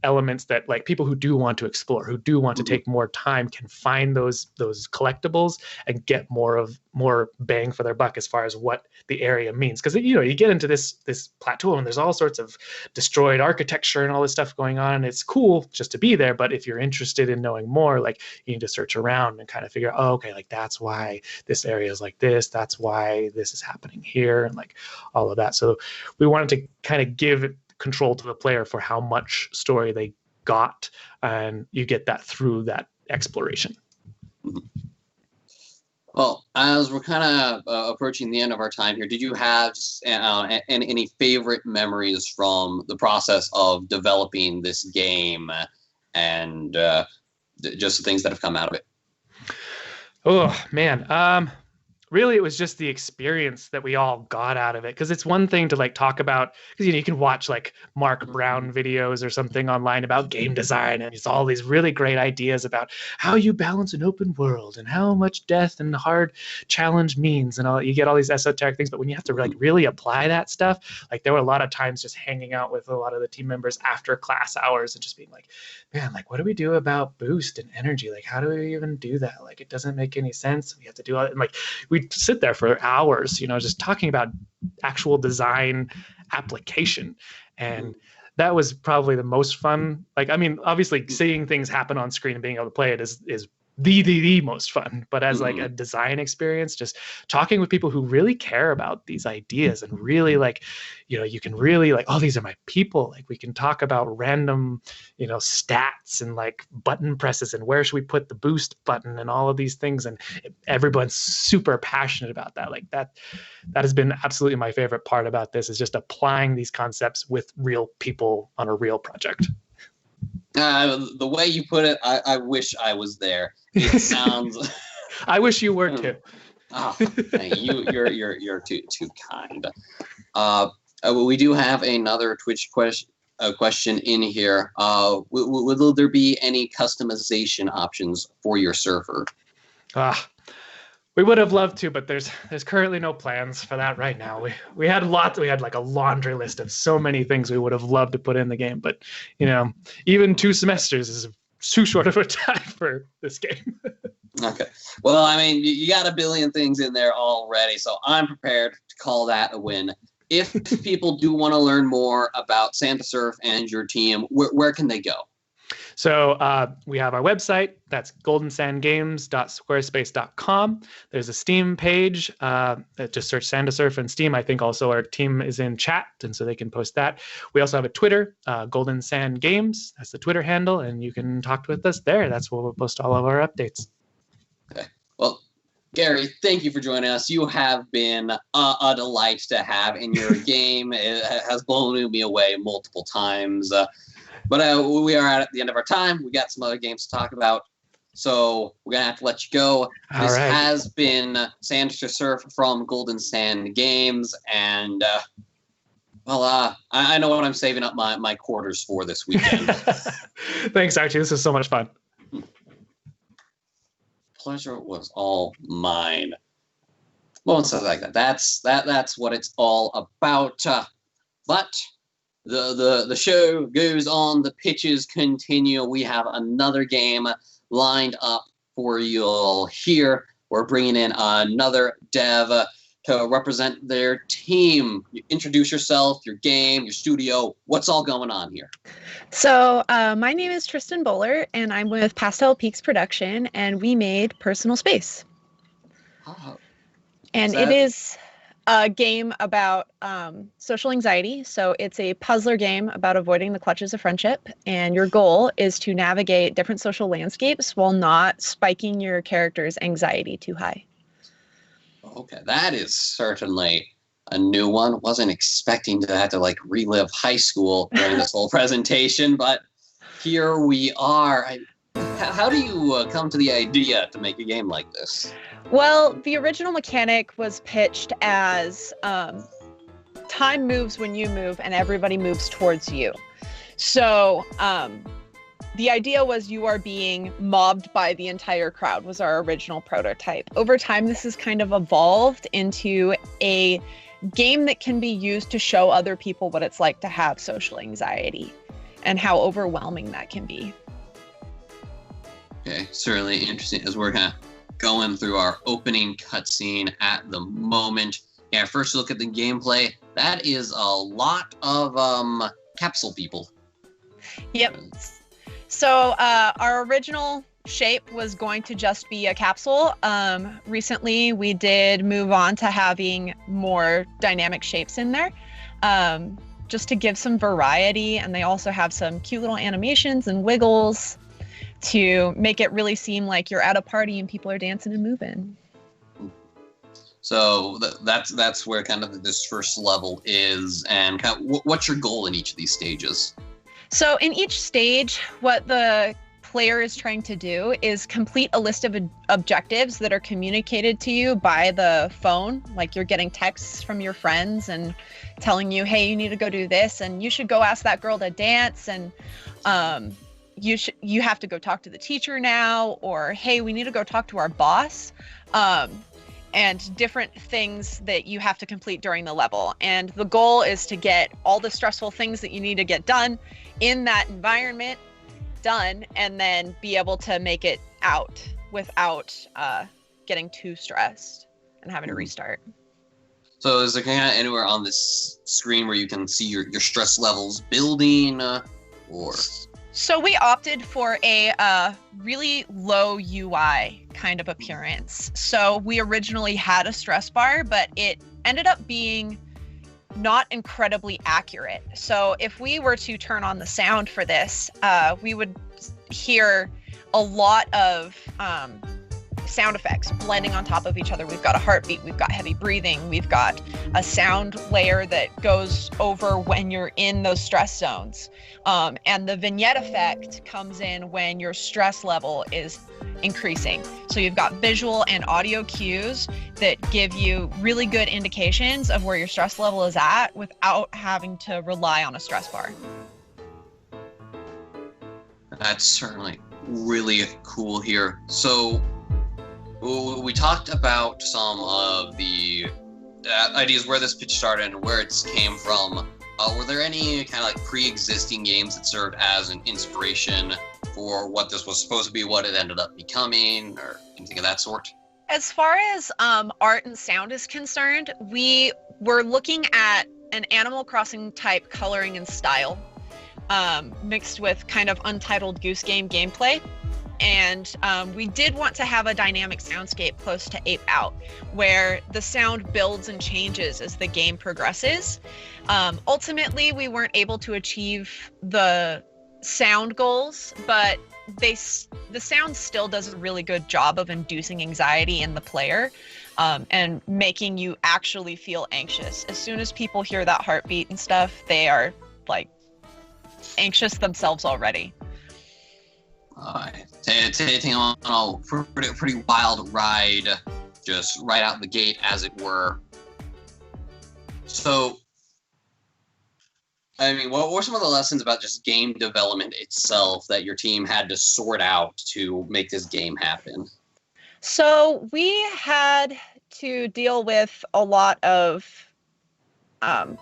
elements that like people who do want to explore, who do want to take more time, can find those collectibles and get more bang for their buck as far as what the area means. Because you get into this plateau and there's all sorts of destroyed architecture and all this stuff going on, and it's cool just to be there. But if you're interested in knowing more, like you need to search around and kind of figure out, okay, like that's why this area is like this, that's why this is happening here, and like all of that. So we wanted to kind of give control to the player for how much story they got, and you get that through that exploration. Well, as we're kind of approaching the end of our time here, did you have any favorite memories from the process of developing this game, and just the things that have come out of it? Oh man, really, it was just the experience that we all got out of it. Because it's one thing to like talk about, because you can watch like Mark Brown videos or something online about game design, and it's all these really great ideas about how you balance an open world and how much death and hard challenge means, and all. You get all these esoteric things, but when you have to like really apply that stuff, like there were a lot of times just hanging out with a lot of the team members after class hours and just being like, man, like what do we do about boost and energy? Like how do we even do that? Like it doesn't make any sense. We have to do all, and like we sit there for hours, just talking about actual design application. And that was probably the most fun. Like, I mean, obviously seeing things happen on screen and being able to play it is the most fun. But as like a design experience, just talking with people who really care about these ideas and really like, you can really like, oh, these are my people. Like we can talk about random, stats and like button presses and where should we put the boost button and all of these things. And everyone's super passionate about that. Like that has been absolutely my favorite part about this, is just applying these concepts with real people on a real project. The way you put it, I wish I was there. It sounds. I wish you were too. Oh, you're too kind. We do have another Twitch question in here. Will there be any customization options for your server? We would have loved to, but there's currently no plans for that right now. We had lots. We had like a laundry list of so many things we would have loved to put in the game, but even 2 semesters is too short of a time for this game. Okay. Well, I mean, you got a billion things in there already, so I'm prepared to call that a win. if people do want to learn more about Santa Surf and your team, where can they go? So we have our website. That's goldensandgames.squarespace.com. There's a Steam page. Just search Santa Surf and Steam. I think also our team is in chat, and so they can post that. We also have a Twitter, Golden Sand Games. That's the Twitter handle, and you can talk with us there. That's where we'll post all of our updates. Okay. Well, Gary, thank you for joining us. You have been a delight to have in your game. It has blown me away multiple times. But we are at the end of our time. We got some other games to talk about. So we're going to have to let you go. This has been Santa Surf from Golden Sand Games. And, I know what I'm saving up my quarters for this weekend. Thanks, Archie. This is so much fun. Pleasure was all mine. Moments like that. That's what it's all about. But the show goes on. The pitches continue. We have another game lined up for you all here. We're bringing in another dev to represent their team. You introduce yourself, your game, your studio. What's all going on here? So my name is Tristan Bowler, and I'm with Pastel Peaks Production, and we made Personal Space. Oh. And it is a game about social anxiety. So it's a puzzler game about avoiding the clutches of friendship. And your goal is to navigate different social landscapes while not spiking your character's anxiety too high. Okay, that is certainly a new one. Wasn't expecting to have to relive high school during this whole presentation, but here we are. How do you come to the idea to make a game like this? Well, the original mechanic was pitched as time moves when you move and everybody moves towards you. So the idea was you are being mobbed by the entire crowd was our original prototype. Over time, this has kind of evolved into a game that can be used to show other people what it's like to have social anxiety and how overwhelming that can be. Okay, certainly interesting as we're kind of going through our opening cutscene at the moment. Yeah, first look at the gameplay. That is a lot of capsule people. Yep. So our original shape was going to just be a capsule. Recently, we did move on to having more dynamic shapes in there, just to give some variety. And they also have some cute little animations and wiggles to make it really seem like you're at a party and people are dancing and moving. So that's where kind of this first level is, and kind of what's your goal in each of these stages? So in each stage, what the player is trying to do is complete a list of objectives that are communicated to you by the phone. Like you're getting texts from your friends and telling you, hey, you need to go do this, and you should go ask that girl to dance, and you have to go talk to the teacher now, or hey, we need to go talk to our boss, and different things that you have to complete during the level. And the goal is to get all the stressful things that you need to get done in that environment done, and then be able to make it out without getting too stressed and having to restart. So is there kind of anywhere on this screen where you can see your stress levels building, or? So we opted for a really low UI kind of appearance. So we originally had a stress bar, but it ended up being not incredibly accurate. So if we were to turn on the sound for this, we would hear a lot of sound effects blending on top of each other. We've got a heartbeat, we've got heavy breathing, we've got a sound layer that goes over when you're in those stress zones. And the vignette effect comes in when your stress level is increasing. So you've got visual and audio cues that give you really good indications of where your stress level is at without having to rely on a stress bar. That's certainly really cool here. So we talked about some of the ideas where this pitch started and where it came from. Were there any kind of pre-existing games that served as an inspiration for what this was supposed to be, what it ended up becoming, or anything of that sort? As far as art and sound is concerned, we were looking at an Animal Crossing type coloring and style, mixed with kind of Untitled Goose Game gameplay. And we did want to have a dynamic soundscape close to Ape Out, where the sound builds and changes as the game progresses. Ultimately, we weren't able to achieve the sound goals, but the sound still does a really good job of inducing anxiety in the player, and making you actually feel anxious. As soon as people hear that heartbeat and stuff, they are like anxious themselves already. Taking on a pretty wild ride, just right out the gate, as it were. So, I mean, what were some of the lessons about just game development itself that your team had to sort out to make this game happen? So we had to deal with a lot of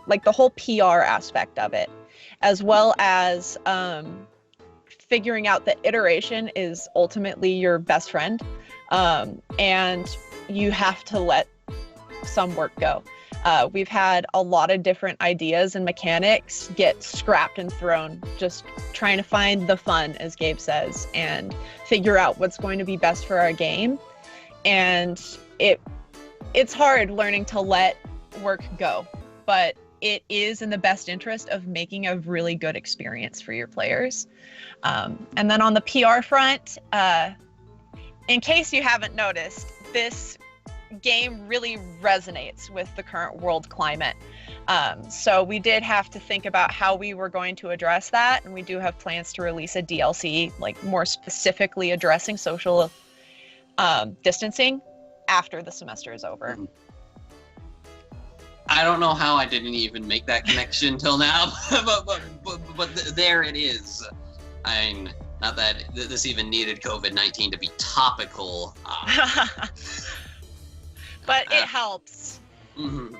like the whole PR aspect of it, as well as figuring out that iteration is ultimately your best friend, and you have to let some work go. We've had a lot of different ideas and mechanics get scrapped and thrown, just trying to find the fun, as Gabe says, and figure out what's going to be best for our game. And it's hard learning to let work go, but it is in the best interest of making a really good experience for your players. And then on the PR front, in case you haven't noticed, this game really resonates with the current world climate. So we did have to think about how we were going to address that, and we do have plans to release a DLC, like more specifically addressing social distancing after the semester is over. I don't know how I didn't even make that connection till now, but there it is. I mean, not that this even needed COVID-19 to be topical. But it helps. Mm-hmm.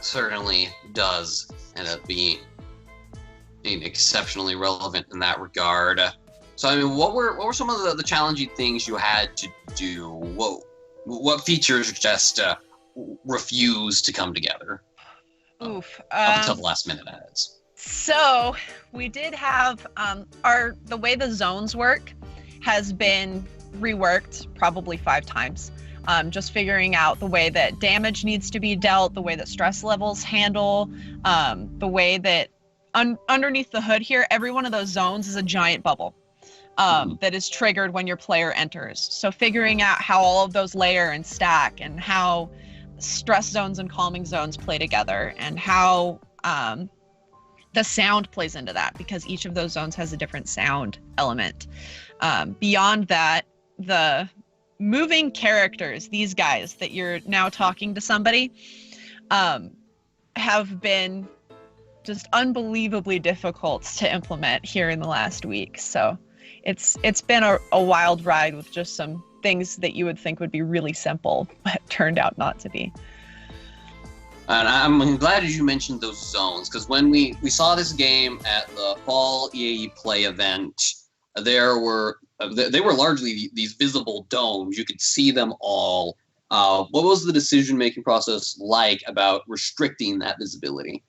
Certainly does end up being exceptionally relevant in that regard. So, I mean, what were some of the challenging things you had to do? What features just refused to come together? Oof. Up until the last minute, that is. So we did have the way the zones work has been reworked probably 5 times. Just figuring out the way that damage needs to be dealt, the way that stress levels handle, the way that underneath the hood here, every one of those zones is a giant bubble that is triggered when your player enters. So figuring out how all of those layer and stack, and how stress zones and calming zones play together, and how the sound plays into that, because each of those zones has a different sound element. Beyond that, the moving characters, these guys that you're now talking to somebody, have been just unbelievably difficult to implement here in the last week. So it's been a wild ride with just some things that you would think would be really simple, but turned out not to be. And I'm glad you mentioned those zones, because when we saw this game at the fall EAE Play event, they were largely these visible domes. You could see them all. What was the decision-making process like about restricting that visibility?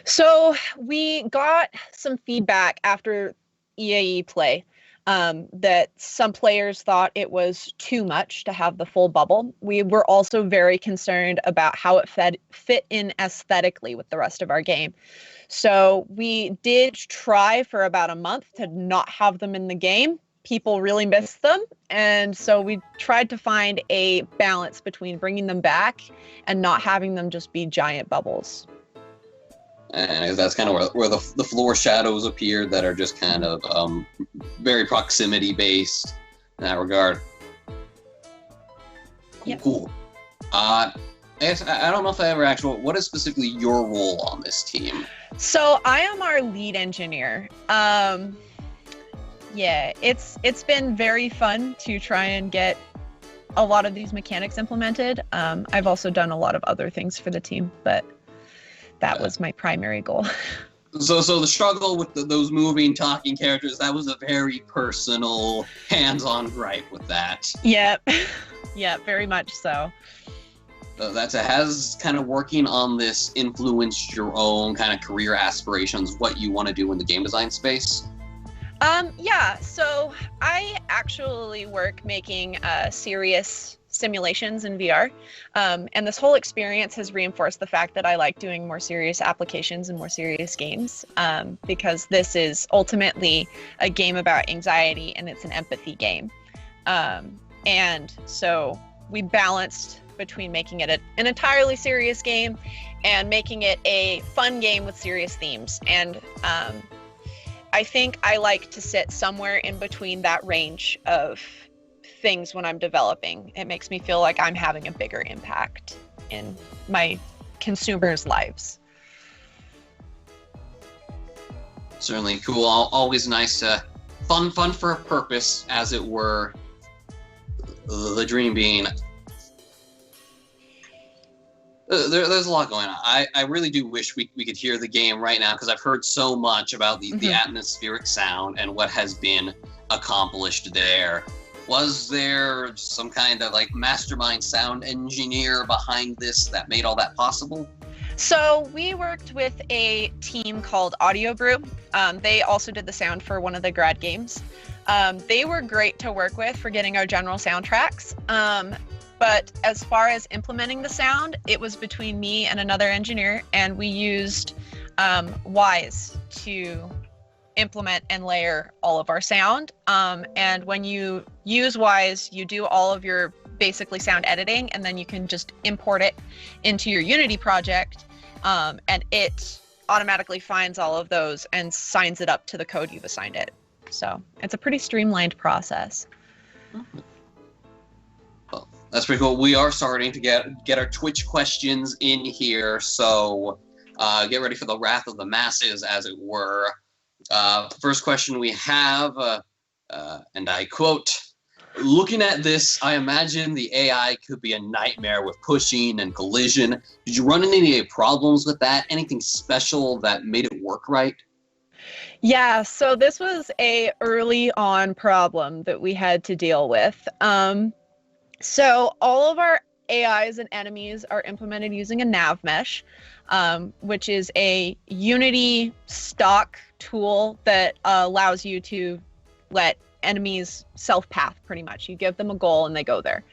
So we got some feedback after EAE Play that some players thought it was too much to have the full bubble. We were also very concerned about how it fit in aesthetically with the rest of our game. So we did try for about a month to not have them in the game. People really missed them, and so we tried to find a balance between bringing them back and not having them just be giant bubbles. And that's kind of where the floor shadows appear, that are just kind of very proximity based in that regard. Yep. Cool. I don't know if I ever asked, what is specifically your role on this team? So I am our lead engineer. Yeah, it's been very fun to try and get a lot of these mechanics implemented. I've also done a lot of other things for the team, but that was my primary goal. So the struggle with those moving, talking characters, that was a very personal, hands-on gripe with that. Yep. Yeah, very much so. Has kind of working on this influenced your own kind of career aspirations, what you want to do in the game design space? Yeah, so I actually work making serious simulations in VR. And this whole experience has reinforced the fact that I like doing more serious applications and more serious games, because this is ultimately a game about anxiety and it's an empathy game. And so we balanced between making it an entirely serious game and making it a fun game with serious themes. And I think I like to sit somewhere in between that range of things when I'm developing. It makes me feel like I'm having a bigger impact in my consumers' lives. Certainly cool. Always nice to fun for a purpose, as it were. The dream being there's a lot going on. I really do wish we could hear the game right now, because I've heard so much about the atmospheric sound and what has been accomplished there. Was there some kind of like mastermind sound engineer behind this that made all that possible? So we worked with a team called Audio Brew. They also did the sound for one of the grad games. They were great to work with for getting our general soundtracks. But as far as implementing the sound, it was between me and another engineer, and we used Wise to implement and layer all of our sound. And when you use Wise, you do all of your basically sound editing, and then you can just import it into your Unity project, and it automatically finds all of those and signs it up to the code you've assigned it. So it's a pretty streamlined process. Well, that's pretty cool. We are starting to get our Twitch questions in here, so get ready for the wrath of the masses, as it were. First question we have, and I quote, "Looking at this, I imagine the AI could be a nightmare with pushing and collision. Did you run into any problems with that? Anything special that made it work right?" Yeah, so this was a early on problem that we had to deal with. So all of our AIs and enemies are implemented using a nav mesh, which is a Unity stock tool that allows you to let enemies self-path, pretty much. You give them a goal and they go there.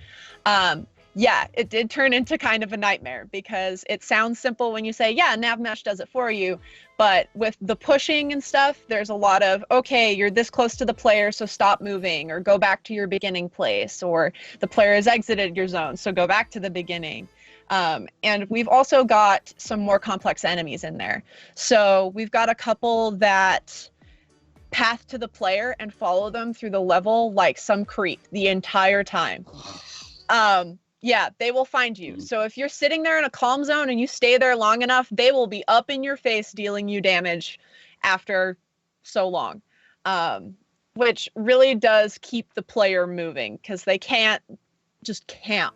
Yeah, it did turn into kind of a nightmare, because it sounds simple when you say, yeah, nav mesh does it for you. But with the pushing and stuff, there's a lot of, okay, you're this close to the player, so stop moving, or go back to your beginning place, or the player has exited your zone, so go back to the beginning. And we've also got some more complex enemies in there. So we've got a couple that path to the player and follow them through the level like some creep the entire time. Yeah, they will find you. So if you're sitting there in a calm zone and you stay there long enough, they will be up in your face dealing you damage after so long, which really does keep the player moving, because they can't just camp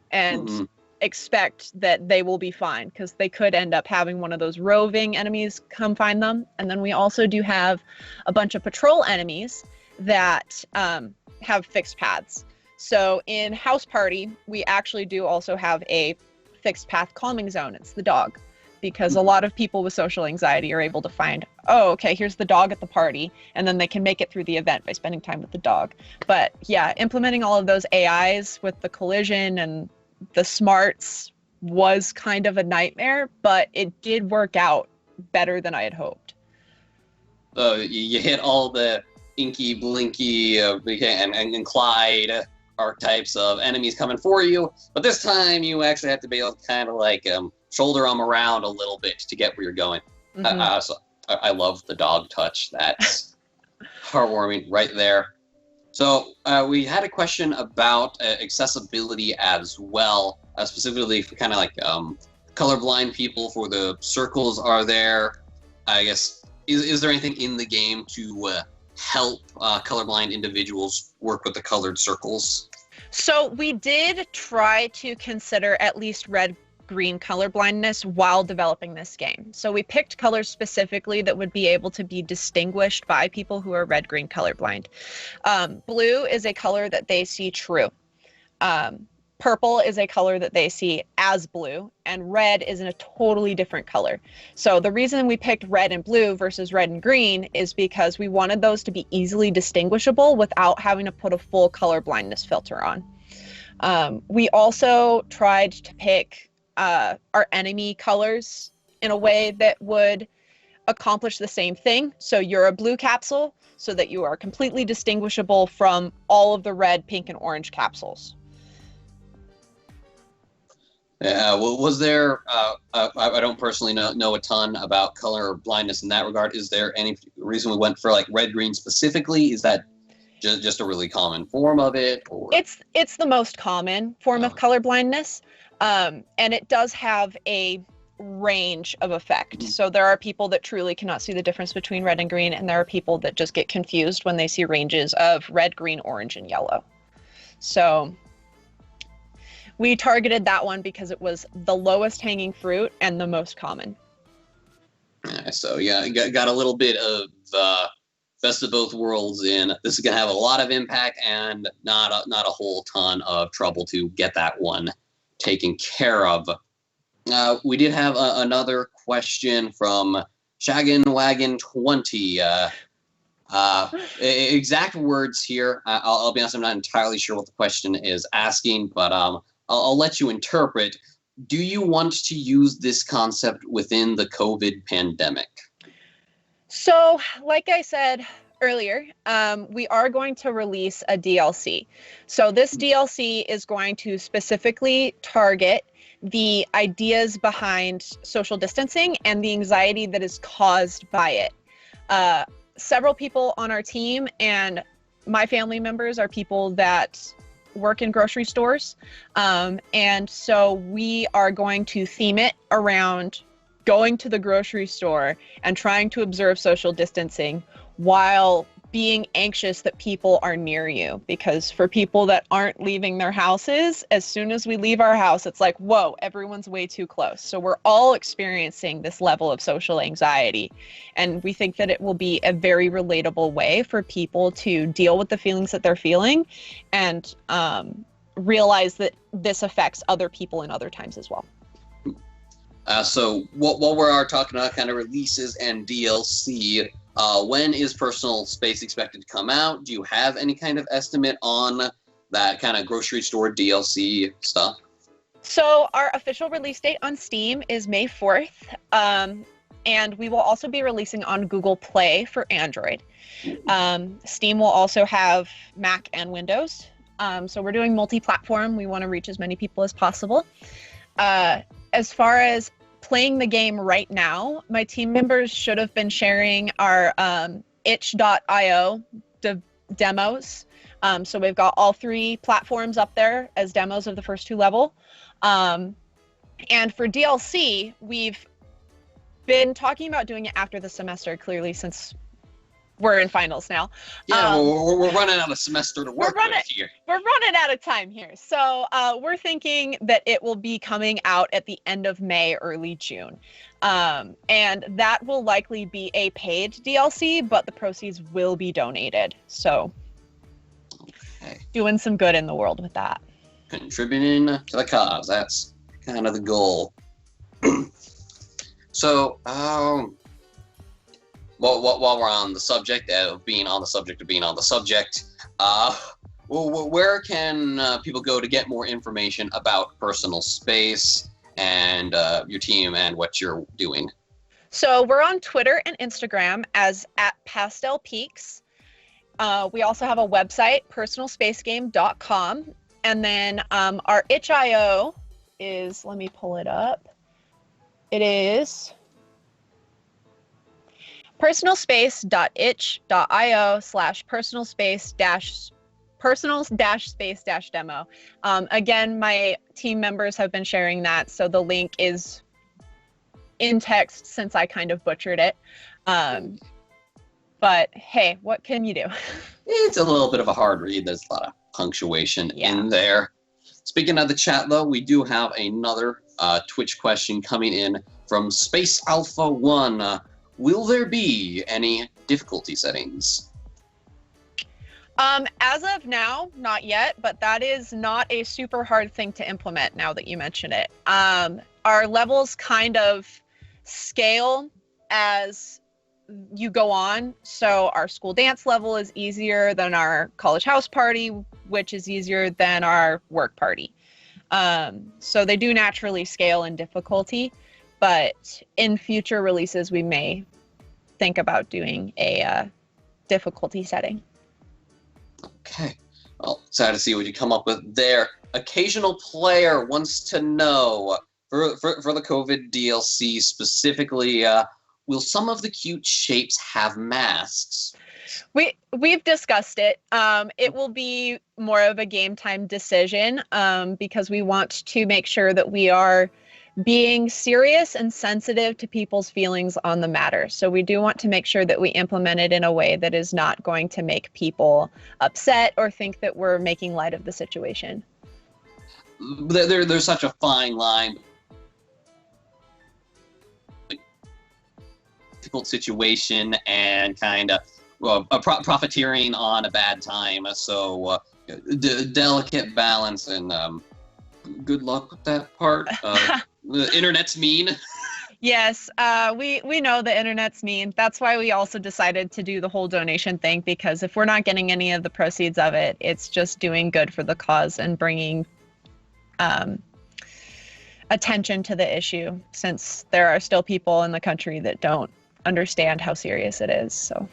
and expect that they will be fine, because they could end up having one of those roving enemies come find them. And then we also do have a bunch of patrol enemies that have fixed paths. So in House Party, we actually do also have a fixed path calming zone. It's the dog, because a lot of people with social anxiety are able to find, oh, okay, here's the dog at the party, and then they can make it through the event by spending time with the dog. But yeah, implementing all of those AIs with the collision and the smarts was kind of a nightmare, but it did work out better than I had hoped. You hit all the Inky, Blinky, and Clyde archetypes of enemies coming for you, but this time you actually have to be able to kind of like shoulder them around a little bit to get where you're going. I love the dog touch. That's heartwarming right there. So we had a question about accessibility as well, specifically for kind of like colorblind people. For the circles are there, I guess, is there anything in the game to help colorblind individuals work with the colored circles? So we did try to consider at least red-green color blindness while developing this game. So we picked colors specifically that would be able to be distinguished by people who are red-green colorblind. Blue is a color that they see true. purple is a color that they see as blue, and red is in a totally different color. So the reason we picked red and blue versus red and green is because we wanted those to be easily distinguishable without having to put a full color blindness filter on. We also tried to pick our enemy colors in a way that would accomplish the same thing. So you're a blue capsule, so that you are completely distinguishable from all of the red, pink, and orange capsules. Well, was there? I don't personally know a ton about color blindness in that regard. Is there any reason we went for like red green specifically? Is that just a really common form of it? Or? It's the most common form of color blindness, and it does have a range of effect. So there are people that truly cannot see the difference between red and green, and there are people that just get confused when they see ranges of red, green, orange, and yellow. So we targeted that one because it was the lowest hanging fruit and the most common. So yeah, got a little bit of best of both worlds in. This is gonna have a lot of impact and not a whole ton of trouble to get that one taken care of. We did have another question from Shaggin' Wagon 20. Exact words here. I'll be honest, I'm not entirely sure what the question is asking, but I'll let you interpret. Do you want to use this concept within the COVID pandemic? So, like I said earlier, we are going to release a DLC. So this DLC is going to specifically target the ideas behind social distancing and the anxiety that is caused by it. Several people on our team and my family members are people that work in grocery stores. And so we are going to theme it around going to the grocery store and trying to observe social distancing while being anxious that people are near you. Because for people that aren't leaving their houses, as soon as we leave our house, it's like, whoa, everyone's way too close. So we're all experiencing this level of social anxiety. And we think that it will be a very relatable way for people to deal with the feelings that they're feeling and realize that this affects other people in other times as well. So while we are talking about kind of releases and DLC, when is Personal Space expected to come out? Do you have any kind of estimate on that kind of grocery store DLC stuff? So our official release date on Steam is May 4th. And we will also be releasing on Google Play for Android. Steam will also have Mac and Windows. So we're doing multi-platform. We want to reach as many people as possible. As far as playing the game right now, my team members should have been sharing our itch.io demos. So we've got all 3 platforms up there as demos of the first 2 level. And for DLC, we've been talking about doing it after the semester, clearly, since we're in finals now. Yeah, we're running out of semester to work with here. We're running out of time here. So we're thinking that it will be coming out at the end of May, early June. And that will likely be a paid DLC, but the proceeds will be donated. So doing some good in the world with that. Contributing to the cause. That's kind of the goal. So, while we're on the subject of being on the subject, where can people go to get more information about Personal Space and your team and what you're doing? So we're on Twitter and Instagram as @PastelPeaks. We also have a website, personalspacegame.com. And then our itch.io is, let me pull it up. It is personalspace.itch.io/personal-space-demo. Again, my team members have been sharing that, so the link is in text since I kind of butchered it. But hey, what can you do? It's a little bit of a hard read. There's a lot of punctuation in there. Speaking of the chat, though, we do have another Twitch question coming in from Space Alpha 1. Will there be any difficulty settings? As of now, not yet, but that is not a super hard thing to implement now that you mention it. Our levels kind of scale as you go on. So our school dance level is easier than our college house party, which is easier than our work party. So they do naturally scale in difficulty, but in future releases, we may think about doing a difficulty setting. Okay. Well, excited to see what you come up with there. Occasional player wants to know, for the COVID DLC specifically, will some of the cute shapes have masks? We've discussed it. It will be more of a game time decision because we want to make sure that we are being serious and sensitive to people's feelings on the matter. So we do want to make sure that we implement it in a way that is not going to make people upset or think that we're making light of the situation. There's such a fine line. Difficult situation and kind of profiteering on a bad time. So delicate balance, and good luck with that part. The internet's mean. Yes, we know the internet's mean. That's why we also decided to do the whole donation thing, because if we're not getting any of the proceeds of it, it's just doing good for the cause and bringing attention to the issue, since there are still people in the country that don't understand how serious it is. So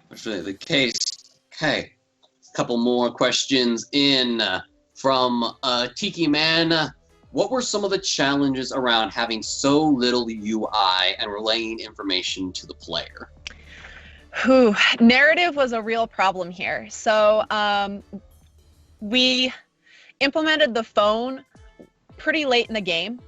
That's really the case. Okay, a couple more questions in from Tiki Man. What were some of the challenges around having so little UI and relaying information to the player? Narrative was a real problem here. So we implemented the phone pretty late in the game.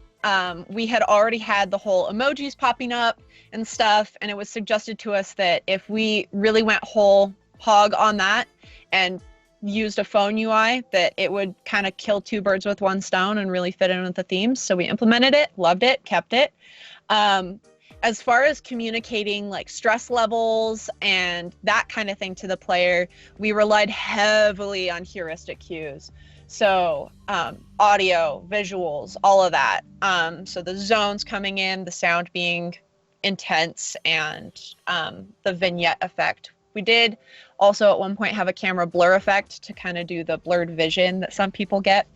We had already had the whole emojis popping up and stuff, and it was suggested to us that if we really went whole hog on that and used a phone UI, that it would kind of kill two birds with one stone and really fit in with the themes. So we implemented it, loved it, kept it. As far as communicating like stress levels and that kind of thing to the player, we relied heavily on heuristic cues. So audio, visuals, all of that. So the zones coming in, the sound being intense, and the vignette effect. We did also at one point have a camera blur effect to kind of do the blurred vision that some people get.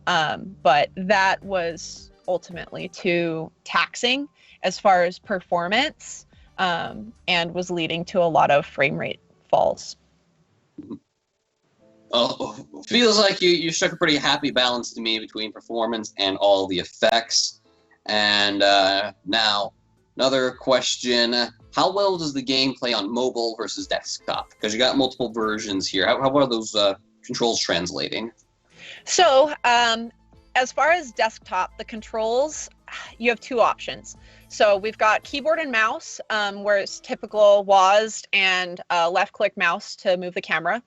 But that was ultimately too taxing as far as performance, and was leading to a lot of frame rate falls. Feels like you struck a pretty happy balance to me between performance and all the effects. And now, another question. How well does the game play on mobile versus desktop? Because you got multiple versions here. How are those controls translating? So as far as desktop, the controls, you have two options. So we've got keyboard and mouse, where it's typical WASD and left click mouse to move the camera.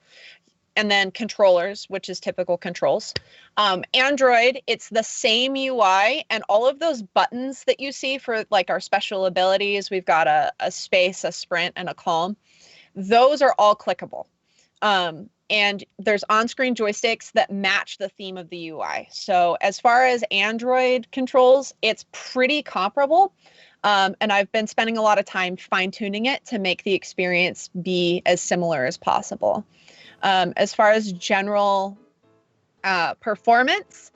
And then controllers, which is typical controls. Android, it's the same UI, and all of those buttons that you see for like our special abilities, we've got a space, a sprint, and a calm. Those are all clickable. And there's on-screen joysticks that match the theme of the UI. So as far as Android controls, it's pretty comparable. And I've been spending a lot of time fine-tuning it to make the experience be as similar as possible. As far as general performance,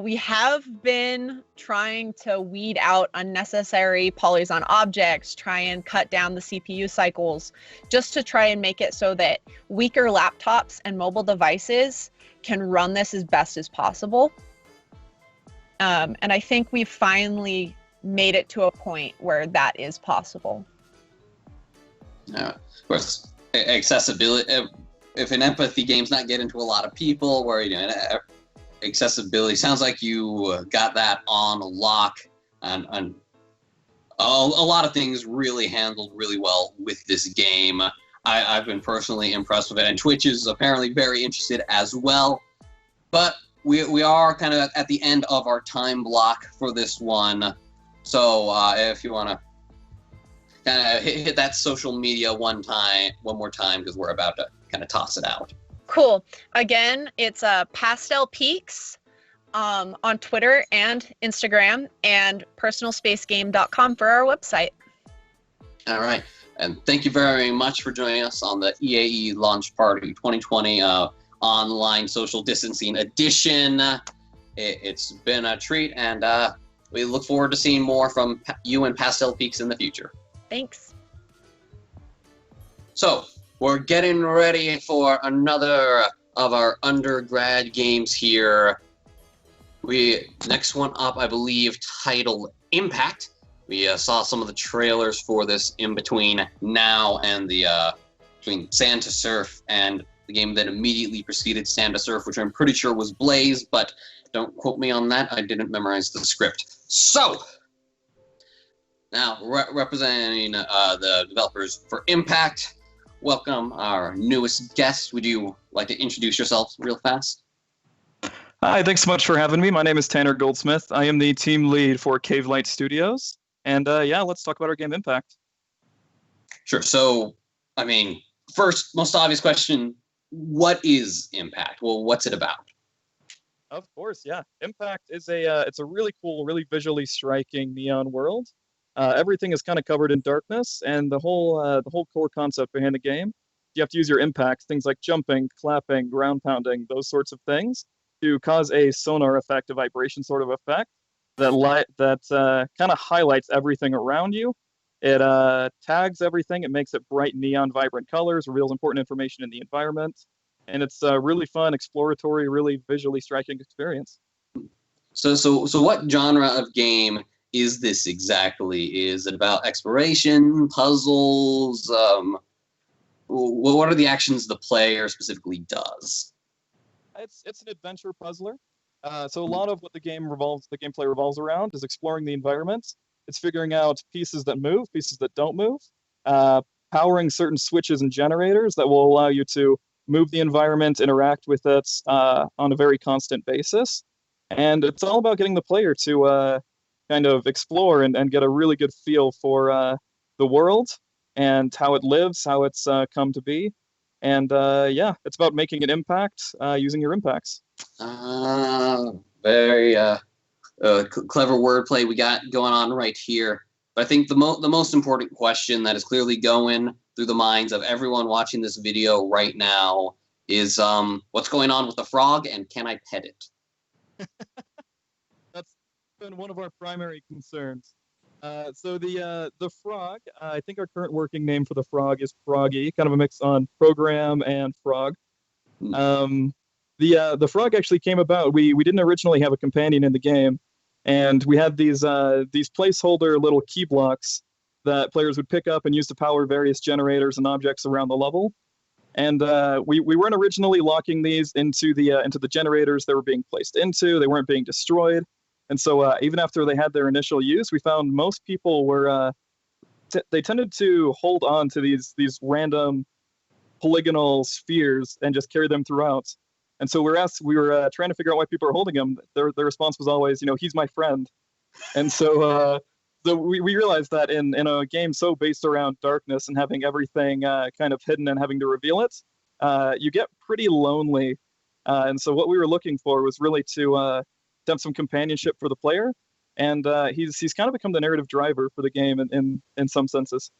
we have been trying to weed out unnecessary polys on objects, try and cut down the CPU cycles, just to try and make it so that weaker laptops and mobile devices can run this as best as possible. And I think we've finally made it to a point where that is possible. Of course, accessibility. If an empathy game's not getting to a lot of people, where accessibility sounds like you got that on lock, and a lot of things really handled really well with this game. I've been personally impressed with it, and Twitch is apparently very interested as well. But we are kind of at the end of our time block for this one, so if you want to kind of hit that social media one more time, because we're about to kind of toss it out. Cool. Again, it's Pastel Peaks on Twitter and Instagram, and personalspacegame.com for our website. All right. And thank you very much for joining us on the EAE Launch Party 2020 online social distancing edition. It's been a treat, and we look forward to seeing more from you and Pastel Peaks in the future. Thanks. So, we're getting ready for another of our undergrad games here. Next one up, I believe, titled Impact. We saw some of the trailers for this in between now and between Santa Surf and the game that immediately preceded Santa Surf, which I'm pretty sure was Blaze, but don't quote me on that. I didn't memorize the script. So, now representing the developers for Impact, welcome our newest guest. Would you like to introduce yourself real fast? Hi, thanks so much for having me. My name is Tanner Goldsmith. I am the team lead for Cave Light Studios. And yeah, let's talk about our game Impact. Sure. So, I mean, first, most obvious question, what is Impact? Well, what's it about? Of course, yeah. Impact is it's a really cool, really visually striking neon world. Everything is kind of covered in darkness, and the whole core concept behind the game, you have to use your impacts, things like jumping, clapping, ground pounding, those sorts of things, to cause a sonar effect, a vibration sort of effect that kind of highlights everything around you. It tags everything. It makes it bright, neon, vibrant colors, reveals important information in the environment, and it's a really fun, exploratory, really visually striking experience. So what genre of game is this exactly? Is it about exploration, puzzles? What are the actions the player specifically does? It's an adventure puzzler. So a lot of what the gameplay revolves around is exploring the environment. It's figuring out pieces that move, pieces that don't move, powering certain switches and generators that will allow you to move the environment, interact with it on a very constant basis. And it's all about getting the player to kind of explore and get a really good feel for the world and how it lives, how it's come to be. And yeah, it's about making an impact using your impacts. Very clever wordplay we got going on right here. But I think the most important question that is clearly going through the minds of everyone watching this video right now is what's going on with the frog, and can I pet it? That's been one of our primary concerns. So the frog, I think our current working name for the frog is Froggy, kind of a mix on program and frog. The frog actually came about. We didn't originally have a companion in the game, and we had these placeholder little key blocks that players would pick up and use to power various generators and objects around the level. And we weren't originally locking these into the generators they were being placed into. They weren't being destroyed. And so even after they had their initial use, we found most people were they tended to hold on to these random polygonal spheres and just carry them throughout. And so we were trying to figure out why people are holding them. Their response was always, he's my friend. And so we realized that in a game so based around darkness and having everything kind of hidden and having to reveal it, you get pretty lonely. And so what we were looking for was really to have some companionship for the player, and he's kind of become the narrative driver for the game in some senses.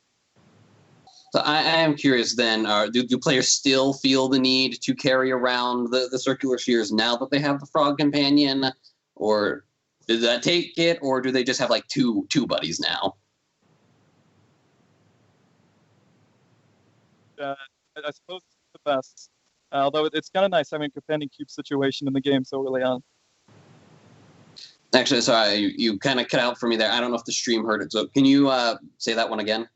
So I am curious then, do players still feel the need to carry around the circular spheres now that they have the frog companion, or did that take it, or do they just have like two buddies now? I suppose it's the best, although it's kind of nice having a companion cube situation in the game so early on. Actually, sorry, you kind of cut out for me there. I don't know if the stream heard it. So can you say that one again?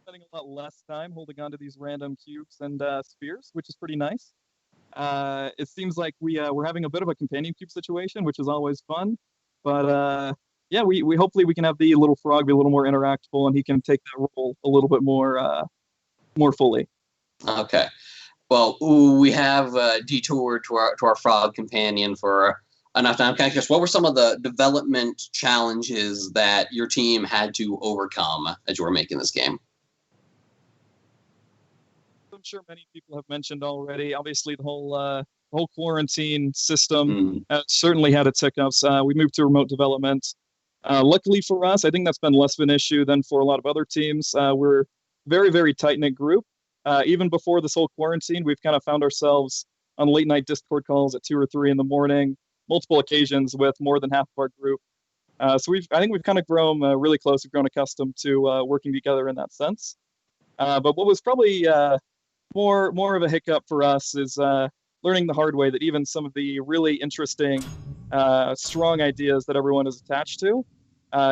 Spending a lot less time holding on to these random cubes and spheres, which is pretty nice. It seems like we're having a bit of a companion cube situation, which is always fun. But yeah, we hopefully we can have the little frog be a little more interactable, and he can take that role a little bit more fully. Okay. Well, we have detoured to our frog companion for enough time. I'm kind of curious, what were some of the development challenges that your team had to overcome as you were making this game? I'm sure many people have mentioned already. Obviously, the whole quarantine system certainly had its hiccups. We moved to remote development. Luckily for us, I think that's been less of an issue than for a lot of other teams. We're very, very tight-knit group. Even before this whole quarantine, we've kind of found ourselves on late-night Discord calls at 2 or 3 in the morning, multiple occasions with more than half of our group. So I think we've kind of grown really close. We've grown accustomed to working together in that sense. But what was probably more of a hiccup for us is learning the hard way that even some of the really interesting, strong ideas that everyone is attached to,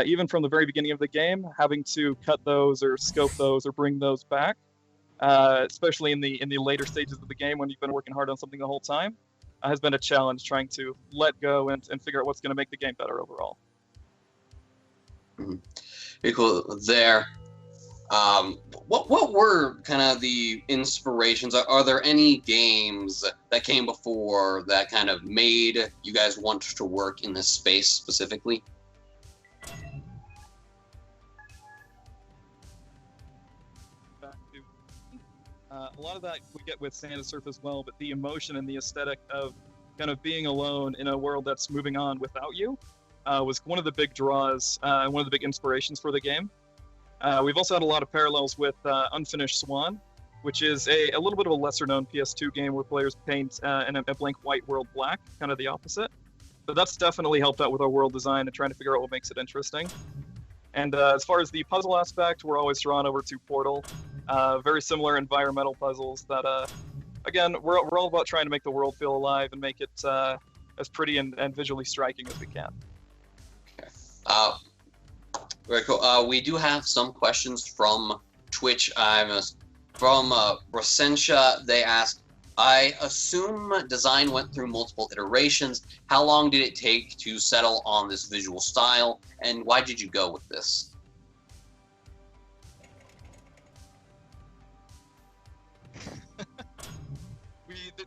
even from the very beginning of the game, having to cut those or scope those or bring those back, especially in the later stages of the game when you've been working hard on something the whole time, has been a challenge trying to let go and figure out what's going to make the game better overall. Very cool there. What were kind of the inspirations? Are there any games that came before that kind of made you guys want to work in this space specifically? A lot of that we get with Sand and Surf as well, but the emotion and the aesthetic of kind of being alone in a world that's moving on without you was one of the big draws and one of the big inspirations for the game. We've also had a lot of parallels with Unfinished Swan, which is a little bit of a lesser-known PS2 game where players paint in a blank white world black, kind of the opposite. But that's definitely helped out with our world design and trying to figure out what makes it interesting. And as far as the puzzle aspect, we're always drawn over to Portal. Very similar environmental puzzles that, again, we're all about trying to make the world feel alive and make it as pretty and visually striking as we can. Okay. Very cool. We do have some questions from Twitch. From Brasensha, they asked, I assume design went through multiple iterations. How long did it take to settle on this visual style, and why did you go with this?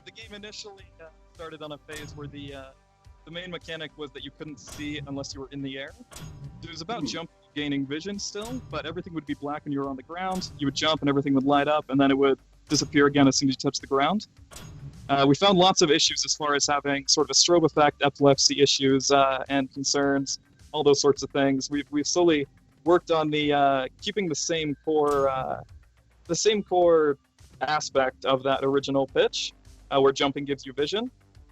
The game initially started on a phase where the main mechanic was that you couldn't see unless you were in the air. So it was about jumping, gaining vision still, but everything would be black when you were on the ground. You would jump and everything would light up, and then it would disappear again as soon as you touch the ground. We found lots of issues as far as having sort of a strobe effect, epilepsy issues, and concerns, all those sorts of things. We've slowly worked on the keeping the same core aspect of that original pitch, where jumping gives you vision.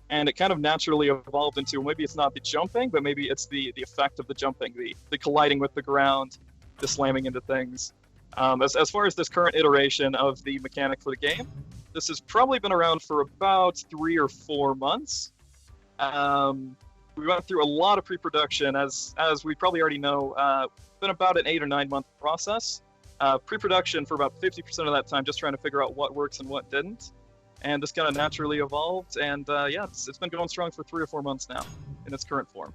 And it kind of naturally evolved into, maybe it's not the jumping, but maybe it's the effect of the jumping, the colliding with the ground, the slamming into things. As far as this current iteration of the mechanic for the game, this has probably been around for about 3 or 4 months. We went through a lot of pre-production, as we probably already know. Been about an 8 or 9 month process. Pre-production for about 50% of that time, just trying to figure out what works and what didn't. And this kind of naturally evolved, and yeah, it's been going strong for 3 or 4 months now in its current form.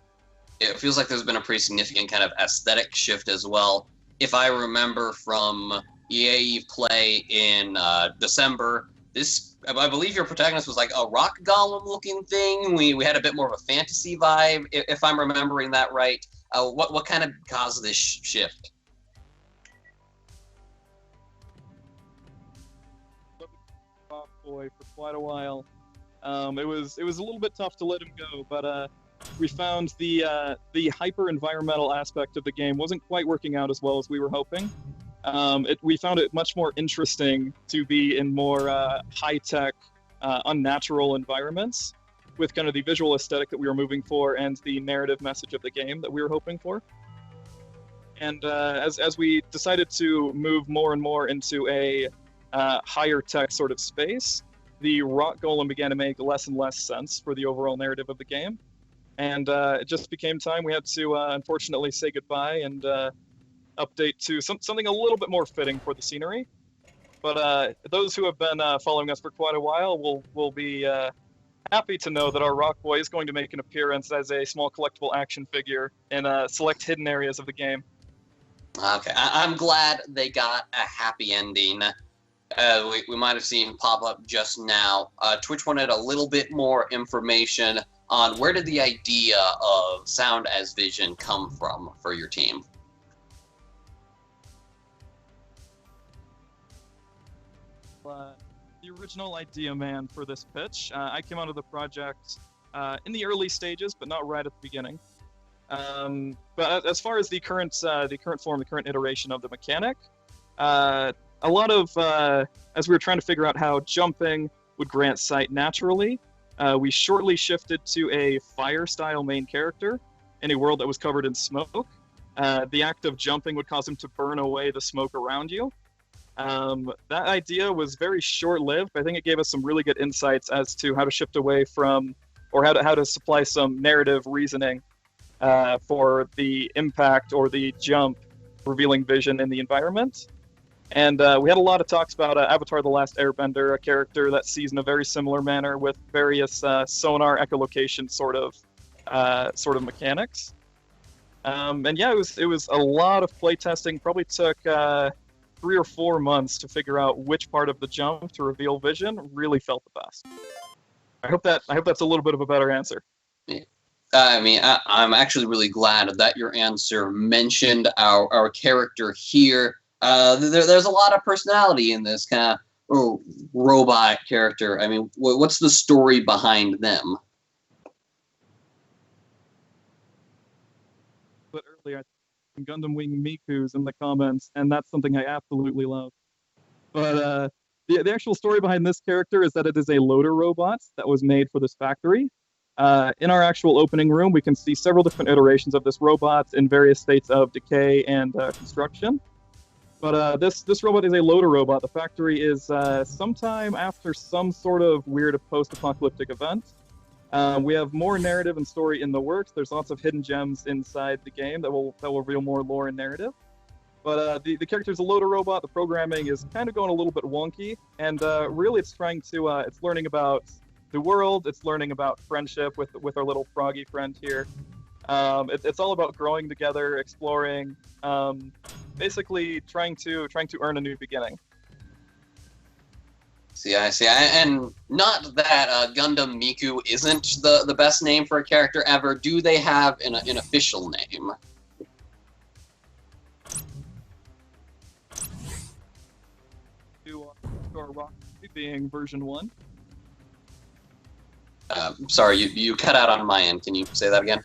It feels like there's been a pretty significant kind of aesthetic shift as well. If I remember from EAE Play in December, I believe your protagonist was like a rock golem looking thing. We had a bit more of a fantasy vibe, if I'm remembering that right. What kind of caused this shift? Boy for quite a while. It was a little bit tough to let him go, but we found the hyper environmental aspect of the game wasn't quite working out as well as we were hoping. We found it much more interesting to be in more high-tech, unnatural environments with kind of the visual aesthetic that we were moving for and the narrative message of the game that we were hoping for. And as we decided to move more and more into a higher tech sort of space, the rock golem began to make less and less sense for the overall narrative of the game. And it just became time we had to unfortunately say goodbye and update to something a little bit more fitting for the scenery. But those who have been following us for quite a while will be happy to know that our rock boy is going to make an appearance as a small collectible action figure in select hidden areas of the game. Okay, I'm glad they got a happy ending. We might have seen pop up just now. Twitch wanted a little bit more information on where did the idea of sound as vision come from for your team? The original idea man for this pitch. I came out of the project in the early stages, but not right at the beginning. But as far as the current form, the current iteration of the mechanic, a lot of as we were trying to figure out how jumping would grant sight naturally, we shortly shifted to a fire-style main character in a world that was covered in smoke. The act of jumping would cause him to burn away the smoke around you. That idea was very short-lived, but I think it gave us some really good insights as to how to shift away from, or how to supply some narrative reasoning for the impact or the jump revealing vision in the environment. And we had a lot of talks about Avatar: The Last Airbender, a character that sees in a very similar manner with various sonar echolocation sort of mechanics. And yeah, it was a lot of playtesting. Probably took 3 or 4 months to figure out which part of the jump to reveal vision really felt the best. I hope that's a little bit of a better answer. I mean, I'm actually really glad that your answer mentioned our character here. There's a lot of personality in this kind of robot character. I mean, what's the story behind them? But earlier, Gundam Wing Miku's in the comments, and that's something I absolutely love. But the actual story behind this character is that it is a loader robot that was made for this factory. In our actual opening room, we can see several different iterations of this robot in various states of decay and construction. But this robot is a loader robot. The factory is sometime after some sort of weird post-apocalyptic event. We have more narrative and story in the works. There's lots of hidden gems inside the game that will reveal more lore and narrative. But the character's a loader robot. The programming is kind of going a little bit wonky, and really it's trying to it's learning about the world. It's learning about friendship with our little froggy friend here. It's all about growing together, exploring, basically trying to earn a new beginning. See, I see. And not that Gundam Miku isn't the best name for a character ever. Do they have an official name? To our rock being version 1. Sorry, you cut out on my end. Can you say that again?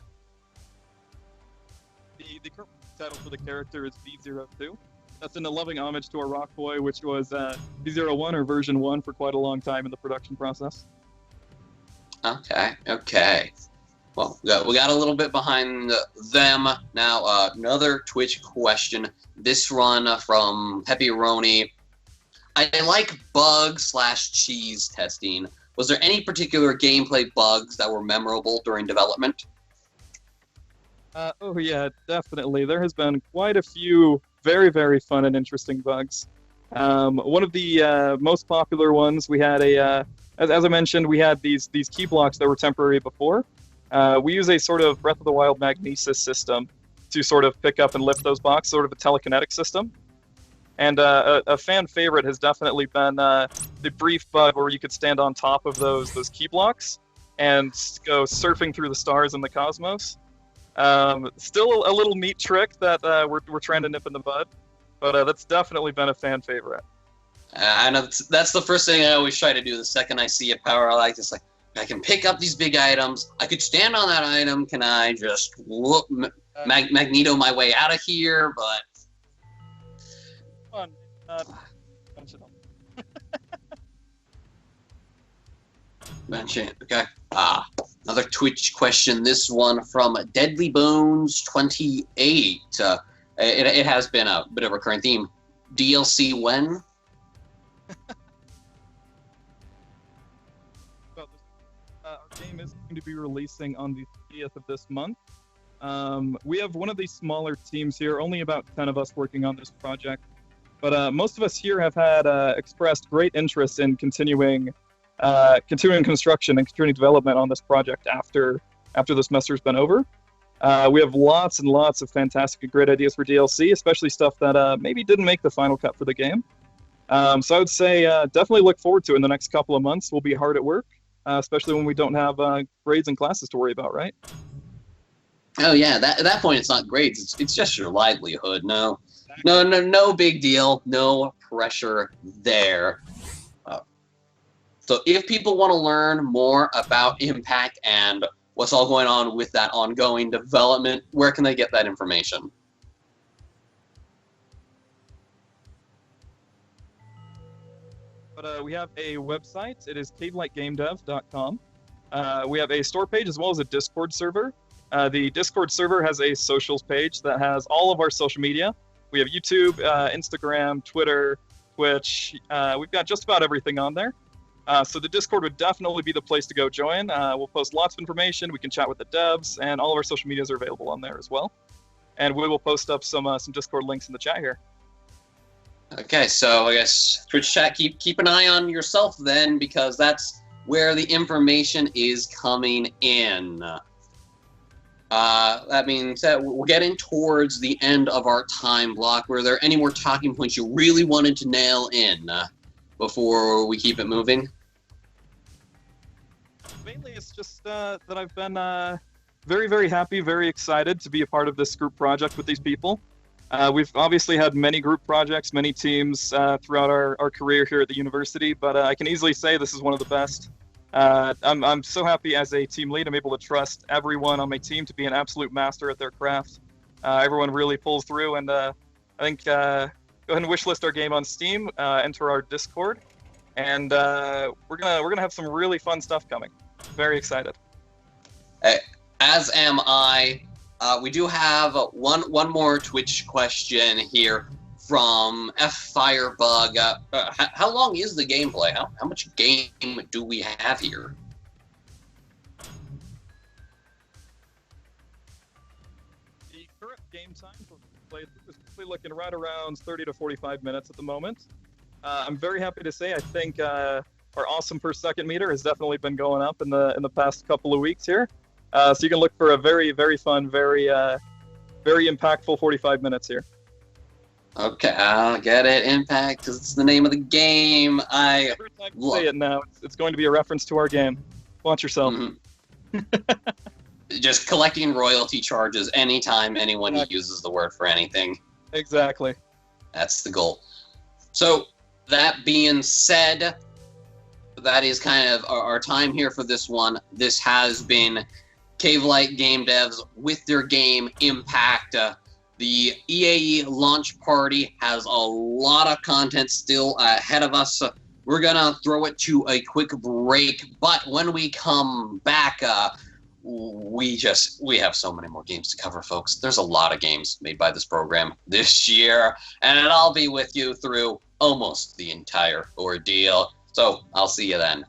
The current title for the character is V02. That's in a loving homage to our Rock Boy, which was V01 or version 1 for quite a long time in the production process. Okay. Well, we got a little bit behind them. Now, another Twitch question. This run from Pepperoni. I like bug/cheese testing. Was there any particular gameplay bugs that were memorable during development? Oh yeah, definitely. There has been quite a few very, very fun and interesting bugs. One of the most popular ones, we had as I mentioned, we had these key blocks that were temporary before. We use a sort of Breath of the Wild magnesis system to sort of pick up and lift those blocks, sort of a telekinetic system. And a fan favorite has definitely been the brief bug where you could stand on top of those key blocks and go surfing through the stars in the cosmos. Still a little neat trick that we're trying to nip in the bud, but that's definitely been a fan favorite. I know that's the first thing I always try to do. The second I see a power like this, like I can pick up these big items. I could stand on that item. Can I just whoop Magneto my way out of here? But fun. Okay. Another Twitch question. This one from Deadly Bones 28. It has been a bit of a recurring theme. DLC when? Our game is going to be releasing on the 30th of this month. We have one of these smaller teams here, only about 10 of us working on this project. But most of us here have had expressed great interest in continuing construction and continuing development on this project after the semester's been over. We have lots and lots of fantastic and great ideas for DLC, especially stuff that maybe didn't make the final cut for the game. So I would say definitely look forward to it in the next couple of months. We'll be hard at work. especially when we don't have grades and classes to worry about, right? Oh yeah, at that point it's not grades. It's just your livelihood. No big deal. No pressure there. So if people want to learn more about Impact and what's all going on with that ongoing development, where can they get that information? But we have a website. It is cavelightgamedev.com. We have a store page as well as a Discord server. The Discord server has a socials page that has all of our social media. We have YouTube, Instagram, Twitter, Twitch. We've got just about everything on there. So the Discord would definitely be the place to go join. We'll post lots of information. We can chat with the devs, and all of our social medias are available on there as well. And we will post up some Discord links in the chat here. Okay, so I guess Twitch chat, keep an eye on yourself then, because that's where the information is coming in. That means that we're getting towards the end of our time block. Were there any more talking points you really wanted to nail in before we keep it moving? Mainly, it's just that I've been very, very happy, very excited to be a part of this group project with these people. We've obviously had many group projects, many teams throughout our career here at the university, but I can easily say this is one of the best. I'm so happy as a team lead. I'm able to trust everyone on my team to be an absolute master at their craft. Everyone really pulls through, and I think go ahead and wishlist our game on Steam, enter our Discord, and we're gonna have some really fun stuff coming. Very excited. As am I. We do have one more Twitch question here from F Firebug. How long is the gameplay? How much game do we have here? The current game time for play is looking right around 30 to 45 minutes at the moment. I'm very happy to say I think our awesome per second meter has definitely been going up in the past couple of weeks here. So you can look for a very, very fun, very impactful 45 minutes here. Okay, I'll get it. Impact, because it's the name of the game. Every time you say it now, it's going to be a reference to our game. Watch yourself. Just collecting royalty charges anytime anyone uses the word for anything. Exactly. That's the goal. So, that being said, that is kind of our time here for this one. This has been Cavelight Game Devs with their game Impact. The EAE launch party has a lot of content still ahead of us. We're gonna throw it to a quick break, but when we come back, we have so many more games to cover, folks. There's a lot of games made by this program this year, and I'll be with you through almost the entire ordeal. So I'll see you then.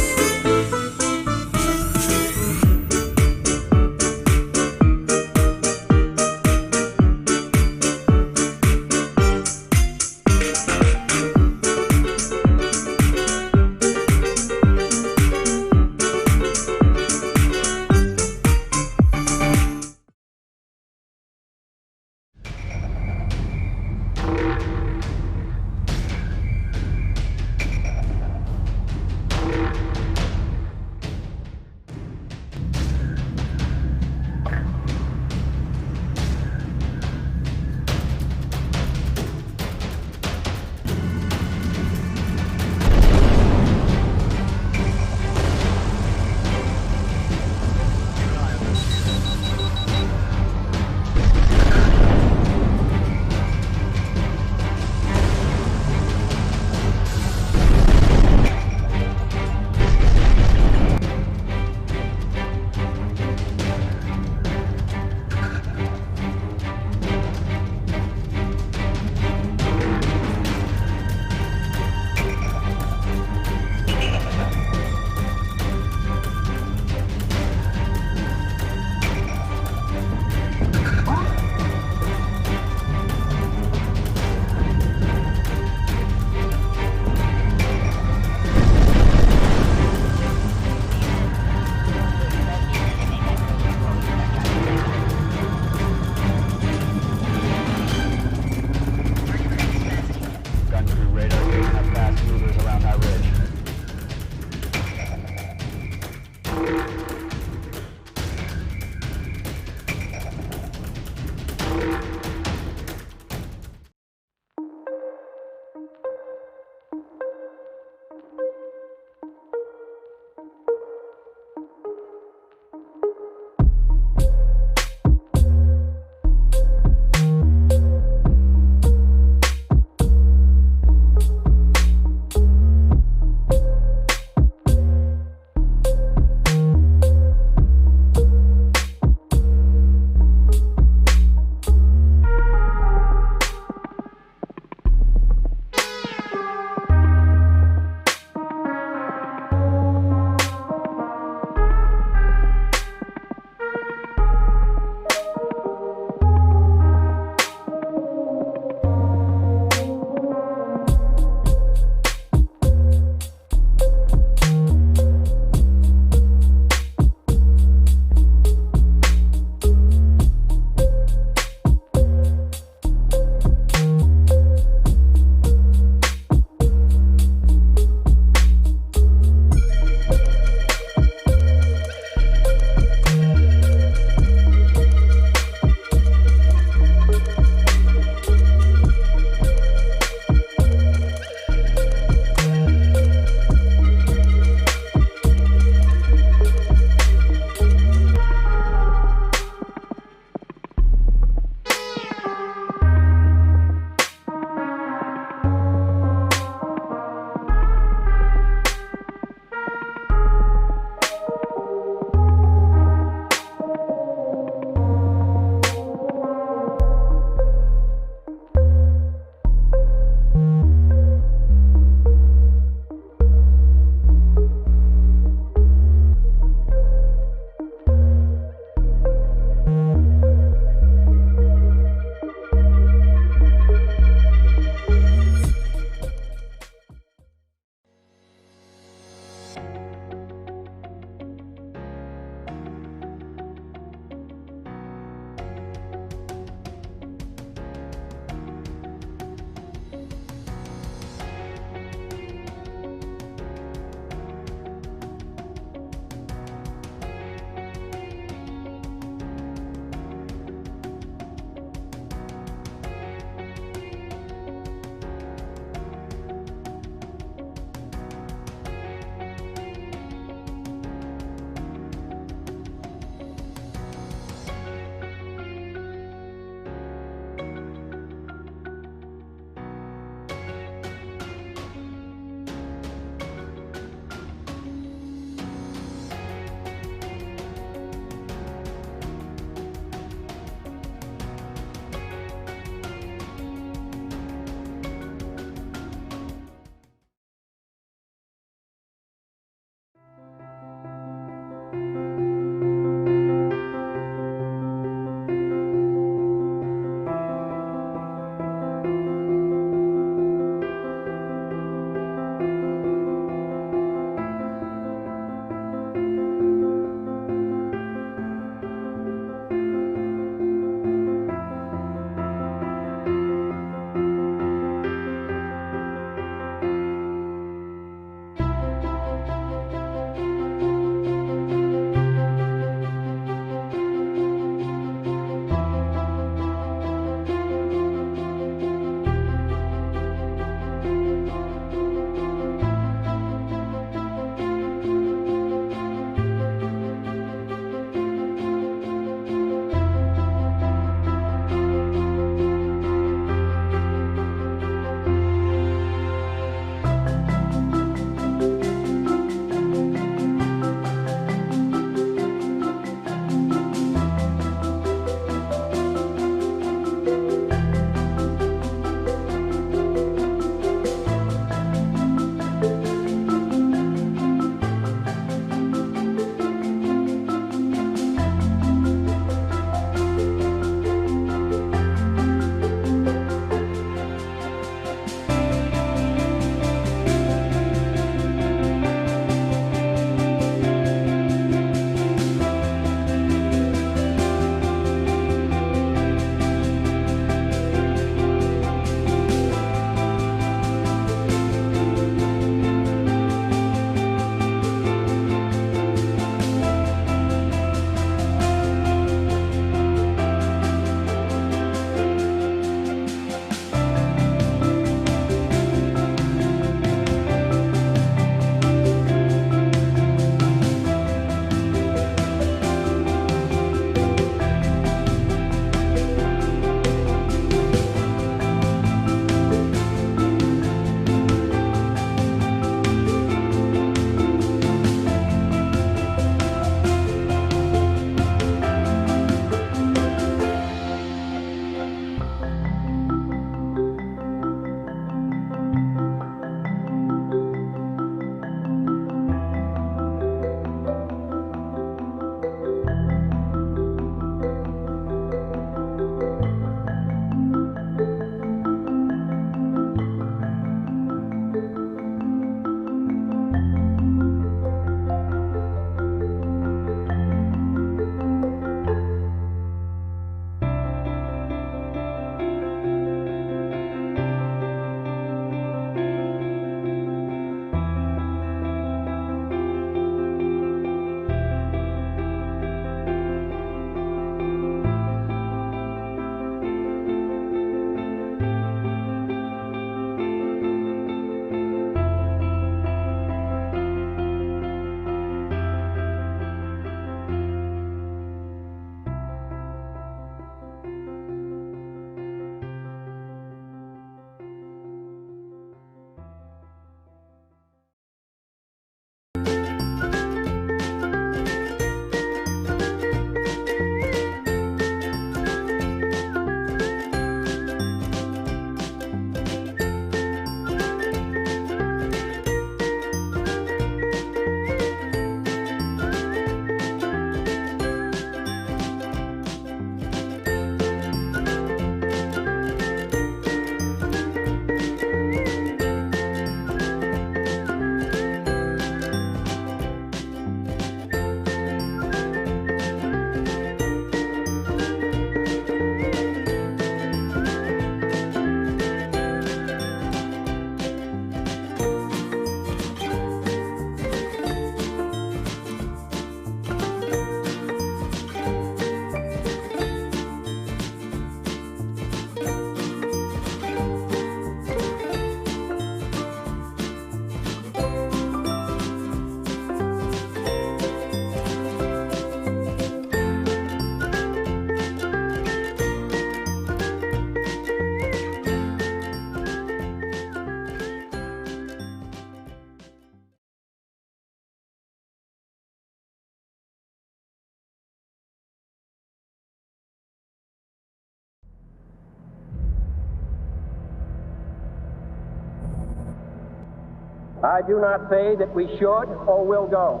I do not say that we should or will go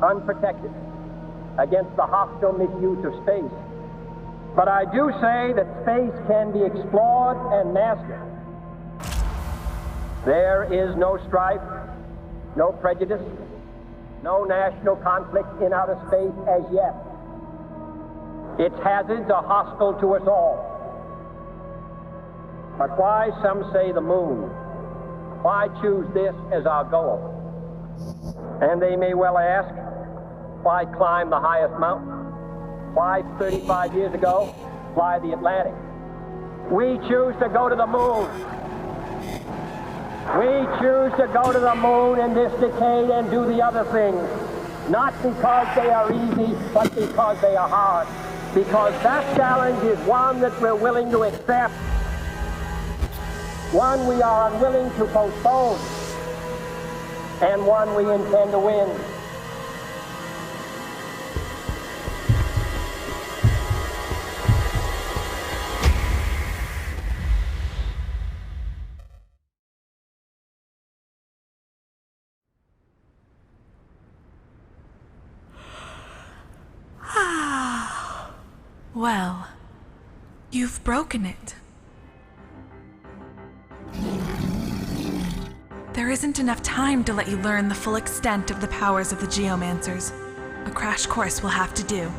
unprotected against the hostile misuse of space. But I do say that space can be explored and mastered. There is no strife, no prejudice, no national conflict in outer space as yet. Its hazards are hostile to us all. But why, some say, the moon? Why choose this as our goal? And they may well ask, why climb the highest mountain? Why, 35 years ago, fly the Atlantic? We choose to go to the moon. We choose to go to the moon in this decade and do the other things, not because they are easy, but because they are hard. Because that challenge is one that we're willing to accept, one we are unwilling to postpone, and one we intend to win. Well, you've broken it. There isn't enough time to let you learn the full extent of the powers of the Geomancers. A crash course will have to do.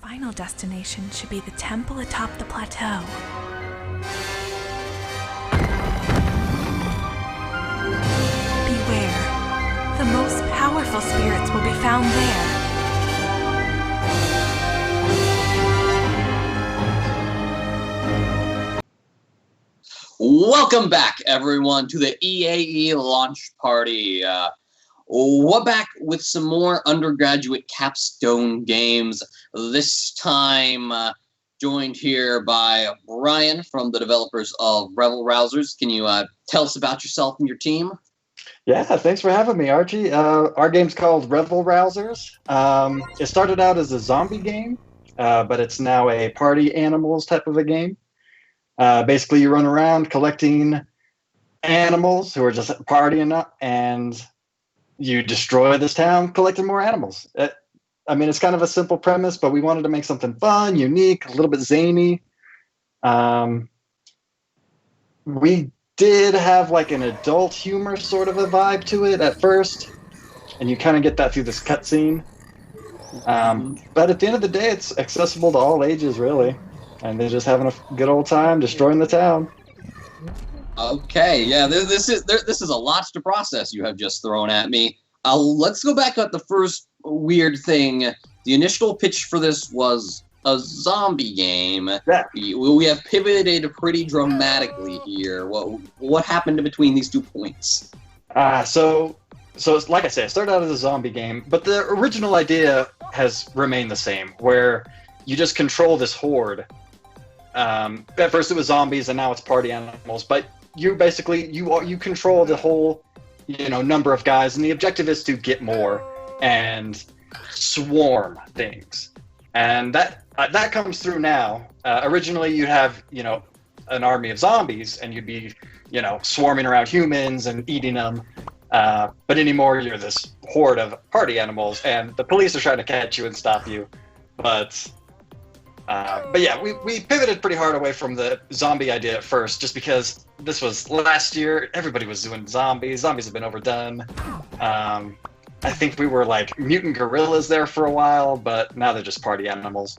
Final destination should be the temple atop the plateau. Beware. The most powerful spirits will be found there. Welcome back, everyone, to the EAE Launch Party. We're back with some more undergraduate capstone games. This time joined here by Brian from the developers of Revel Rousers. Can you tell us about yourself and your team? Yeah, thanks for having me, Archie. Our game's called Revel Rousers. It started out as a zombie game, but it's now a party animals type of a game. Basically, you run around collecting animals who are just partying up, and you destroy this town collecting more animals. I mean, it's kind of a simple premise, but we wanted to make something fun, unique, a little bit zany. We did have like an adult humor sort of a vibe to it at first, and you kind of get that through this cutscene. But at the end of the day, it's accessible to all ages, really, and they're just having a good old time destroying the town. Okay, yeah, this is a lot to process you have just thrown at me. Let's go back at the first weird thing. The initial pitch for this was a zombie game. Yeah. We have pivoted pretty dramatically here. What happened in between these 2 points? So it's, like I said, it started out as a zombie game, but the original idea has remained the same, where you just control this horde. At first it was zombies, and now it's party animals, but you basically you control the whole number of guys, and the objective is to get more and swarm things, and that comes through now. Originally you'd have an army of zombies, and you'd be swarming around humans and eating them, but anymore you're this horde of party animals, and the police are trying to catch you and stop you. But yeah, we pivoted pretty hard away from the zombie idea at first, just because this was last year. Everybody was doing zombies. Zombies have been overdone. I think we were like mutant gorillas there for a while, but now they're just party animals.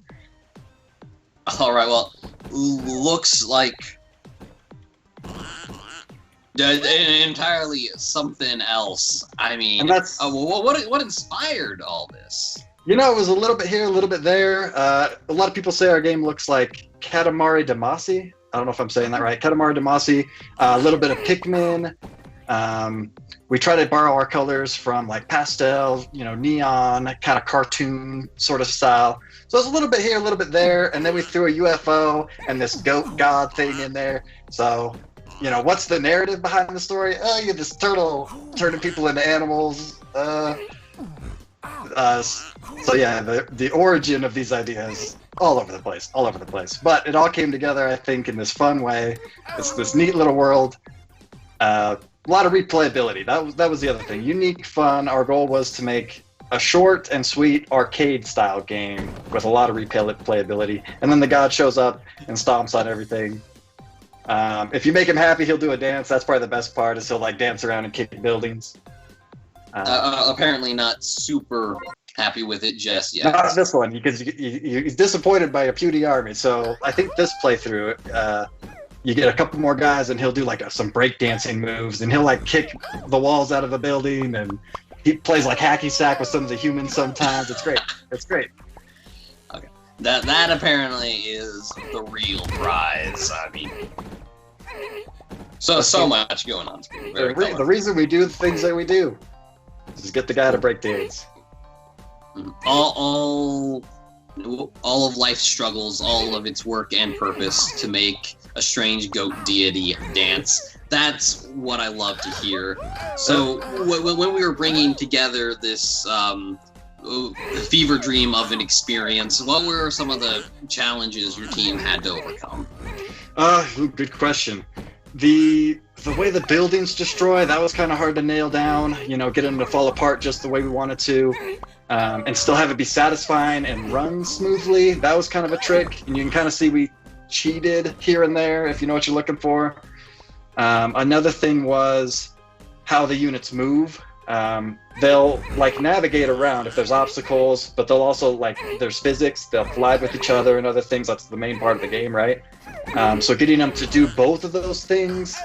All right. Well, looks like entirely something else. I mean, And that's- what inspired all this? You know, it was a little bit here, a little bit there. A lot of people say our game looks like Katamari Damacy. I don't know if I'm saying that right. Katamari Damacy, a little bit of Pikmin. We try to borrow our colors from like pastel, neon, kind of cartoon sort of style. So it's a little bit here, a little bit there, and then we threw a UFO and this goat god thing in there. So, what's the narrative behind the story? Oh, you have this turtle turning people into animals. So yeah, the origin of these ideas all over the place. But it all came together, I think, in this fun way. It's this neat little world. A lot of replayability. That was the other thing. Unique fun. Our goal was to make a short and sweet arcade-style game with a lot of replayability. And then the god shows up and stomps on everything. If you make him happy, he'll do a dance. That's probably the best part, is he'll like dance around and kick buildings. Apparently not super happy with it just yet. Not this one, because he's disappointed by a puny army. So I think this playthrough, you get a couple more guys, and he'll do like some breakdancing moves, and he'll like kick the walls out of a building, and he plays like hacky sack with some of the humans sometimes. It's great. It's great. Okay, that apparently is the real prize. I mean, so much going on. The reason we do the things that we do is get the guy to break dance. All of life's struggles, all of its work and purpose to make a strange goat deity dance. That's what I love to hear. So when we were bringing together this fever dream of an experience, what were some of the challenges your team had to overcome? Good question. The way the buildings destroy, that was kind of hard to nail down. Get them to fall apart just the way we wanted to, and still have it be satisfying and run smoothly. That was kind of a trick, and you can kind of see we cheated here and there if you know what you're looking for. Another thing was how the units move. They'll like navigate around if there's obstacles, but they'll also there's physics. They'll collide with each other and other things. That's the main part of the game, right? So getting them to do both of those things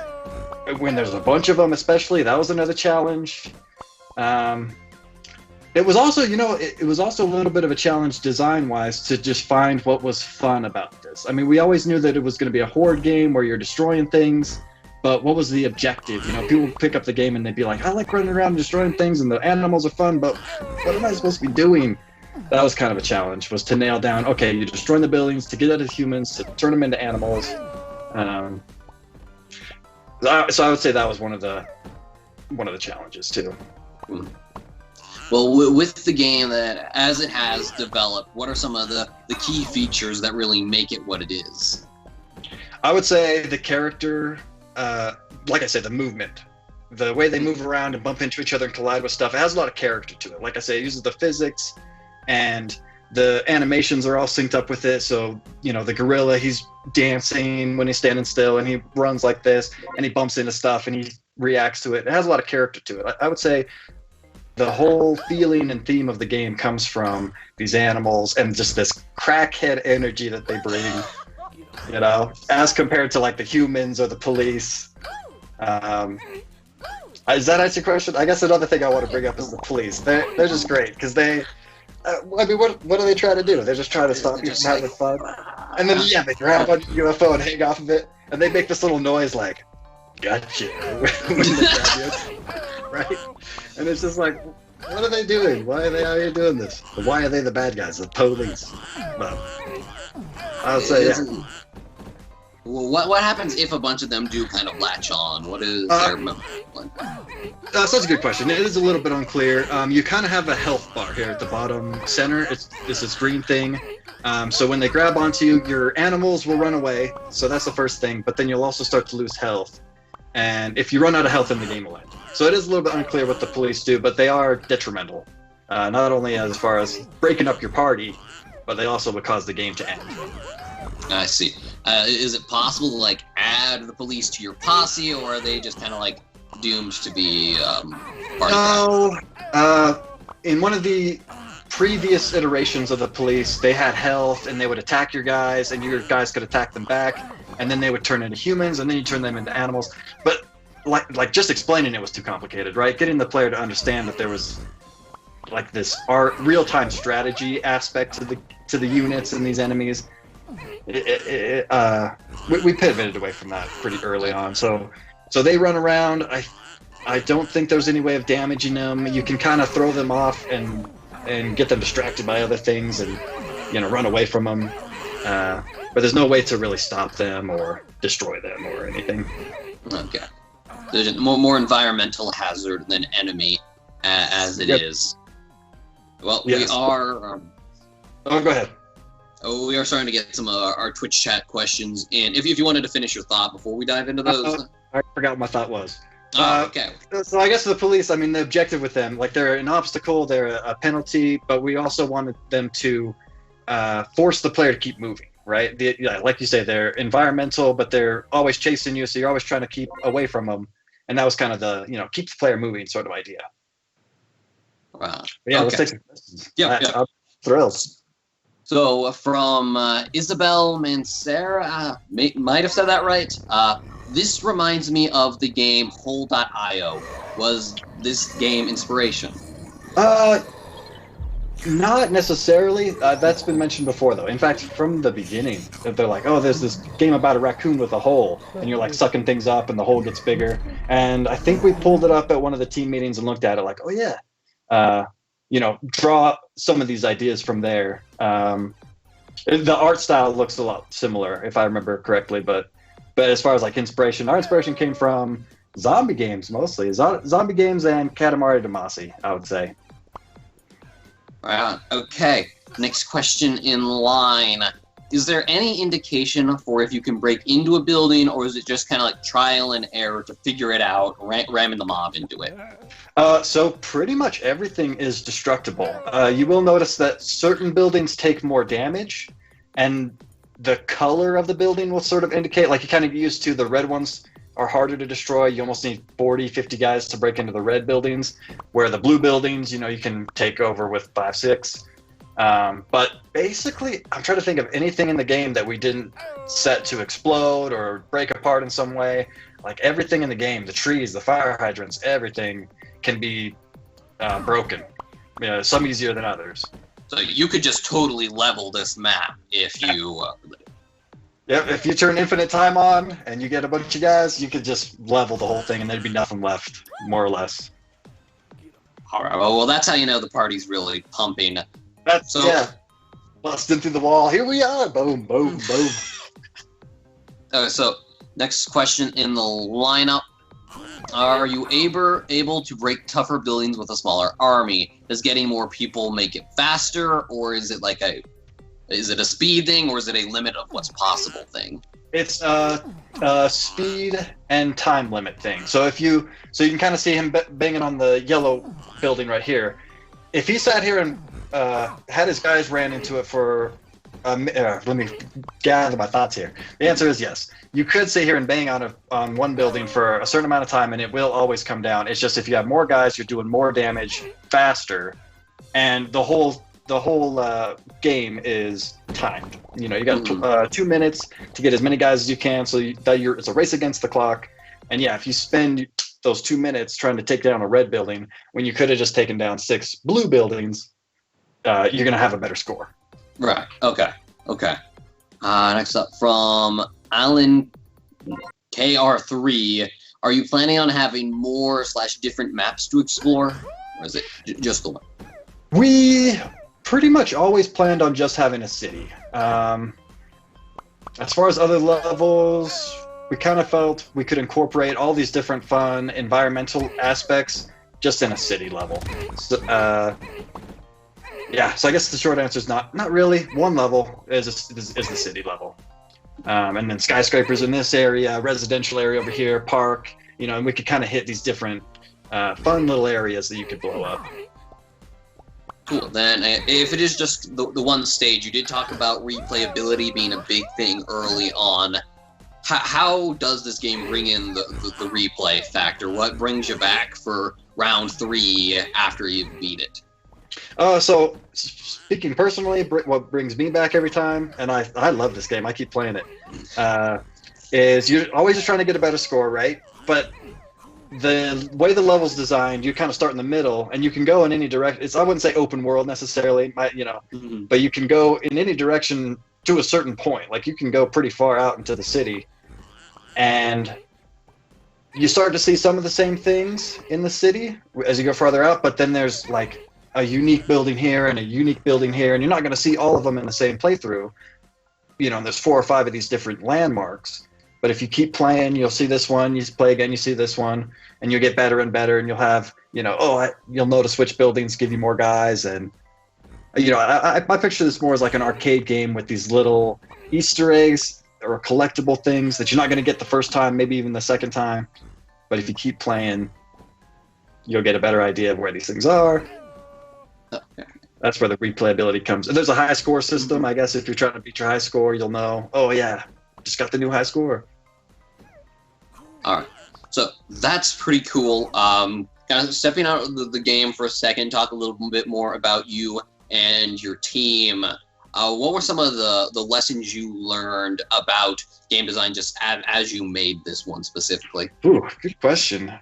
when there's a bunch of them, especially, that was another challenge. It was also, it was also a little bit of a challenge design-wise to just find what was fun about this. I mean, we always knew that it was going to be a horde game where you're destroying things, but what was the objective? People would pick up the game and they'd be like, I like running around and destroying things, and the animals are fun, but what am I supposed to be doing? That was kind of a challenge, was to nail down, okay, you're destroying the buildings to get out of humans, to turn them into animals. So I would say that was one of the challenges too. Well, with the game that as it has developed, what are some of the key features that really make it what it is? I would say the character, like I said, the movement. The way they move around and bump into each other and collide with stuff, it has a lot of character to it. Like I say, it uses the physics, and the animations are all synced up with it. So, the gorilla, he's dancing when he's standing still, and he runs like this, and he bumps into stuff, and he reacts to it. It has a lot of character to it. I would say the whole feeling and theme of the game comes from these animals and just this crackhead energy that they bring, as compared to the humans or the police. Does that answer your question? I guess another thing I want to bring up is the police. They're just great, because they, what do they try to do? They're just trying to stop you from having fun. And then, they grab on your UFO and hang off of it, and they make this little noise like, gotcha, when they grab you, right? And it's just like, what are they doing? Why are they out here doing this? Why are they the bad guys, the police? But I would say, yeah. Well, what happens if a bunch of them do kind of latch on? What is their That's a good question. It is a little bit unclear. You kind of have a health bar here at the bottom center. It's this green thing. So when they grab onto you, your animals will run away. So that's the first thing. But then you'll also start to lose health. And if you run out of health, then the game will end. So it is a little bit unclear what the police do, but they are detrimental. Not only as far as breaking up your party, but they also would cause the game to end. I see. Is it possible to add the police to your posse, or are they just kind of doomed to be part of that? In one of the previous iterations of the police, they had health and they would attack your guys, and your guys could attack them back, and then they would turn into humans, and then you turn them into animals. But like just explaining it was too complicated, right? Getting the player to understand that there was like this real-time strategy aspect to the units and these enemies. We pivoted away from that pretty early on. So they run around. I don't think there's any way of damaging them. You can kind of throw them off and get them distracted by other things and run away from them. But there's no way to really stop them or destroy them or anything. Okay. There's more environmental hazard than enemy as it is. Well, yes. We are. Oh, go ahead. Oh, we are starting to get some of our Twitch chat questions in. If you wanted to finish your thought before we dive into those. I forgot what my thought was. Okay. So I guess the police, I mean, the objective with them, like they're an obstacle, they're a penalty, but we also wanted them to force the player to keep moving, right? Like you say, they're environmental, but they're always chasing you, so you're always trying to keep away from them. And that was kind of the, keep the player moving sort of idea. Wow. But yeah, okay. Let's take some questions. Yeah. I'm thrilled. So from Isabel Mancera, might have said that right. This reminds me of the game Hole.io. Was this game inspiration? Not necessarily. That's been mentioned before, though. In fact, from the beginning, they're like, oh, there's this game about a raccoon with a hole, and you're like sucking things up, and the hole gets bigger. And I think we pulled it up at one of the team meetings and looked at it like, oh, yeah. Draw some of these ideas from there. The art style looks a lot similar, if I remember correctly, but as far as like inspiration, our inspiration came from zombie games mostly. Zombie games and Katamari Damacy, I would say. Right. Okay. Next question in line. Is there any indication for if you can break into a building, or is it just kind of like trial and error to figure it out, ramming the mob into it? So pretty much everything is destructible. You will notice that certain buildings take more damage, and the color of the building will sort of indicate, like you kind of get used to the red ones are harder to destroy. You almost need 40, 50 guys to break into the red buildings, where the blue buildings, you can take over with 5, 6. But basically, I'm trying to think of anything in the game that we didn't set to explode or break apart in some way. Like everything in the game, the trees, the fire hydrants, everything can be broken. Some easier than others. So you could just totally level this map if you... Yep, if you turn infinite time on and you get a bunch of guys, you could just level the whole thing and there'd be nothing left, more or less. All right, well, that's how you know the party's really pumping. Yeah. Busting through the wall. Here we are. Boom, boom, boom. Okay, so next question in the lineup. Are you able to break tougher buildings with a smaller army? Does getting more people make it faster, or is it like is it a speed thing, or is it a limit of what's possible thing? It's a speed and time limit thing. So you can kind of see him banging on the yellow building right here. If he sat here and had his guys ran into it for let me gather my thoughts here. The answer is yes. You could sit here and bang on one building for a certain amount of time, and it will always come down. It's just if you have more guys, you're doing more damage faster, and the whole game is timed. You got 2 minutes to get as many guys as you can, so it's a race against the clock. And yeah, if you spend those 2 minutes trying to take down a red building when you could have just taken down 6 blue buildings, you're gonna have a better score. Right. Okay. Next up from Alan KR3. Are you planning on having more / different maps to explore, or is it just the one? We pretty much always planned on just having a city. As far as other levels, we kind of felt we could incorporate all these different fun environmental aspects just in a city level. So I guess the short answer is not really. One level is the city level. And then skyscrapers in this area, residential area over here, park, and we could kind of hit these different fun little areas that you could blow up. Cool. Then, if it is just the one stage, you did talk about replayability being a big thing early on. How does this game bring in the replay factor? What brings you back for round 3 after you beat it? So speaking personally, what brings me back every time, and I love this game, I keep playing it, is you're always just trying to get a better score, right? But the way the level's designed, you kind of start in the middle, and you can go in any direction. I wouldn't say open world necessarily, but you can go in any direction to a certain point. Like you can go pretty far out into the city, and you start to see some of the same things in the city as you go farther out, but then there's like a unique building here and a unique building here, and you're not going to see all of them in the same playthrough. And there's 4 or 5 of these different landmarks. But if you keep playing, you'll see this one, you play again, you see this one, and you'll get better and better, and you'll have, you'll notice which buildings give you more guys. And, I picture this more as like an arcade game with these little Easter eggs or collectible things that you're not going to get the first time, maybe even the second time. But if you keep playing, you'll get a better idea of where these things are. That's where the replayability comes. And there's a high score system. I guess if you're trying to beat your high score, you'll know, oh yeah, just got the new high score. All right, so that's pretty cool. Kind of stepping out of the game for a second, talk a little bit more about you and your team. What were some of the lessons you learned about game design just as you made this one specifically? Ooh, good question.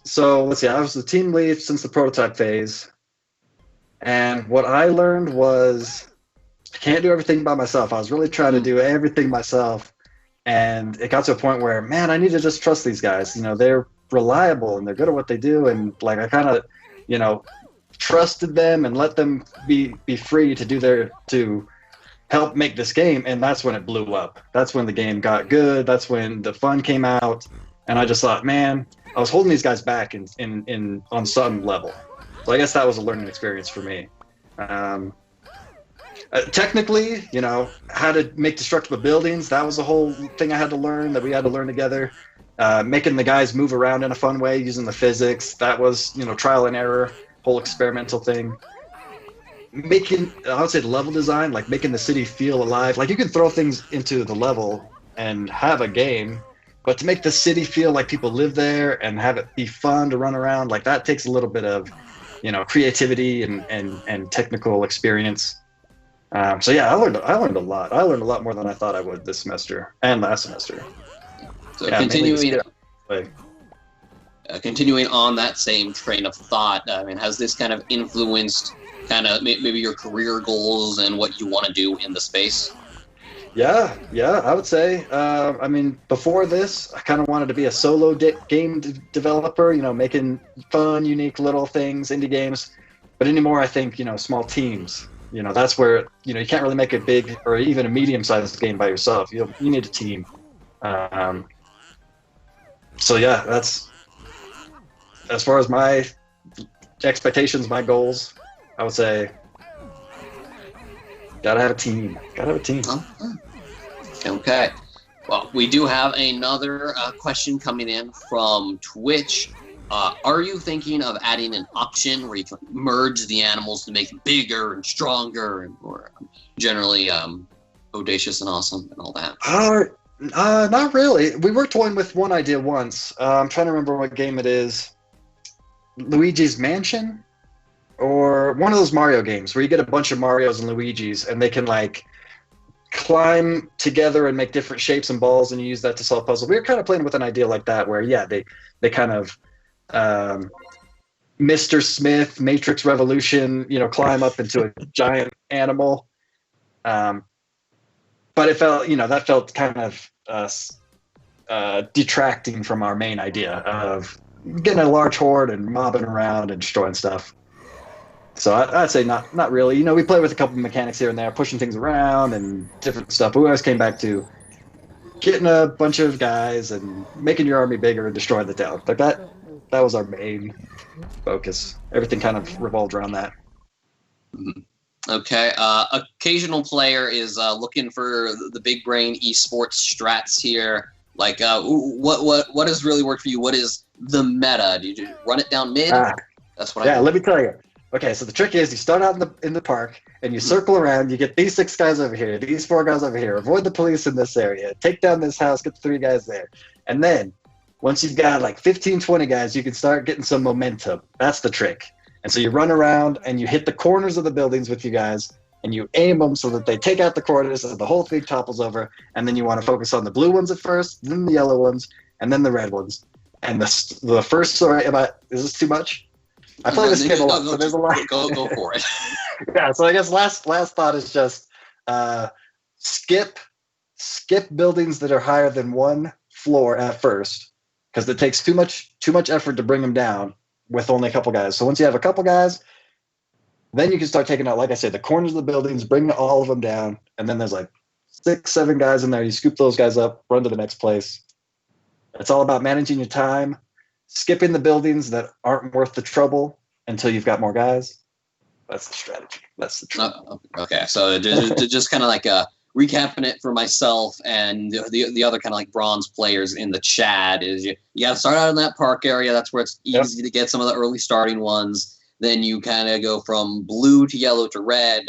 So let's see, I was the team lead since the prototype phase. And what I learned was I can't do everything by myself. I was really trying to do everything myself. And it got to a point where, man, I need to just trust these guys. They're reliable and they're good at what they do. And like, I kind of, trusted them and let them be free to help make this game. And that's when it blew up. That's when the game got good. That's when the fun came out. And I just thought, man, I was holding these guys back on some level. So I guess that was a learning experience for me. Technically, how to make destructible buildings, that was a whole thing I had to learn, that we had to learn together. Making the guys move around in a fun way using the physics, that was, trial and error, whole experimental thing. Making, I would say level design, like making the city feel alive. Like you can throw things into the level and have a game, but to make the city feel like people live there and have it be fun to run around, like that takes a little bit of, creativity and technical experience. So yeah, I learned a lot. I learned a lot more than I thought I would this semester and last semester. So yeah, continuing on that same train of thought, has this kind of influenced maybe your career goals and what you want to do in the space? Yeah, I would say. Before this, I kind of wanted to be a solo game developer, making fun, unique little things, indie games. But anymore, I think, small teams. That's where, you can't really make a big or even a medium-sized game by yourself. You need a team. So yeah, that's as far as my expectations, my goals, I would say gotta have a team. Okay. Well, we do have another question coming in from Twitch. Are you thinking of adding an option where you can merge the animals to make it bigger and stronger and more generally audacious and awesome and all that? Not really. We were toying with one idea once. I'm trying to remember what game it is. Luigi's Mansion? Or one of those Mario games where you get a bunch of Marios and Luigis and they can like climb together and make different shapes and balls and you use that to solve puzzles. We were kind of playing with an idea like that where, yeah, they kind of Mr. Smith, Matrix Revolution, climb up into a giant animal. But it felt, that felt kind of detracting from our main idea of getting a large horde and mobbing around and destroying stuff. So I'd say not really. We play with a couple of mechanics here and there, pushing things around and different stuff. But we always came back to getting a bunch of guys and making your army bigger and destroying the town. Like that was our main focus. Everything kind of revolved around that. Okay. Occasional player is looking for the big brain esports strats here. Like, what has really worked for you? What is the meta? Do you run it down mid? That's what I do. Let me tell you. Okay, so the trick is you start out in the park and you circle around. You get these 6 guys over here, these 4 guys over here. Avoid the police in this area. Take down this house. Get the 3 guys there, and then Once you've got like 15, 20 guys, you can start getting some momentum. That's the trick. And so you run around and you hit the corners of the buildings with you guys, and you aim them so that they take out the corners and the whole thing topples over. And then you want to focus on the blue ones at first, then the yellow ones, and then the red ones. And the first story about, is this too much? I play this game a lot, so there's a lot. Go for it. Yeah, so I guess last thought is just skip buildings that are higher than one floor at first, because it takes too much effort to bring them down with only a couple guys. So once you have a couple guys, then you can start taking out, like I said, the corners of the buildings, bring all of them down, and then there's like 6, 7 guys in there. You scoop those guys up, run to the next place. It's all about managing your time, skipping the buildings that aren't worth the trouble until you've got more guys. That's the strategy. That's the trick. Okay, so just kind of like recapping it for myself and the other kind of like bronze players in the chat is you got to start out in that park area. That's where it's easy to get some of the early starting ones. Then you kind of go from blue to yellow to red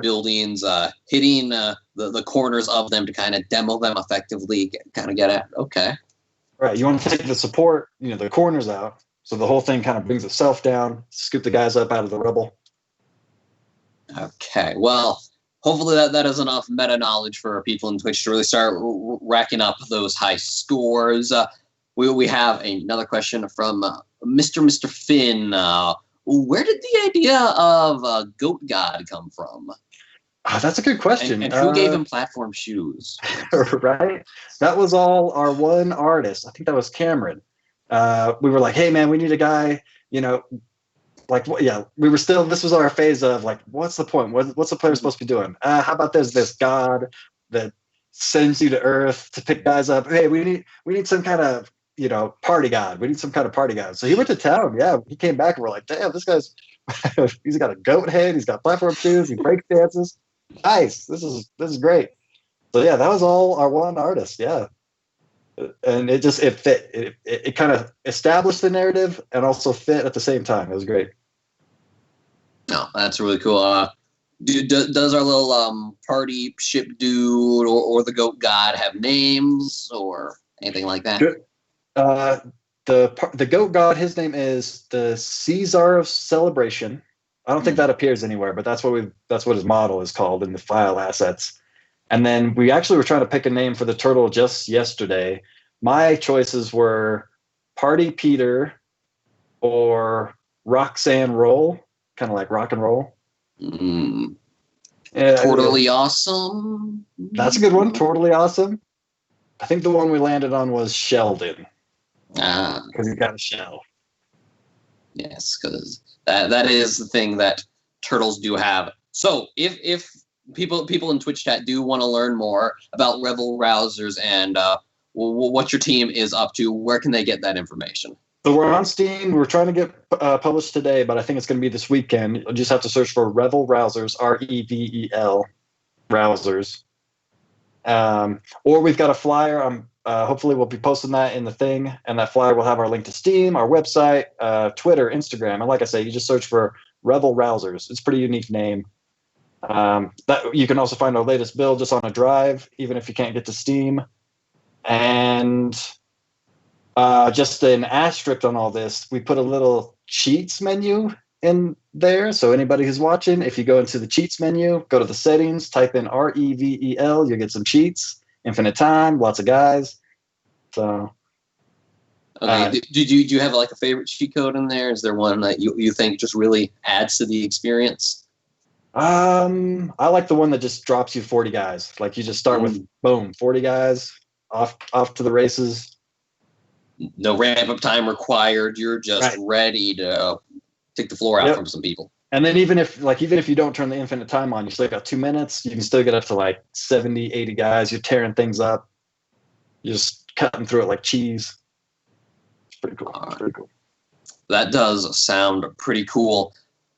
buildings, hitting the corners of them to kind of demo them effectively, kind of get at. Okay. Right. You want to take the support, the corners out, so the whole thing kind of brings itself down, scoop the guys up out of the rubble. Okay. Well, hopefully that is enough meta knowledge for people in Twitch to really start racking up those high scores. We have another question from Mr. Finn. Where did the idea of Goat God come from? That's a good question. And who gave him platform shoes? Right? That was all our one artist. I think that was Cameron. We were like, hey, man, we need a guy, we were still, this was our phase of like, what's the point? What's the player supposed to be doing? How about there's this god that sends you to Earth to pick guys up? Hey, we need some kind of, party god. We need some kind of party god. So he went to town. Yeah, he came back and we're like, damn, this guy's, he's got a goat head. He's got platform shoes. He breaks dances. Nice. This is great. So yeah, that was all our one artist. Yeah. And it fit. It kind of established the narrative and also fit at the same time. It was great. No, that's really cool. Does our little party ship dude or the goat god have names or anything like that? The goat god, his name is the Caesar of Celebration. I don't think that appears anywhere, but that's what his model is called in the file assets. And then we actually were trying to pick a name for the turtle just yesterday. My choices were Party Peter or Roxanne Roll, kind of like rock and roll. Totally awesome. That's a good one. Totally awesome. I think the one we landed on was Sheldon. Because he's got a shell. Yes, because that is the thing that turtles do have. So if people in Twitch chat do want to learn more about Rebel Rousers and what your team is up to, where can they get that information? So we're on Steam. We're trying to get published today, but I think it's going to be this weekend. You'll just have to search for Revel Rousers, REVEL Rousers. Or we've got a flyer. Hopefully we'll be posting that in the thing, and that flyer will have our link to Steam, our website, Twitter, Instagram. And like I say, you just search for Revel Rousers. It's a pretty unique name. That you can also find our latest build just on a drive, even if you can't get to Steam. And just an asterisk on all this, we put a little cheats menu in there. So anybody who's watching, if you go into the cheats menu, go to the settings, type in REVEL, you'll get some cheats. Infinite time, lots of guys. So, okay. Do you have like a favorite cheat code in there? Is there one that you think just really adds to the experience? I like the one that just drops you 40 guys. Like you just start with boom, 40 guys off to the races. No ramp up time required. You're just ready to take the floor out from some people. And then even if you don't turn the infinite time on, you still got 2 minutes, you can still get up to like 70, 80 guys. You're tearing things up. You're just cutting through it like cheese. It's pretty cool. Pretty cool. That does sound pretty cool.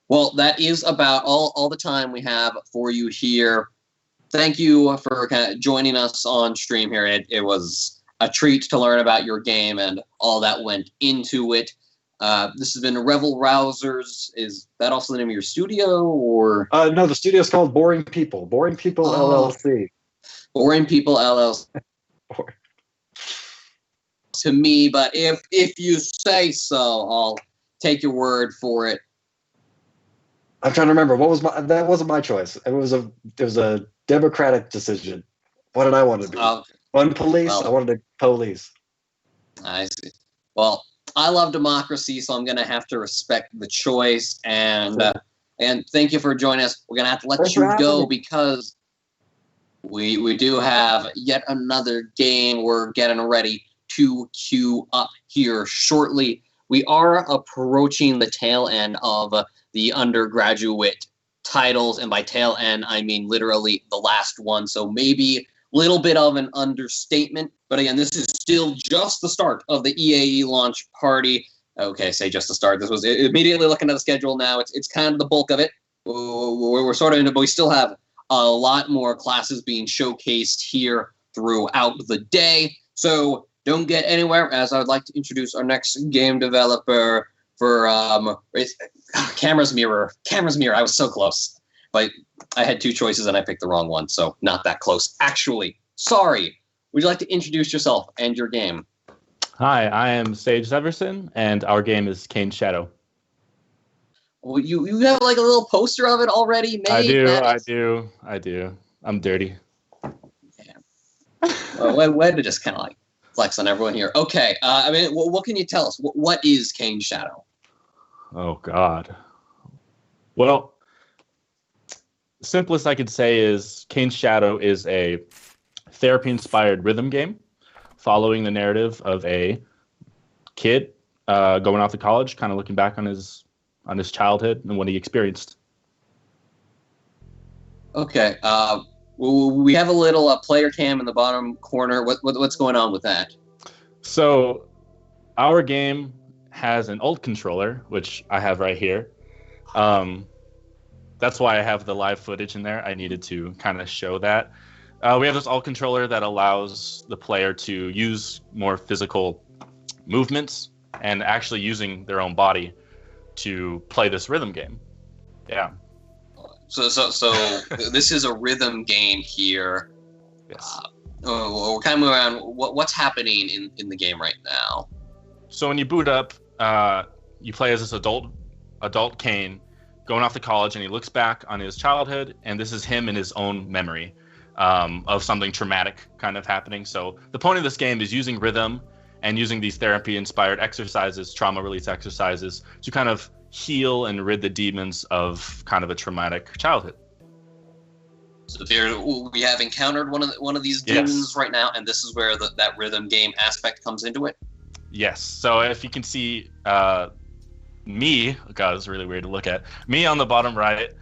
Well, that is about all the time we have for you here. Thank you for kind of joining us on stream here. It was a treat to learn about your game and all that went into it. This has been Revel Rousers. Is that also the name of your studio, or? No, the studio is called Boring People. Boring People LLC. Boring People LLC. to me, but if you say so, I'll take your word for it. I'm trying to remember that wasn't my choice. It was a democratic decision. What did I want to be? Police. Well, I wanted to police. I see. Well, I love democracy, so I'm gonna have to respect the choice. And thank you for joining us. We're gonna have to let Thanks you for having go me. because we do have yet another game we're getting ready to queue up here shortly. We are approaching the tail end of the undergraduate titles, and by tail end, I mean literally the last one. So maybe a little bit of an understatement. But again, this is still just the start of the EAE launch party. Okay, say just the start. This was immediately looking at the schedule now. It's kind of the bulk of it. We're sort of into, but we still have a lot more classes being showcased here throughout the day. So don't get anywhere, as I would like to introduce our next game developer for Camera's Mirror. I was so close, but I had two choices and I picked the wrong one, so not that close. Actually, sorry. Would you like to introduce yourself and your game? Hi, I am Sage Severson, and our game is Kane's Shadow. Well, you have like a little poster of it already made. I do. I'm dirty. Well, way to just kind of like flex on everyone here. Okay, I mean, what can you tell us? What is Kane's Shadow? Oh, God. Well, simplest I could say is Kane's Shadow is a therapy-inspired rhythm game following the narrative of a kid going off to college, kind of looking back on his childhood and what he experienced. Okay, we have a little player cam in the bottom corner. What's going on with that? So our game has an alt controller, which I have right here. That's why I have the live footage in there. I needed to kind of show that. We have this alt controller that allows the player to use more physical movements and actually using their own body to play this rhythm game. Yeah. So this is a rhythm game here. Yes. We're kind of moving around. What's happening in the game right now? So when you boot up, you play as this adult Kane going off to college, and he looks back on his childhood, and this is him in his own memory of something traumatic kind of happening. So the point of this game is using rhythm and using these therapy-inspired exercises, trauma release exercises, to kind of heal and rid the demons of kind of a traumatic childhood. So we have encountered one of these demons right now, and this is where that rhythm game aspect comes into it. Yes. So if you can see me, God, it's really weird to look at. Me on the bottom right,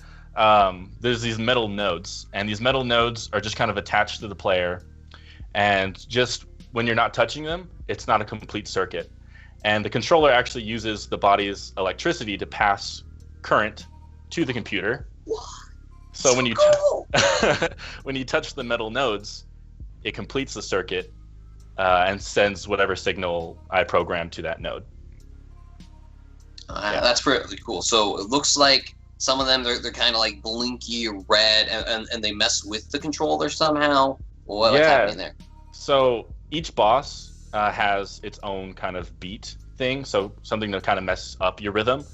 there's these metal nodes, and these metal nodes are just kind of attached to the player, and just when you're not touching them, it's not a complete circuit. And the controller actually uses the body's electricity to pass current to the computer. What? So when you when you touch the metal nodes, it completes the circuit and sends whatever signal I programmed to that node. That's pretty cool. So it looks like some of them they're kind of like blinky red, and they mess with the controller somehow. What's happening there? So each boss has its own kind of beat thing, so something to kind of mess up your rhythm.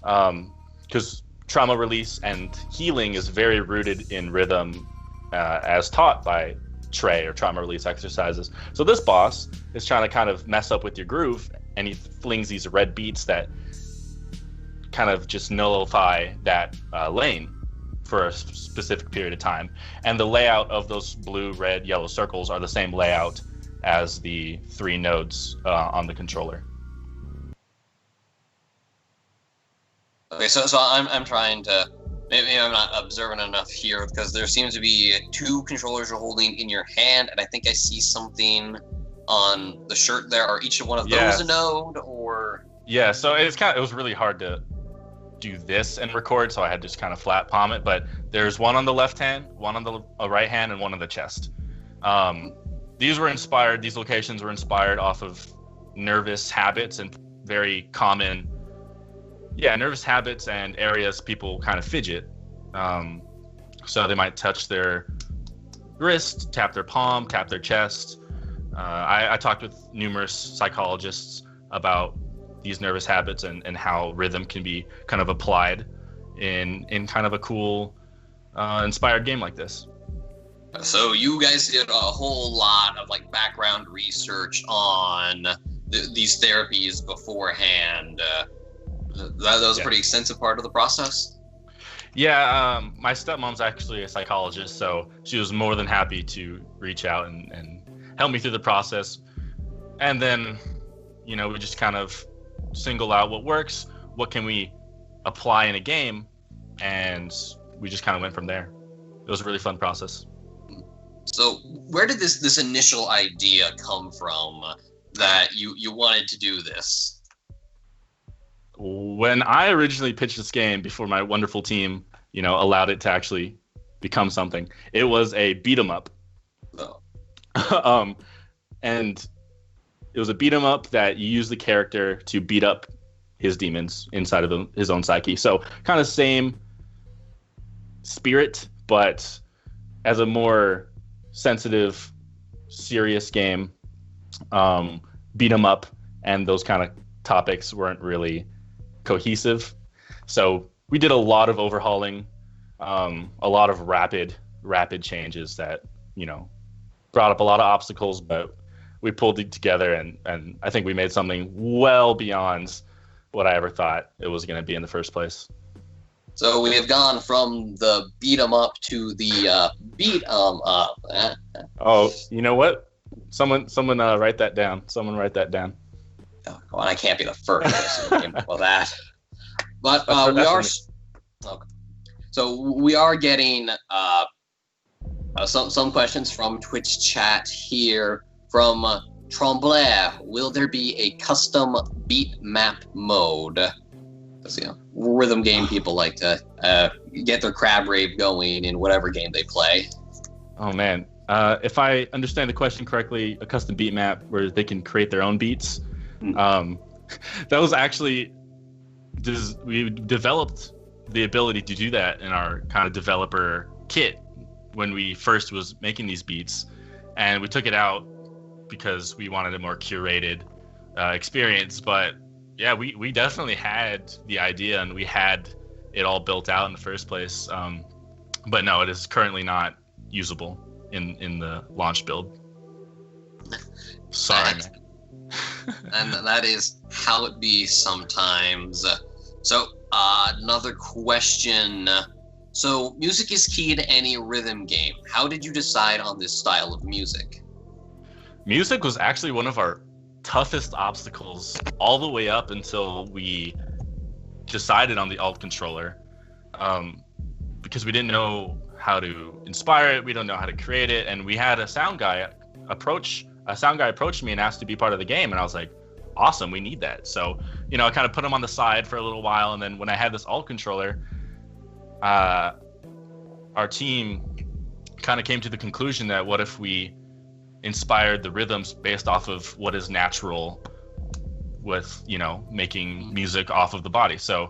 Because trauma release and healing is very rooted in rhythm, as taught by Trey, or trauma release exercises. So this boss is trying to kind of mess up with your groove, and he flings these red beats that kind of just nullify that lane for a specific period of time. And the layout of those blue, red, yellow circles are the same layout as the 3 nodes on the controller. Okay, so I'm trying to, maybe I'm not observant enough here, because there seems to be 2 controllers you're holding in your hand, and I think I see something on the shirt there. Are each one of those a node, or? Yeah, so it was really hard to do this and record, so I had to just kind of flat palm it. But there's one on the left hand, one on the right hand, and one on the chest. These locations were inspired off of nervous habits and very common, nervous habits and areas people kind of fidget. So they might touch their wrist, tap their palm, tap their chest. I talked with numerous psychologists about these nervous habits and how rhythm can be kind of applied in kind of a cool, inspired game like this. So you guys did a whole lot of like background research on these therapies beforehand. That was a pretty extensive part of the process. Yeah, my stepmom's actually a psychologist, so she was more than happy to reach out and help me through the process. And then, we just kind of single out what works, what can we apply in a game, and we just kind of went from there. It was a really fun process. So where did this initial idea come from that you wanted to do this? When I originally pitched this game, before my wonderful team, allowed it to actually become something, it was a beat 'em up. Oh. And it was a beat 'em up that you use the character to beat up his demons inside of his own psyche. So kind of same spirit, but as a more sensitive, serious game. Beat 'em up, and those kind of topics weren't really cohesive. So we did a lot of overhauling, a lot of rapid changes that, brought up a lot of obstacles, but we pulled it together, and I think we made something well beyond what I ever thought it was going to be in the first place. So we have gone from the beat 'em up to the beat 'em up. Oh, you know what? Someone write that down. Someone write that down. Oh, well, I can't be the first person who came up with that. But we are. Okay. So we are getting some questions from Twitch chat here from Tremblay. Will there be a custom beat map mode? Because rhythm game people like to get their crab rave going in whatever game they play. Oh man, if I understand the question correctly, a custom beat map where they can create their own beats. That was actually we developed the ability to do that in our kind of developer kit when we first was making these beats, and we took it out because we wanted a more curated experience. But yeah, we definitely had the idea and we had it all built out in the first place. But no, it is currently not usable in the launch build. Sorry, man. And that is how it be sometimes. So another question. So music is key to any rhythm game. How did you decide on this style of music? Music was actually one of our toughest obstacles all the way up until we decided on the alt controller, because we didn't know how to inspire it, we don't know how to create it, and we had a sound guy approached me and asked to be part of the game, and I was like, awesome, we need that. So I kind of put him on the side for a little while, and then when I had this alt controller, our team kind of came to the conclusion that what if we inspired the rhythms based off of what is natural with making music off of the body. So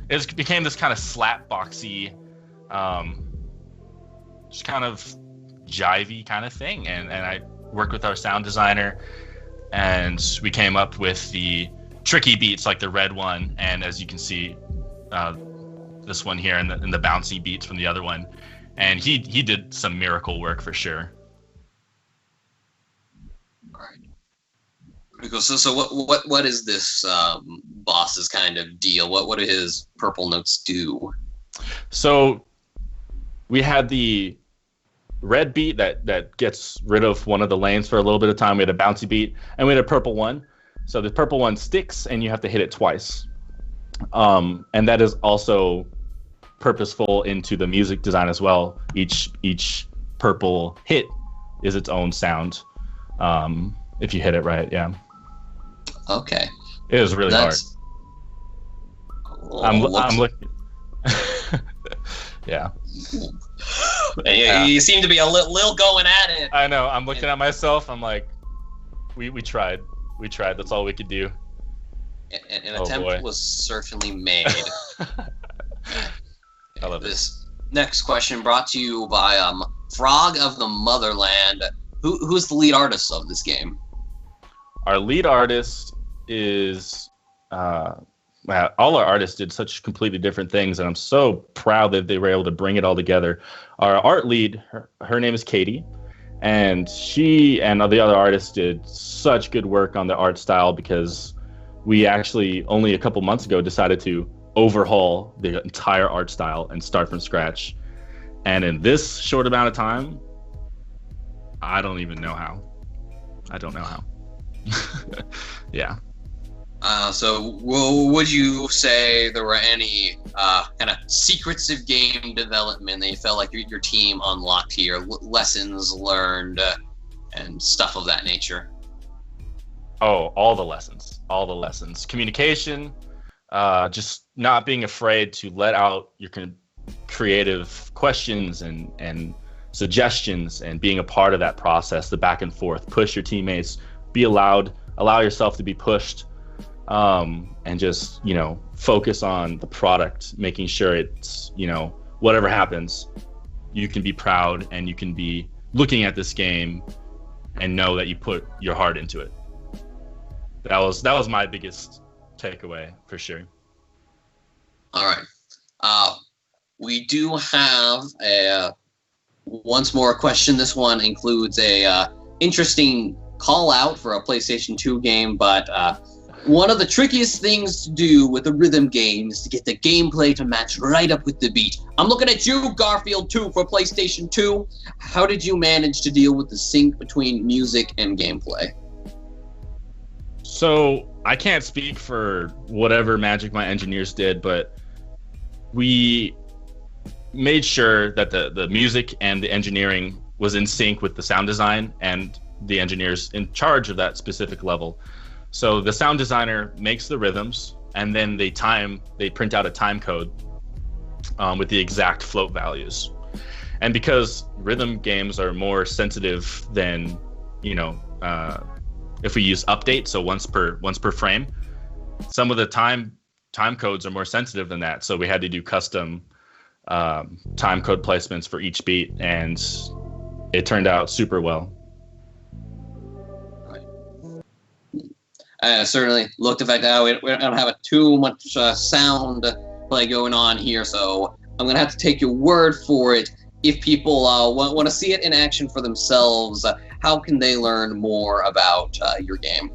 it became this kind of slap boxy, just kind of jivey kind of thing, and I worked with our sound designer, and we came up with the tricky beats like the red one, and as you can see, this one here, and the bouncy beats from the other one, and he did some miracle work for sure. So what is this boss's kind of deal? What do his purple notes do? So we had the red beat that gets rid of one of the lanes for a little bit of time. We had a bouncy beat, and we had a purple one. So the purple one sticks, and you have to hit it twice. And that is also purposeful into the music design as well. Each purple hit is its own sound. If you hit it right, yeah. Okay. It was really hard. I'm looking. Yeah. You seem to be a little going at it. I know. I'm looking at myself. I'm like, we tried. We tried. That's all we could do. An attempt was certainly made. I love this. Next question brought to you by Frog of the Motherland. Who's the lead artist of this game? Our lead artist is wow, all our artists did such completely different things, and I'm so proud that they were able to bring it all together. Our art lead, her name is Katie, and she and the other artists did such good work on the art style because we actually only a couple months ago decided to overhaul the entire art style and start from scratch. And in this short amount of time, I don't even know how. I don't know how. Yeah. So would you say there were any kind of secrets of game development that you felt like your team unlocked here, lessons learned, and stuff of that nature? Oh, all the lessons. Communication, just not being afraid to let out your creative questions and suggestions, and being a part of that process, the back and forth, push your teammates, allow yourself to be pushed, and just, focus on the product, making sure it's, whatever happens, you can be proud and you can be looking at this game and know that you put your heart into it. That was my biggest takeaway for sure. All right. We do have once more a question. This one includes a interesting call out for a PlayStation 2 game, but one of the trickiest things to do with a rhythm game is to get the gameplay to match right up with the beat. I'm looking at you, Garfield 2 for PlayStation 2. How did you manage to deal with the sync between music and gameplay? So I can't speak for whatever magic my engineers did, but we made sure that the music and the engineering was in sync with the sound design and the engineers in charge of that specific level. So the sound designer makes the rhythms, and then they print out a time code with the exact float values. And because rhythm games are more sensitive than, if we use update, so once per frame, some of the time codes are more sensitive than that. So we had to do custom time code placements for each beat, and it turned out super well. I certainly looked at that. We don't have too much sound play going on here, so I'm going to have to take your word for it. If people want to see it in action for themselves, how can they learn more about your game?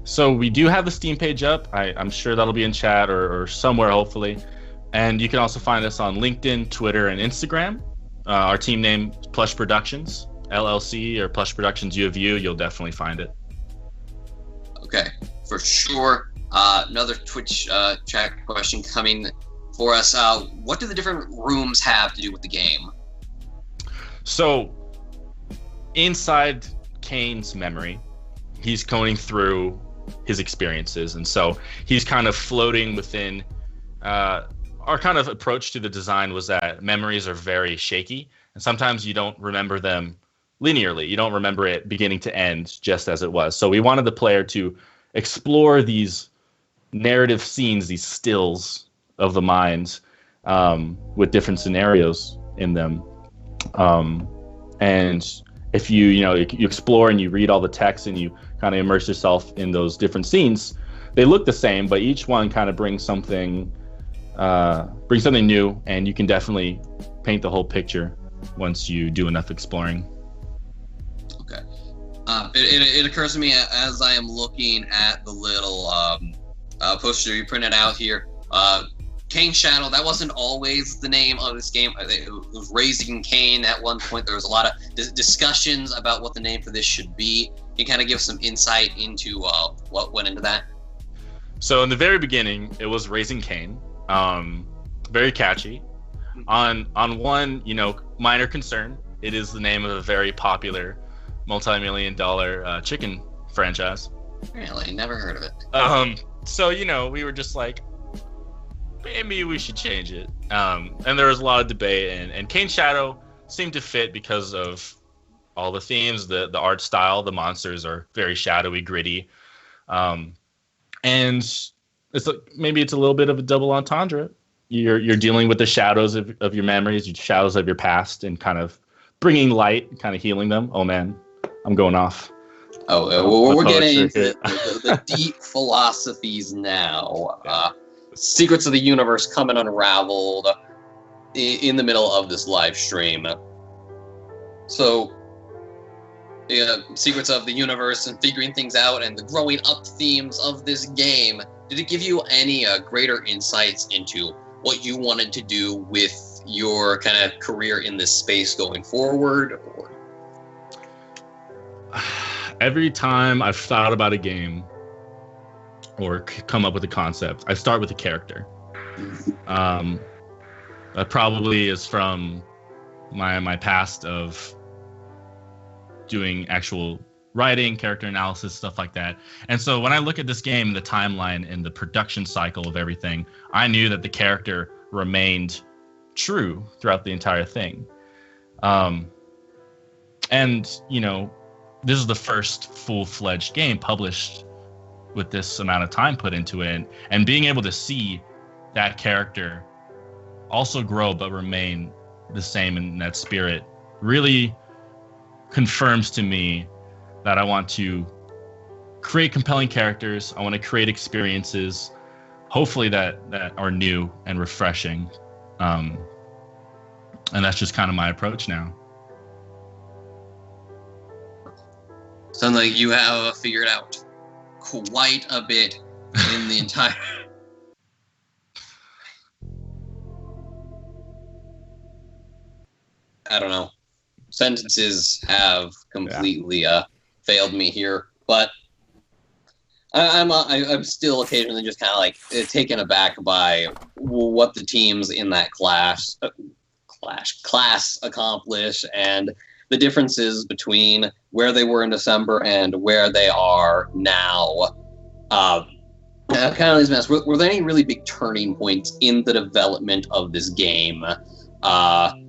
So we do have the Steam page up. I'm sure that'll be in chat or somewhere, hopefully. And you can also find us on LinkedIn, Twitter, and Instagram. Our team name is Plush Productions, LLC, or Plush Productions U of U. You'll definitely find it. Okay, for sure. Another Twitch chat question coming for us. What do the different rooms have to do with the game? So, inside Kane's memory, he's going through his experiences, and so he's kind of floating within. Our kind of approach to the design was that memories are very shaky, and sometimes you don't remember them linearly. You don't remember it beginning to end just as it was. So we wanted the player to explore these narrative scenes, these stills of the mind, with different scenarios in them. And if you explore and you read all the text and you kind of immerse yourself in those different scenes, they look the same, but each one kind of brings something new, and you can definitely paint the whole picture once you do enough exploring. Okay. It occurs to me as I am looking at the little poster you printed out here. Kane Shadow, that wasn't always the name of this game. It was Raising Kane at one point. There was a lot of discussions about what the name for this should be. Can you kind of give some insight into what went into that? So in the very beginning, it was Raising Kane. Very catchy. On one, minor concern, it is the name of a very popular multi-million-dollar chicken franchise. Really? Never heard of it. So, we were just like, maybe we should change it. And there was a lot of debate, and Kane Shadow seemed to fit because of all the themes, the art style. The monsters are very shadowy, gritty. And it's like, maybe it's a little bit of a double entendre. You're dealing with the shadows of your memories, the shadows of your past, and kind of bringing light, kind of healing them. Oh man, I'm going off. We're getting into here. the deep philosophies now. Secrets of the universe coming unraveled in the middle of this live stream. So, secrets of the universe and figuring things out and the growing up themes of this game. Did it give you any greater insights into what you wanted to do with your kind of career in this space going forward? Or? Every time I've thought about a game or come up with a concept, I start with a character. That probably is from my past of doing actual writing, character analysis, stuff like that. And so when I look at this game, the timeline and the production cycle of everything, I knew that the character remained true throughout the entire thing. And, you know, this is the first full-fledged game published with this amount of time put into it. And being able to see that character also grow but remain the same in that spirit really confirms to me that I want to create compelling characters. I want to create experiences, hopefully that are new and refreshing. And that's just kind of my approach now. Sounds like you have figured out quite a bit in the entire... I don't know. Sentences have completely failed me here, but I'm still occasionally just kind of like taken aback by what the teams in that class accomplish and the differences between where they were in December and where they are now. Kind of these mess. Were there any really big turning points in the development of this game?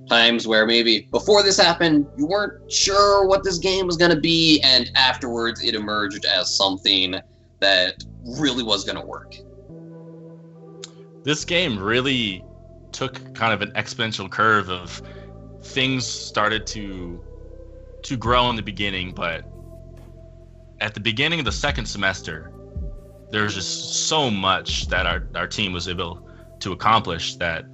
Times where maybe before this happened, you weren't sure what this game was going to be, and afterwards it emerged as something that really was going to work. This game really took kind of an exponential curve of things started to grow in the beginning, but at the beginning of the second semester, there was just so much that our team was able to accomplish that